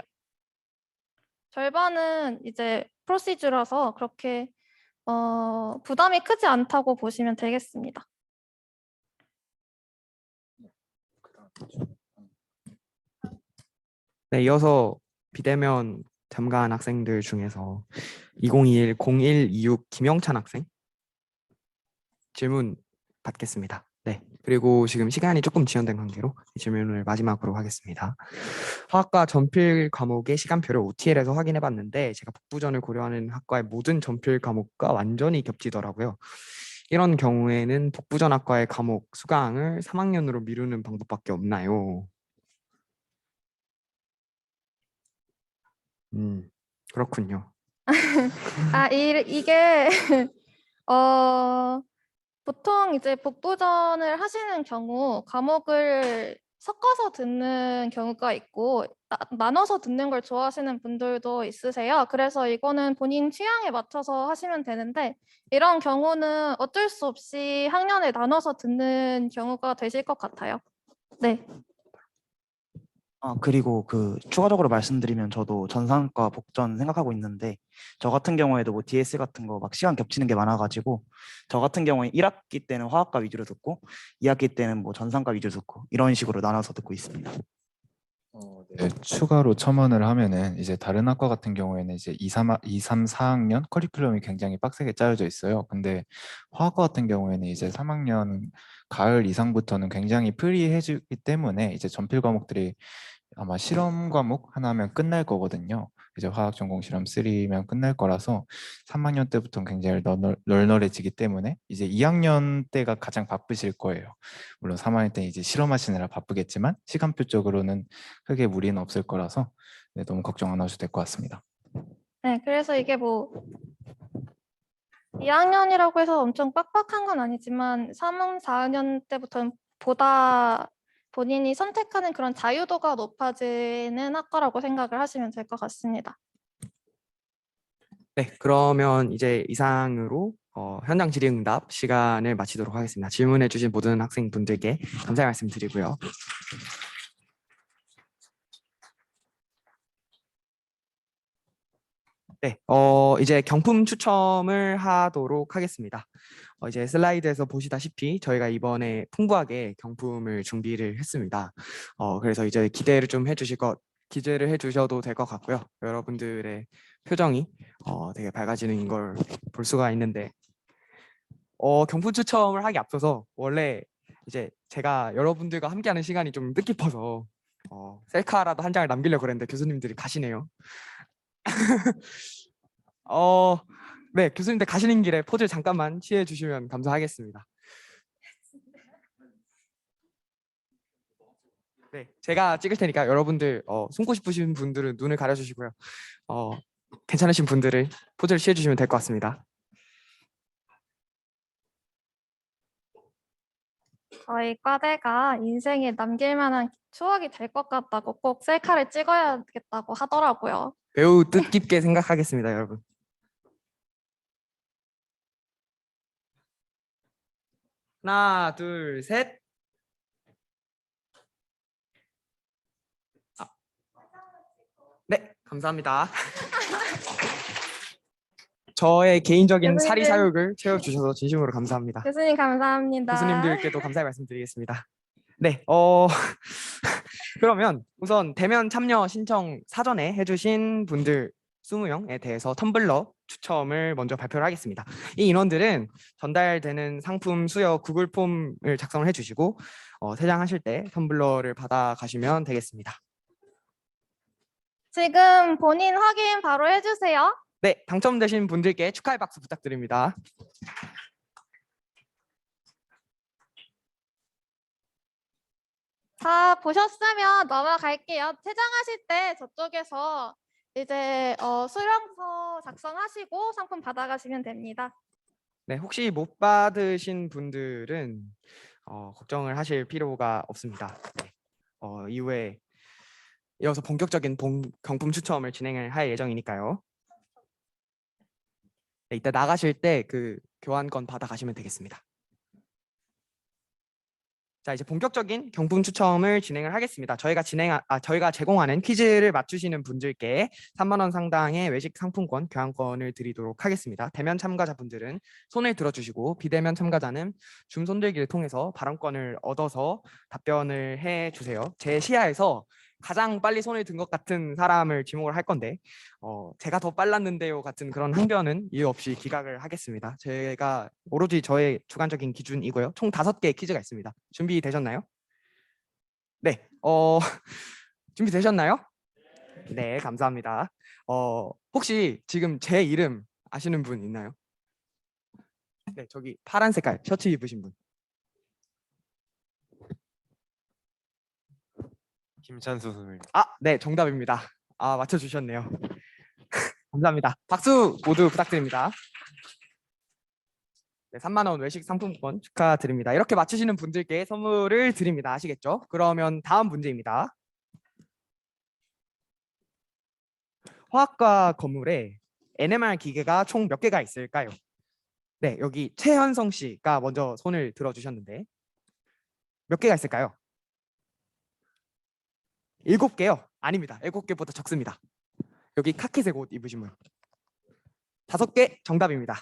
절반은 이제 프로시저라서 그렇게 부담이 크지 않다고 보시면 되겠습니다. 네, 이어서 비대면 참가한 학생들 중에서 2021-0126 김영찬 학생 질문 받겠습니다. 네, 그리고 지금 시간이 조금 지연된 관계로 이 질문을 마지막으로 하겠습니다. 화학과 전필 과목의 시간표를 OTL에서 확인해 봤는데 제가 복부전을 고려하는 학과의 모든 전필 과목과 완전히 겹치더라고요. 이런 경우에는 복부전 학과의 과목 수강을 3학년으로 미루는 방법밖에 없나요? 그렇군요. 이게 보통 이제 복부전을 하시는 경우 과목을 섞어서 듣는 경우가 있고 나눠서 듣는 걸 좋아하시는 분들도 있으세요. 그래서 이거는 본인 취향에 맞춰서 하시면 되는데 이런 경우는 어쩔 수 없이 학년을 나눠서 듣는 경우가 되실 것 같아요. 네. 그리고 그 추가적으로 말씀드리면 저도 전산과 복전 생각하고 있는데 저 같은 경우에도 뭐 DS 같은 거 막 시간 겹치는 게 많아가지고 저 같은 경우에 1학기 때는 화학과 위주로 듣고 2학기 때는 뭐 전산과 위주로 듣고 이런 식으로 나눠서 듣고 있습니다. 네, 추가로 첨언을 하면은 이제 다른 학과 같은 경우에는 이제 2, 3, 4학년 커리큘럼이 굉장히 빡세게 짜여져 있어요. 근데 화학과 같은 경우에는 이제 3학년 가을 이상부터는 굉장히 프리해지기 때문에 이제 전필 과목들이 아마 실험 과목 하나면 끝날 거거든요. 이제 화학 전공 실험 3면 끝날 거라서 3학년 때부터는 굉장히 널널해지기 때문에 이제 2학년 때가 가장 바쁘실 거예요. 물론 3학년 때 이제 실험하시느라 바쁘겠지만 시간표적으로는 크게 무리는 없을 거라서 네, 너무 걱정 안 하셔도 될 것 같습니다. 네, 그래서 이게 뭐 2학년이라고 해서 엄청 빡빡한 건 아니지만 3, 4학년 때부터는 보다 본인이 선택하는 그런 자유도가 높아지는 학과라고 생각을 하시면 될 것 같습니다. 네, 그러면 이제 이상으로 현장 질의응답 시간을 마치도록 하겠습니다. 질문해 주신 모든 학생분들께 감사의 말씀 드리고요. 네, 이제 경품 추첨을 하도록 하겠습니다. 이제 슬라이드에서 보시다시피 저희가 이번에 풍부하게 경품을 준비를 했습니다. 그래서 이제 기대를 해주셔도 될 것 같고요. 여러분들의 표정이 되게 밝아지는 걸 볼 수가 있는데 경품 추첨을 하기 앞서서 원래 이제 제가 여러분들과 함께하는 시간이 좀 뜻깊어서 셀카라도 한 장을 남기려고 그랬는데 교수님들이 가시네요. 네, 교수님들 가시는 길에 포즈 잠깐만 취해 주시면 감사하겠습니다. 네, 제가 찍을 테니까 여러분들 숨고 싶으신 분들은 눈을 가려주시고요. 괜찮으신 분들은 포즈를 취해 주시면 될 것 같습니다. 저희 과대가 인생에 남길 만한 추억이 될 것 같다고 꼭 셀카를 찍어야겠다고 하더라고요. 매우 뜻깊게 생각하겠습니다, 여러분. 하나, 둘, 셋. 네, 감사합니다. 저의 개인적인 사리 교수님. 사욕을 채워주셔서 진심으로 감사합니다. 교수님 감사합니다. 교수님들께도 감사의 말씀드리겠습니다. 네, 그러면 우선 대면 참여 신청 사전에 해주신 분들 20명에 대해서 텀블러 추첨을 먼저 발표를 하겠습니다. 이 인원들은 전달되는 상품 수여 구글 폼을 작성을 해주시고 퇴장하실 때 텀블러를 받아 가시면 되겠습니다. 지금 본인 확인 바로 해주세요. 네, 당첨되신 분들께 축하의 박수 부탁드립니다. 다 보셨으면 넘어갈게요. 퇴장하실 때 저쪽에서 이제 수령서 작성하시고 상품 받아가시면 됩니다. 네, 혹시 못 받으신 분들은 걱정을 하실 필요가 없습니다. 네, 이후에 이어서 본격적인 경품 추첨을 진행을 할 예정이니까요. 네, 이따 나가실 때 그 교환권 받아 가시면 되겠습니다. 자, 이제 본격적인 경품 추첨을 진행을 하겠습니다. 저희가 제공하는 퀴즈를 맞추시는 분들께 3만 원 상당의 외식 상품권, 교환권을 드리도록 하겠습니다. 대면 참가자분들은 손을 들어주시고 비대면 참가자는 줌 손들기를 통해서 발언권을 얻어서 답변을 해주세요. 제 시야에서 가장 빨리 손을 든 것 같은 사람을 지목을 할 건데 제가 더 빨랐는데요 같은 그런 항변은 이유 없이 기각을 하겠습니다. 제가 오로지 저의 주관적인 기준이고요. 총 5개의 퀴즈가 있습니다. 준비되셨나요? 네, 준비되셨나요? 네, 감사합니다. 혹시 지금 제 이름 아시는 분 있나요? 네, 저기 파란 색깔 셔츠 입으신 분. 김찬수 선생님. 네, 정답입니다. 맞춰주셨네요. 감사합니다. 박수 모두 부탁드립니다. 네, 3만 원 외식 상품권 축하드립니다. 이렇게 맞추시는 분들께 선물을 드립니다. 아시겠죠? 그러면 다음 문제입니다. 화학과 건물에 NMR 기계가 총 몇 개가 있을까요? 네, 여기 최현성 씨가 먼저 손을 들어주셨는데 몇 개가 있을까요? 7개요? 아닙니다. 7개보다 적습니다. 여기 카키색 옷 입으신 분. 5개 정답입니다.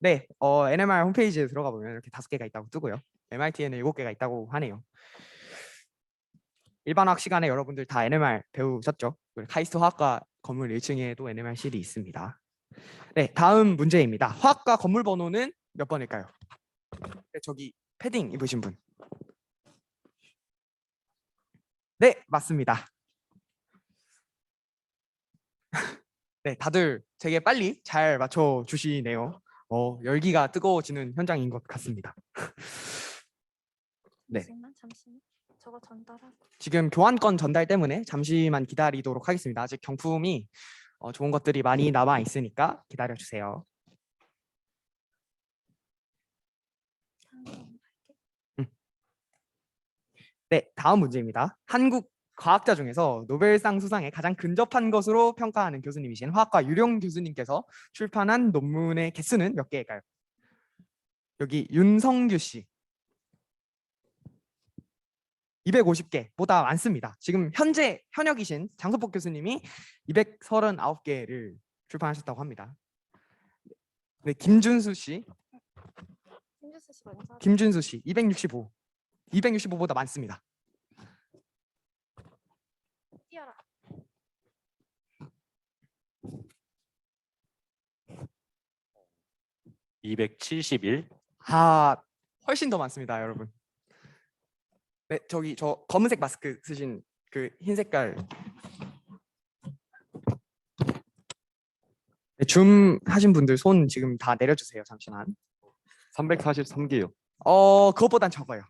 네, NMR 홈페이지에 들어가 보면 이렇게 5개가 있다고 뜨고요. MIT에는 7개가 있다고 하네요. 일반화학 시간에 여러분들 다 NMR 배우셨죠? 카이스트 화학과 건물 1층에도 NMR실이 있습니다. 네, 다음 문제입니다. 화학과 건물 번호는 몇 번일까요? 네, 저기 패딩 입으신 분. 네, 맞습니다. 네, 다들 되게 빨리 잘 맞춰주시네요. 열기가 뜨거워지는 현장인 것 같습니다. 네, 잠시만. 저거 전달하고. 지금 교환권 전달 때문에 잠시만 기다리도록 하겠습니다. 아직 경품이 좋은 것들이 많이 남아 있으니까 기다려주세요. 네, 다음 문제입니다. 한국 과학자 중에서 노벨상 수상에 가장 근접한 것으로 평가하는 교수님이신 화학과 유령 교수님께서 출판한 논문의 개수는 몇 개일까요? 여기 윤성규 씨 250개보다 많습니다. 지금 현재 현역이신 장소폭 교수님이 239개를 출판하셨다고 합니다. 네, 김준수 씨 265, 265보다 많습니다. 뛰어라. 271. 훨씬 더 많습니다, 여러분. 네, 저기 저 검은색 마스크 쓰신 그 흰 색깔. 네, 줌 하신 분들 손 지금 다 내려주세요. 잠시만. 343개요. 그것보단 적어요.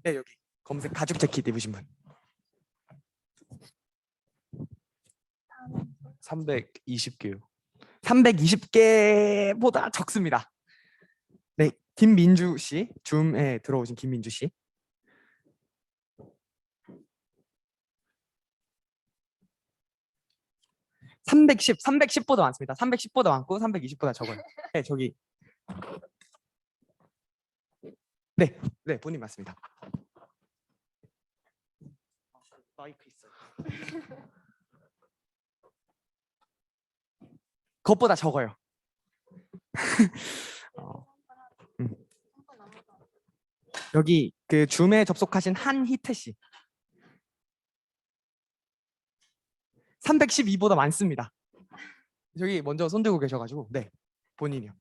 네, 여기 검은색 가죽 재킷 입으신 분. 320개요. 320개보다 적습니다. 네, 김민주 씨, 줌에 들어오신 김민주 씨. 310보다 많습니다. 310보다 많고 320보다 적어요. 네, 저기. 네, 네, 본인 맞습니다. 마이크 있어요. 그것보다 적어요. 음. 여기 그 줌에 접속하신 한희태 씨. 312보다 많습니다. 저기 먼저 손 들고 계셔가지고 네, 본인이요.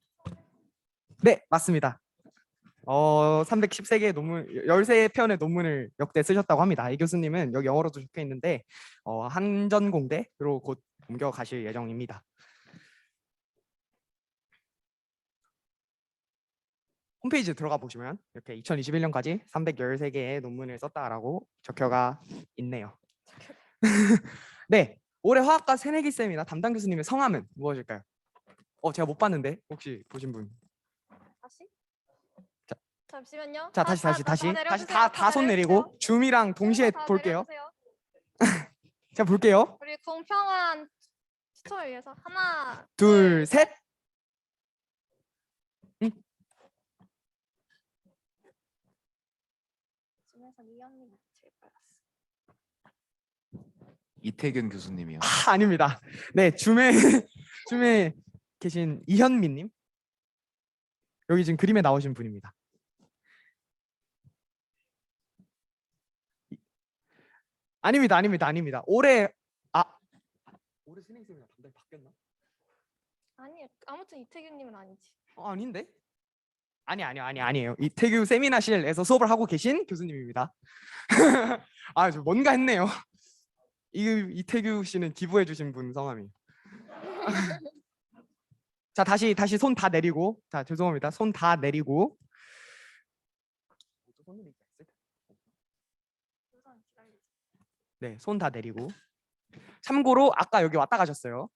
네, 맞습니다. 313개의 논문, 13편의 논문을 역대 쓰셨다고 합니다. 이 교수님은 여기 영어로도 적혀 있는데 한전공대로 곧 옮겨가실 예정입니다. 홈페이지 들어가 보시면 이렇게 2021년까지 313개의 논문을 썼다라고 적혀가 있네요. 네, 올해 화학과 새내기 쌤이나 담당 교수님의 성함은 무엇일까요? 제가 못 봤는데 혹시 보신 분? 다시? 잠시만요. 자, 다시 내려주세요. 다 손 내리고 줌이랑 동시에 다 볼게요. 내려주세요. 자, 볼게요. 우리 공평한 추첨을 위해서 하나, 둘, 셋. 중에서 이현민이 제일 빨랐어. 이태균 교수님이요. 아닙니다. 네, 줌에 계신 이현민님. 여기 지금 그림에 나오신 분입니다. 아닙니다. 올해 신입생이랑 담당이 바뀌었나? 아니, 아무튼 이태균님은 아니지. 아닌데? 아니에요. 이태규 세미나실에서 수업을 하고 계신 교수님입니다. 저 뭔가 했네요. 이태규 씨는 기부해 주신 분 성함이. 자, 다시 손 다 내리고. 자, 죄송합니다. 손 다 내리고. 네, 손 다 내리고. 참고로 아까 여기 왔다 가셨어요.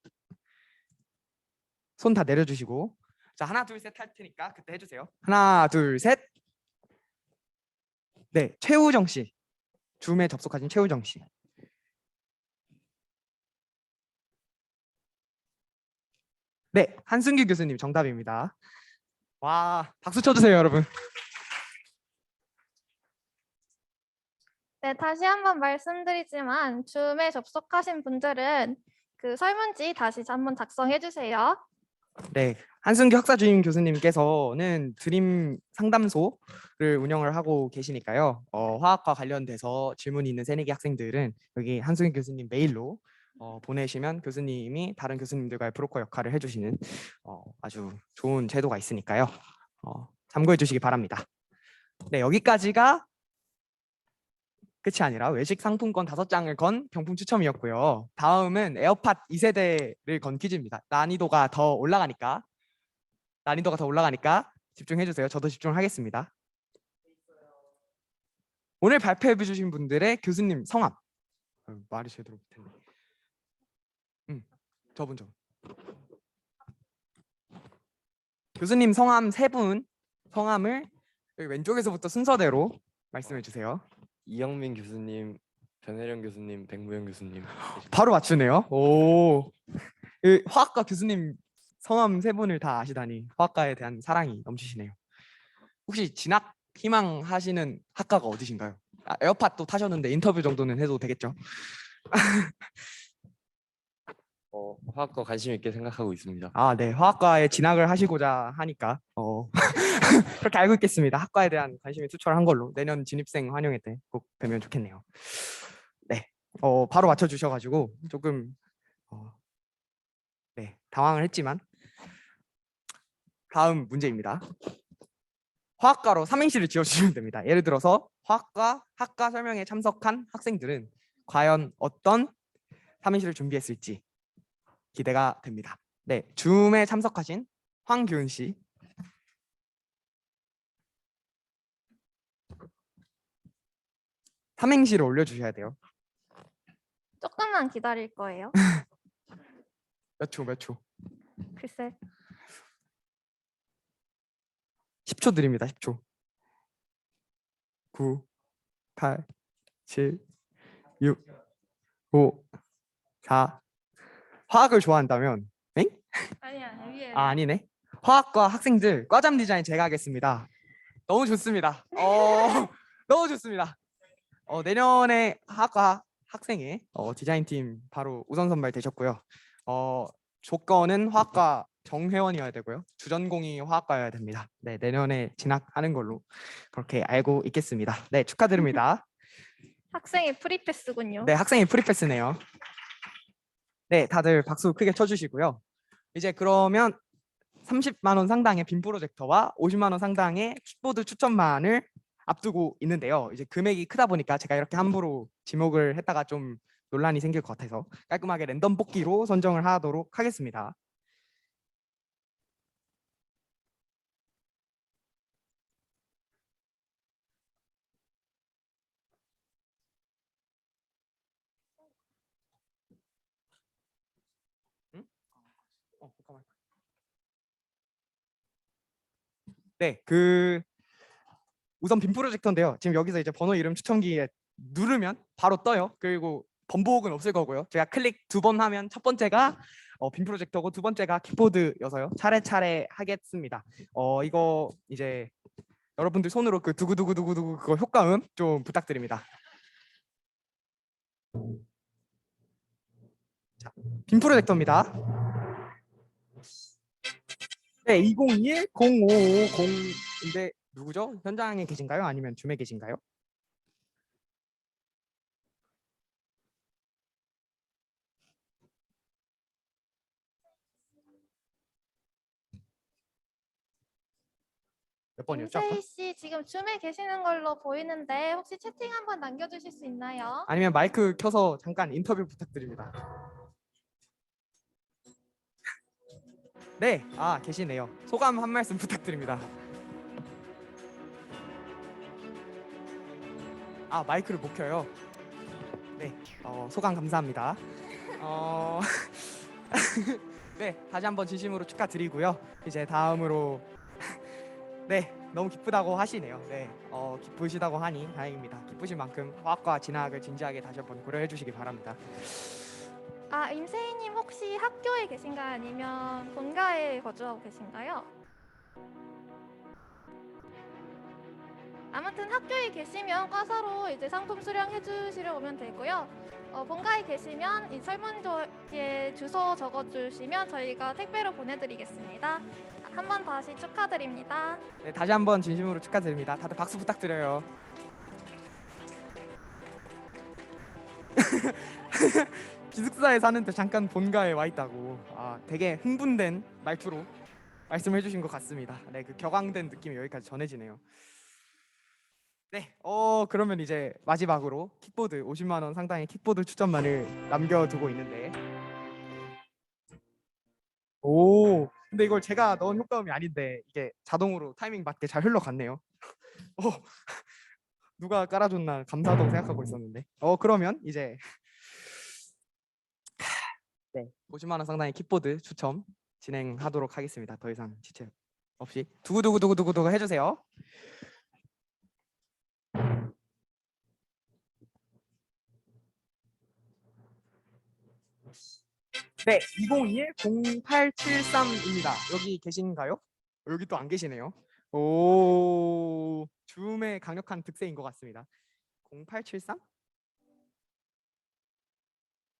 손 다 내려주시고. 자, 하나 둘 셋 할 테니까 그때 해주세요. 하나 둘 셋. 네, 최우정 씨. 줌에 접속하신 최우정 씨. 네, 한승규 교수님 정답입니다. 와, 박수 쳐주세요, 여러분. 네, 다시 한번 말씀드리지만 줌에 접속하신 분들은 그 설문지 다시 한번 작성해 주세요. 네, 한승규 학사주임 교수님께서는 드림 상담소를 운영을 하고 계시니까요. 화학과 관련돼서 질문이 있는 새내기 학생들은 여기 한승규 교수님 메일로 보내시면 교수님이 다른 교수님들과의 브로커 역할을 해주시는 아주 좋은 제도가 있으니까요. 참고해 주시기 바랍니다. 네, 여기까지가 끝이 아니라 외식 상품권 5장을 건 경품 추첨이었고요. 다음은 에어팟 2세대를 건 퀴즈입니다. 난이도가 더 올라가니까 집중해 주세요. 저도 집중을 하겠습니다. 오늘 발표해 주신 분들의 교수님 성함. 말이 제대로 못했네. 저분. 교수님 성함 3분 성함을 여기 왼쪽에서부터 순서대로 말씀해 주세요. 이영민 교수님, 변혜령 교수님, 백무영 교수님. 바로 맞추네요. 오, 화학과 교수님 성함 3분을 다 아시다니 화학과에 대한 사랑이 넘치시네요. 혹시 진학 희망하시는 학과가 어디신가요? 에어팟도 타셨는데 인터뷰 정도는 해도 되겠죠? 화학과 관심 있게 생각하고 있습니다. 네, 화학과에 진학을 하시고자 하니까 그렇게 알고 있겠습니다. 학과에 대한 관심이 투철한 걸로 내년 진입생 환영회 때 꼭 뵈면 좋겠네요. 네, 바로 맞춰주셔가지고 조금 네, 당황을 했지만 다음 문제입니다. 화학과로 삼행시를 지어주시면 됩니다. 예를 들어서 화학과 학과 설명회에 참석한 학생들은 과연 어떤 삼행시를 준비했을지 기대가 됩니다. 네, 줌에 참석하신 황규은 씨. 삼행시를 올려주셔야 돼요. 조금만 기다릴 거예요. 몇 초? 글쎄. 10초 드립니다. 10초. 9, 8, 7, 6, 5, 4, 화학을 좋아한다면, 엥? 아니야, 위에. 아, 아니네. 화학과 학생들 과잠 디자인 제가 하겠습니다. 너무 좋습니다. 너무 좋습니다. 내년에 화학과 학생의 디자인팀 바로 우선 선발 되셨고요. 조건은 화학과 정회원이어야 되고요. 주전공이 화학과여야 됩니다. 네, 내년에 진학하는 걸로 그렇게 알고 있겠습니다. 네, 축하드립니다. 학생의 프리패스군요. 네, 학생이 프리패스네요. 네, 다들 박수 크게 쳐주시고요. 이제 그러면 30만 원 상당의 빔 프로젝터와 50만 원 상당의 킥보드 추천만을 앞두고 있는데요. 이제 금액이 크다 보니까 제가 이렇게 함부로 지목을 했다가 좀 논란이 생길 것 같아서 깔끔하게 랜덤 뽑기로 선정을 하도록 하겠습니다. 응? 잠깐만. 네, 우선 빔 프로젝터인데요. 지금 여기서 이제 번호 이름 추첨기에 누르면 바로 떠요. 그리고 번복은 없을 거고요. 제가 클릭 2번 하면 첫 번째가 빔 프로젝터고 두 번째가 킥보드여서요. 차례차례 하겠습니다. 이거 이제 여러분들 손으로 그 두구두구두구두구 그거 효과음 좀 부탁드립니다. 자, 빔 프로젝터입니다. 네, 2021-0550인데 누구죠? 현장에 계신가요? 아니면 줌에 계신가요? 몇 번이었죠? 아까? 임세희 씨 지금 줌에 계시는 걸로 보이는데 혹시 채팅 한번 남겨주실 수 있나요? 아니면 마이크 켜서 잠깐 인터뷰 부탁드립니다. 네, 계시네요. 소감 한 말씀 부탁드립니다. 마이크를 못 켜요. 네, 소감 감사합니다. 네, 다시 한번 진심으로 축하드리고요. 이제 다음으로 네, 너무 기쁘다고 하시네요. 네, 기쁘시다고 하니 다행입니다. 기쁘신 만큼 화학과 진학을 진지하게 다시 한번 고려해 주시기 바랍니다. 임세희님 혹시 학교에 계신가요? 아니면 본가에 거주하고 계신가요? 아무튼 학교에 계시면 과사로 이제 상품 수령해 주시러 오면 되고요. 본가에 계시면 이 설문조에 주소 적어주시면 저희가 택배로 보내드리겠습니다. 한 번 다시 축하드립니다. 네, 다시 한번 진심으로 축하드립니다. 다들 박수 부탁드려요. 기숙사에 사는데 잠깐 본가에 와 있다고. 되게 흥분된 말투로 말씀해 주신 것 같습니다. 네, 그 격앙된 느낌이 여기까지 전해지네요. 네, 그러면 이제 마지막으로 킥보드 50만 원 상당의 킥보드 추천만을 남겨두고 있는데, 근데 이걸 제가 넣은 효과음이 아닌데 이게 자동으로 타이밍 맞게 잘 흘러갔네요. 누가 깔아줬나 감사하다고 생각하고 있었는데, 그러면 이제 네, 50만 원 상당의 킥보드 추첨 진행하도록 하겠습니다. 더 이상 지체 없이 두구두구두구두구 해주세요. 네, 2021-0873입니다. 여기 계신가요? 여기 또 안 계시네요. 줌의 강력한 득세인 것 같습니다. 0873?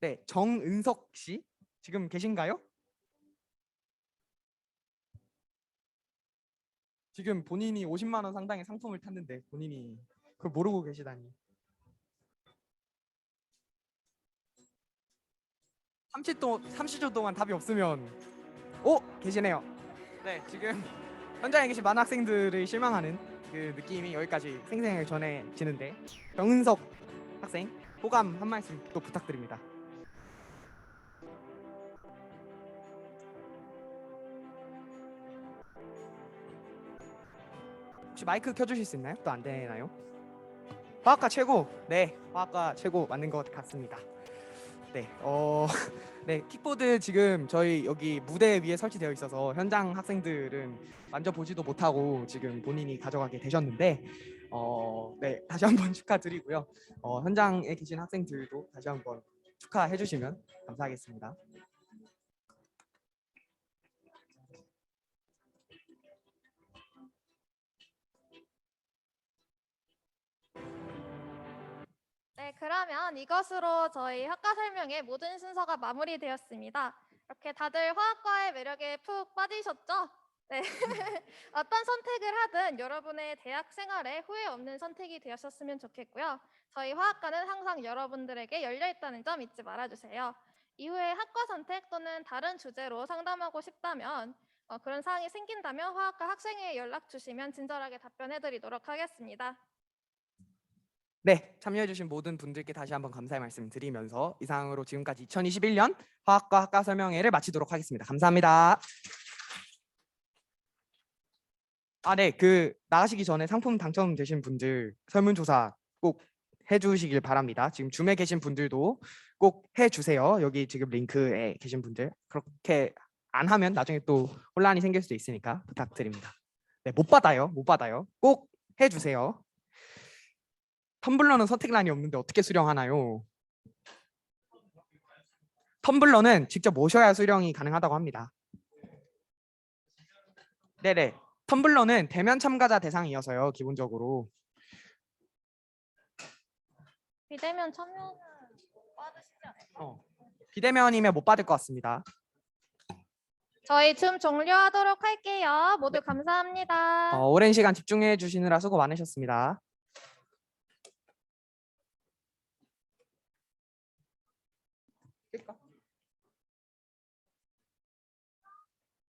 네, 정은석 씨 지금 계신가요? 지금 본인이 50만 원 상당의 상품을 탔는데 본인이 그걸 모르고 계시다니. 30초 동안 답이 없으면 계시네요. 네, 지금 현장에 계신 많은 학생들이 실망하는 그 느낌이 여기까지 생생하게 전해지는데, 정은석 학생 소감 한 말씀 또 부탁드립니다. 혹시 마이크 켜주실 수 있나요? 또 안 되나요? 화학과 최고. 네, 화학과 최고 맞는 것 같습니다. 네, 네, 킥보드 지금 저희 여기 무대 위에 설치되어 있어서 현장 학생들은 만져보지도 못하고 지금 본인이 가져가게 되셨는데, 네, 다시 한번 축하드리고요. 현장에 계신 학생들도 다시 한번 축하해 주시면 감사하겠습니다. 그러면 이것으로 저희 학과 설명의 모든 순서가 마무리되었습니다. 이렇게 다들 화학과의 매력에 푹 빠지셨죠? 네. 어떤 선택을 하든 여러분의 대학 생활에 후회 없는 선택이 되었었으면 좋겠고요. 저희 화학과는 항상 여러분들에게 열려 있다는 점 잊지 말아주세요. 이후에 학과 선택 또는 다른 주제로 상담하고 싶다면 그런 사항이 생긴다면 화학과 학생회에 연락 주시면 친절하게 답변해 드리도록 하겠습니다. 네, 참여해주신 모든 분들께 다시 한번 감사의 말씀 드리면서 이상으로 지금까지 2021년 화학과 학과 설명회를 마치도록 하겠습니다. 감사합니다. 네, 나가시기 전에 상품 당첨되신 분들 설문조사 꼭 해주시길 바랍니다. 지금 줌에 계신 분들도 꼭 해주세요. 여기 지금 링크에 계신 분들 그렇게 안 하면 나중에 또 혼란이 생길 수도 있으니까 부탁드립니다. 네, 못 받아요. 꼭 해주세요. 텀블러는 선택란이 없는데 어떻게 수령하나요? 텀블러는 직접 모셔야 수령이 가능하다고 합니다. 네네. 텀블러는 대면 참가자 대상이어서요. 기본적으로. 비대면 참여는 못 받으시지 않을까요? 비대면이면 못 받을 것 같습니다. 저희 줌 종료하도록 할게요. 모두 감사합니다. 오랜 시간 집중해 주시느라 수고 많으셨습니다. 끌까?